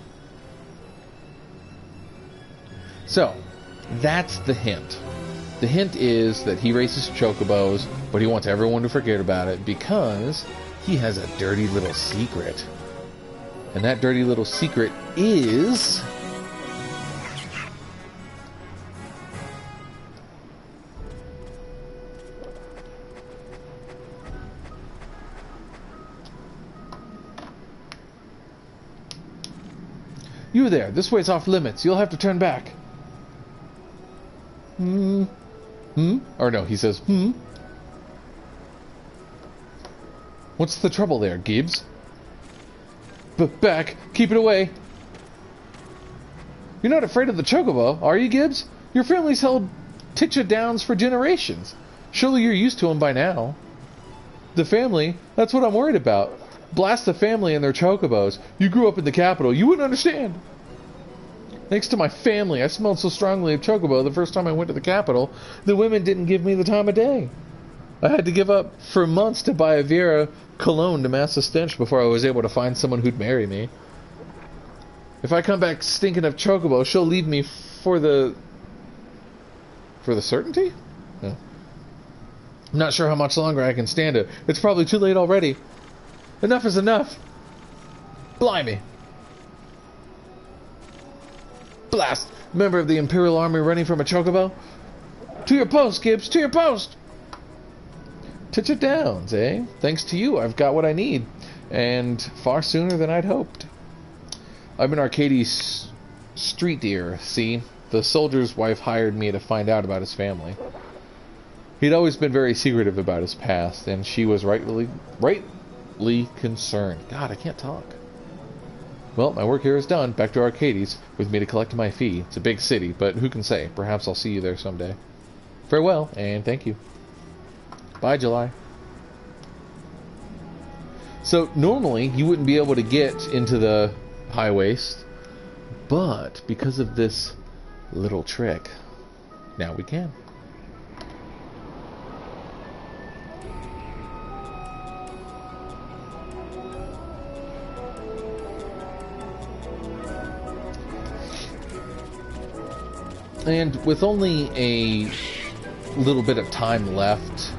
So, that's the hint. The hint is that he races chocobos, but he wants everyone to forget about it because he has a dirty little secret. And that dirty little secret is... You there, this way's off limits. You'll have to turn back. Or no, he says, What's the trouble there, Gibbs? Back. Keep it away. You're not afraid of the chocobo, are you, Gibbs? Your family's held Ticha Downs for generations. Surely you're used to them by now. The family? That's what I'm worried about. Blast the family and their chocobos. You grew up in the capital. You wouldn't understand. Thanks to my family, I smelled so strongly of chocobo the first time I went to the capital, the women didn't give me the time of day. I had to give up for months to buy a Vera cologne to mask the stench before I was able to find someone who'd marry me. If I come back stinking of chocobo, she'll leave me for the... For the certainty? No. I'm not sure how much longer I can stand it. It's probably too late already. Enough is enough. Blimey. Blast! Member of the Imperial Army running from a chocobo? To your post, Gibbs! To your post! Titcha Downs, eh? Thanks to you, I've got what I need. And far sooner than I'd hoped. I'm an Arcades street deer, see? The soldier's wife hired me to find out about his family. He'd always been very secretive about his past, and she was rightly concerned. God, I can't talk. Well, my work here is done. Back to Arcades, with me to collect my fee. It's a big city, but who can say? Perhaps I'll see you there someday. Farewell, and thank you. Bye, July. So, normally, you wouldn't be able to get into the High Waste, but because of this little trick, now we can. And with only a little bit of time left,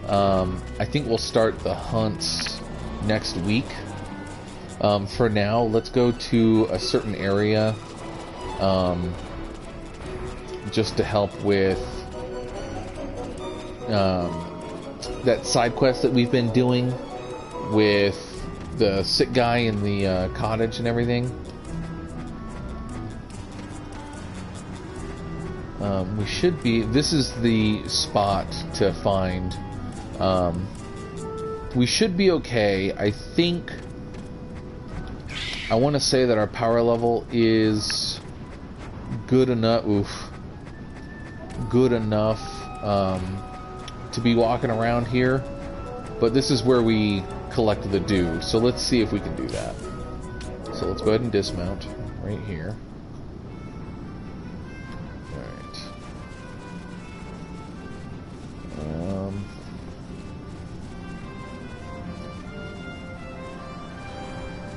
I think we'll start the hunts next week. For now, let's go to a certain area just to help with that side quest that we've been doing with the sick guy in the cottage and everything. We should be... This is the spot to find. We should be okay. I think... I want to say that our power level is good enough... Oof. Good enough to be walking around here. But this is where we collect the dew. So let's see if we can do that. So let's go ahead and dismount right here.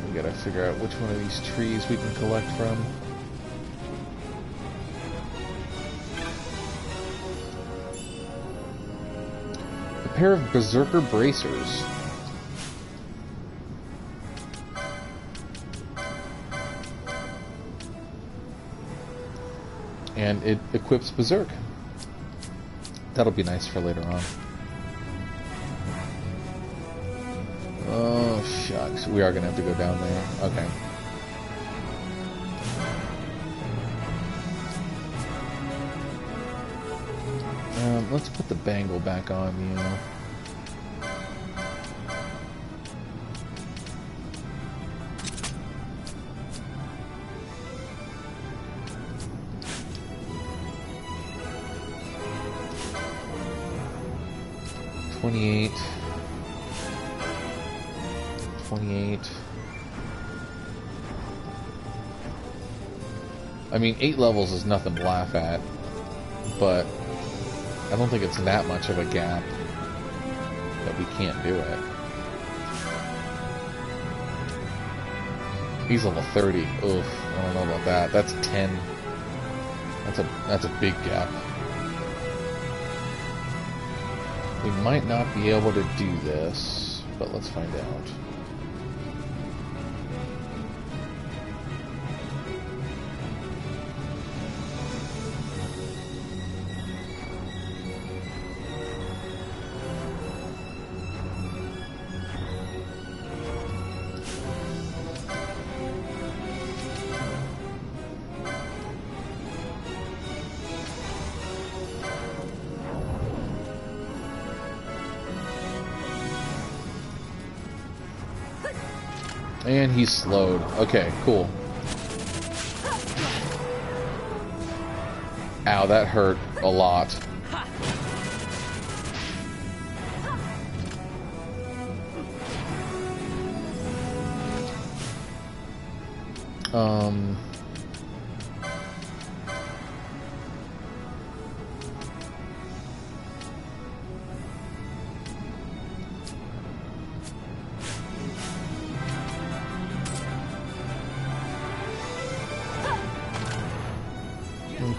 We gotta figure out which one of these trees we can collect from. A pair of berserker bracers. And it equips berserk. That'll be nice for later on. Oh, shucks. We are going to have to go down there. Okay. Let's put the bangle back on you. $28. I mean, 8 levels is nothing to laugh at, but I don't think it's that much of a gap that we can't do it. He's level 30. Oof, I don't know about that. That's 10. That's a big gap. We might not be able to do this, but let's find out. And he's slowed. Okay, cool. Ow, that hurt a lot.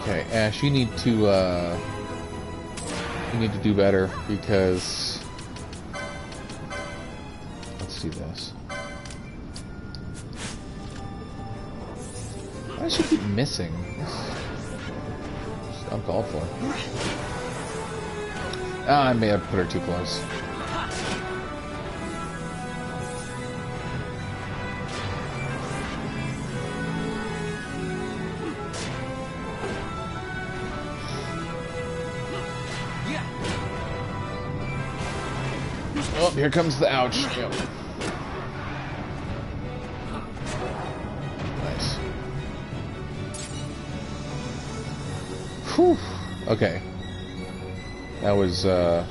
Okay, Ash, you need to do better because let's do this. Why does she keep missing? It's uncalled for. Ah, I may have put her too close. Oh, here comes the ouch. Yep. Nice. Whew. Okay. That was bad.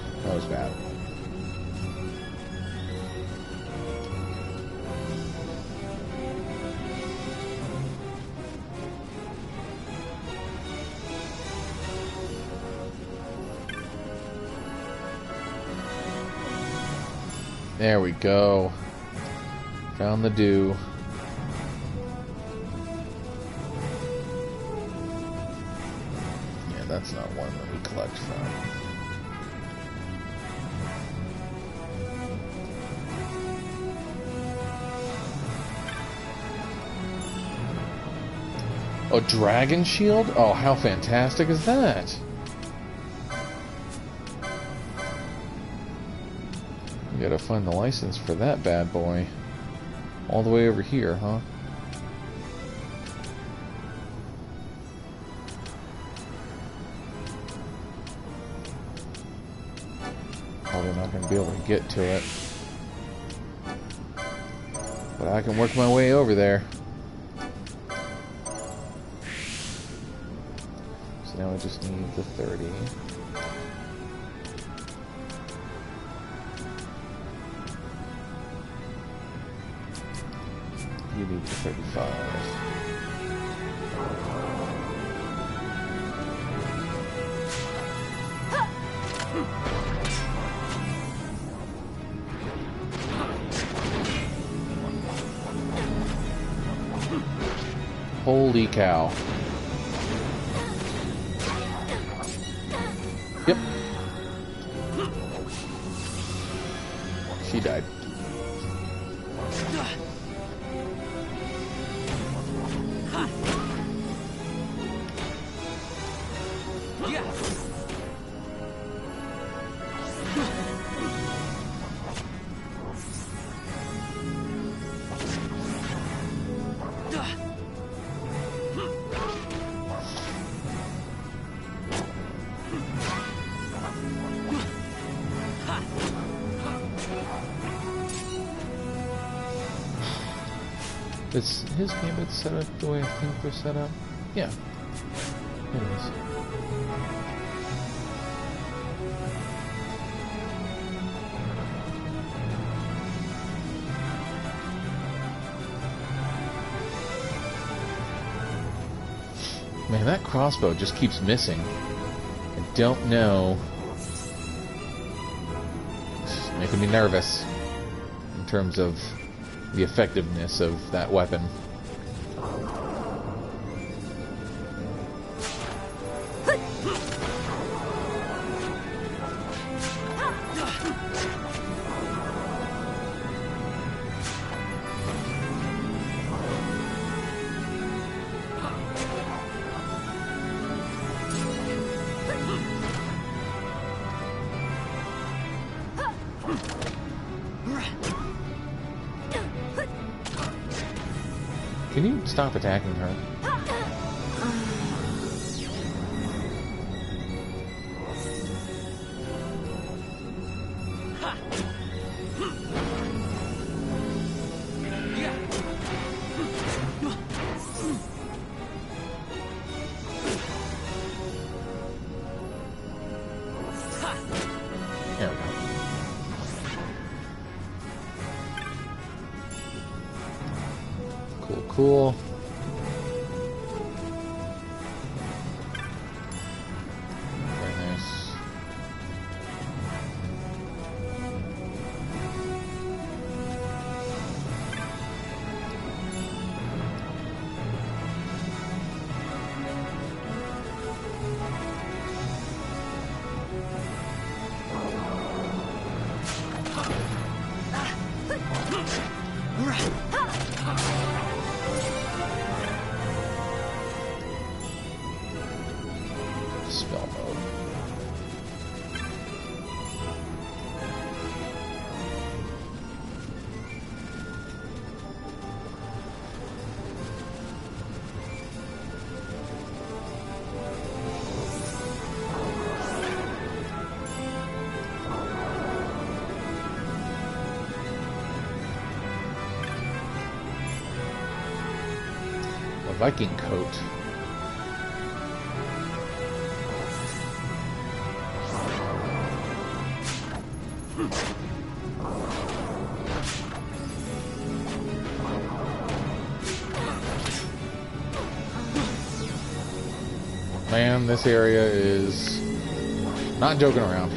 There we go. Found the dew. Yeah, that's not one that we collect from. Oh, Dragon Shield? Oh, how fantastic is that? You gotta find the license for that bad boy. All the way over here, huh? Probably not gonna be able to get to it. But I can work my way over there. So now I just need the 30. You need the 35. Holy cow. Yep. She died. Is his gambit set up the way I think they're set up? Yeah. It is. Man, that crossbow just keeps missing. I don't know. It's making me nervous in terms of the effectiveness of that weapon. Can you stop attacking her? There we go. Cool, cool. Very nice. Viking coat. Man, this area is not joking around.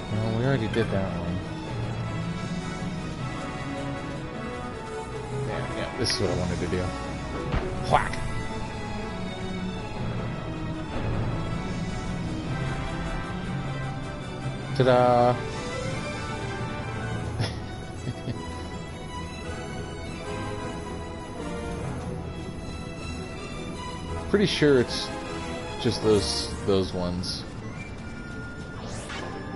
Well, we already did that one. Yeah, this is what I wanted to do. Whack! Ta-da! Pretty sure it's just those ones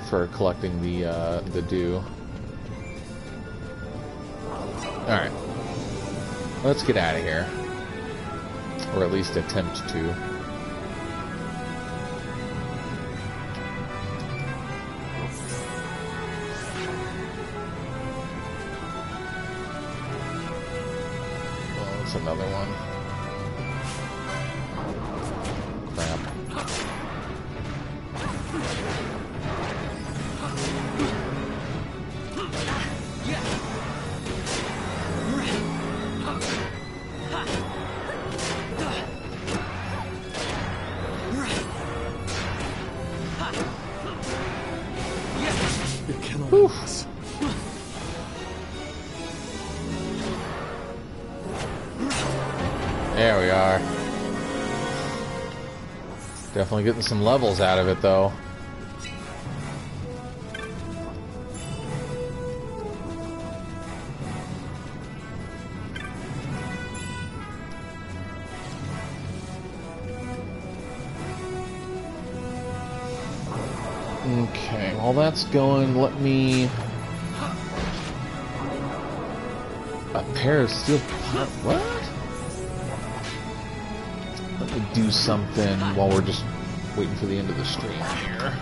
for collecting the dew. All right, let's get out of here, or at least attempt to. Well, that's another one. Crap. Oof. There we are. Definitely getting some levels out of it, though. Okay, while that's going, let me... A pair of steel... What? Let me do something while we're just waiting for the end of the stream here.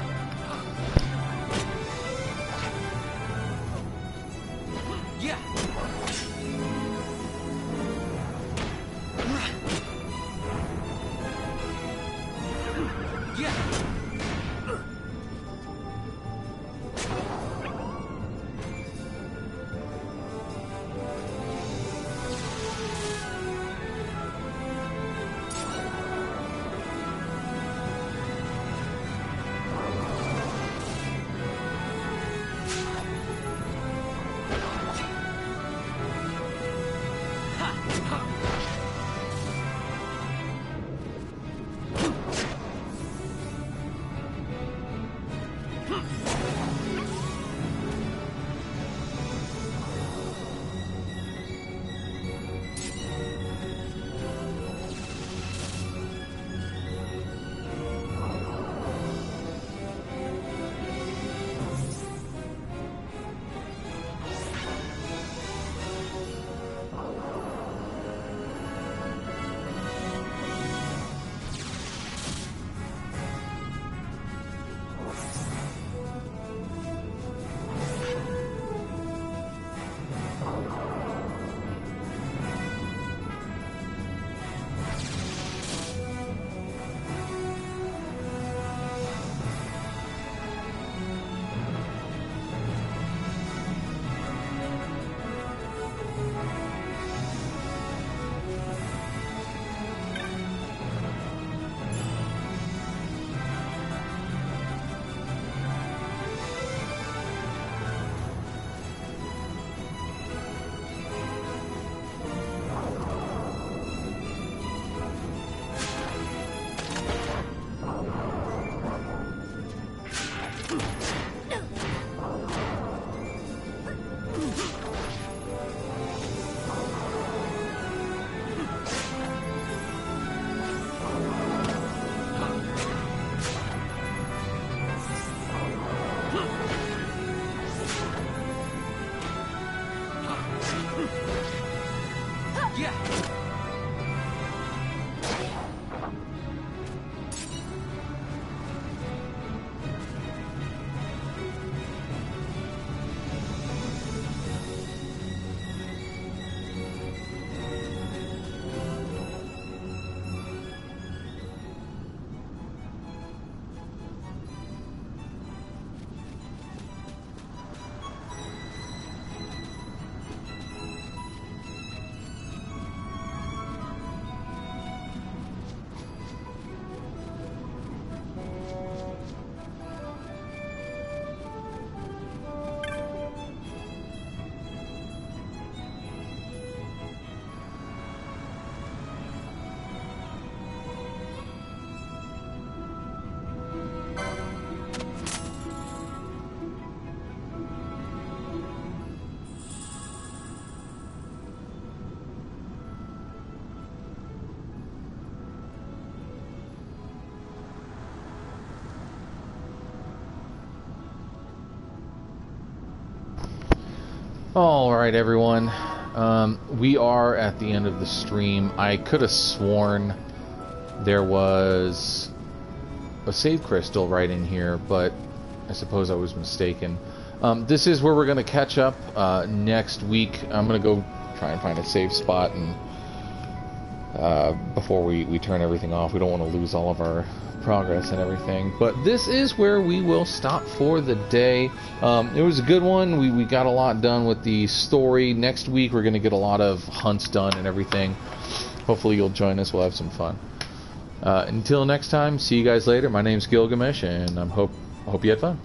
Alright, everyone. We are at the end of the stream. I could have sworn there was a save crystal right in here, but I suppose I was mistaken. This is where we're going to catch up next week. I'm going to go try and find a safe spot and before we turn everything off. We don't want to lose all of our progress and everything. But this is where we will stop for the day. It was a good one. We got a lot done with the story. Next week we're going to get a lot of hunts done and everything. Hopefully you'll join us. We'll have some fun. Until next time, see you guys later. My name's Gilgamesh, and I hope you had fun.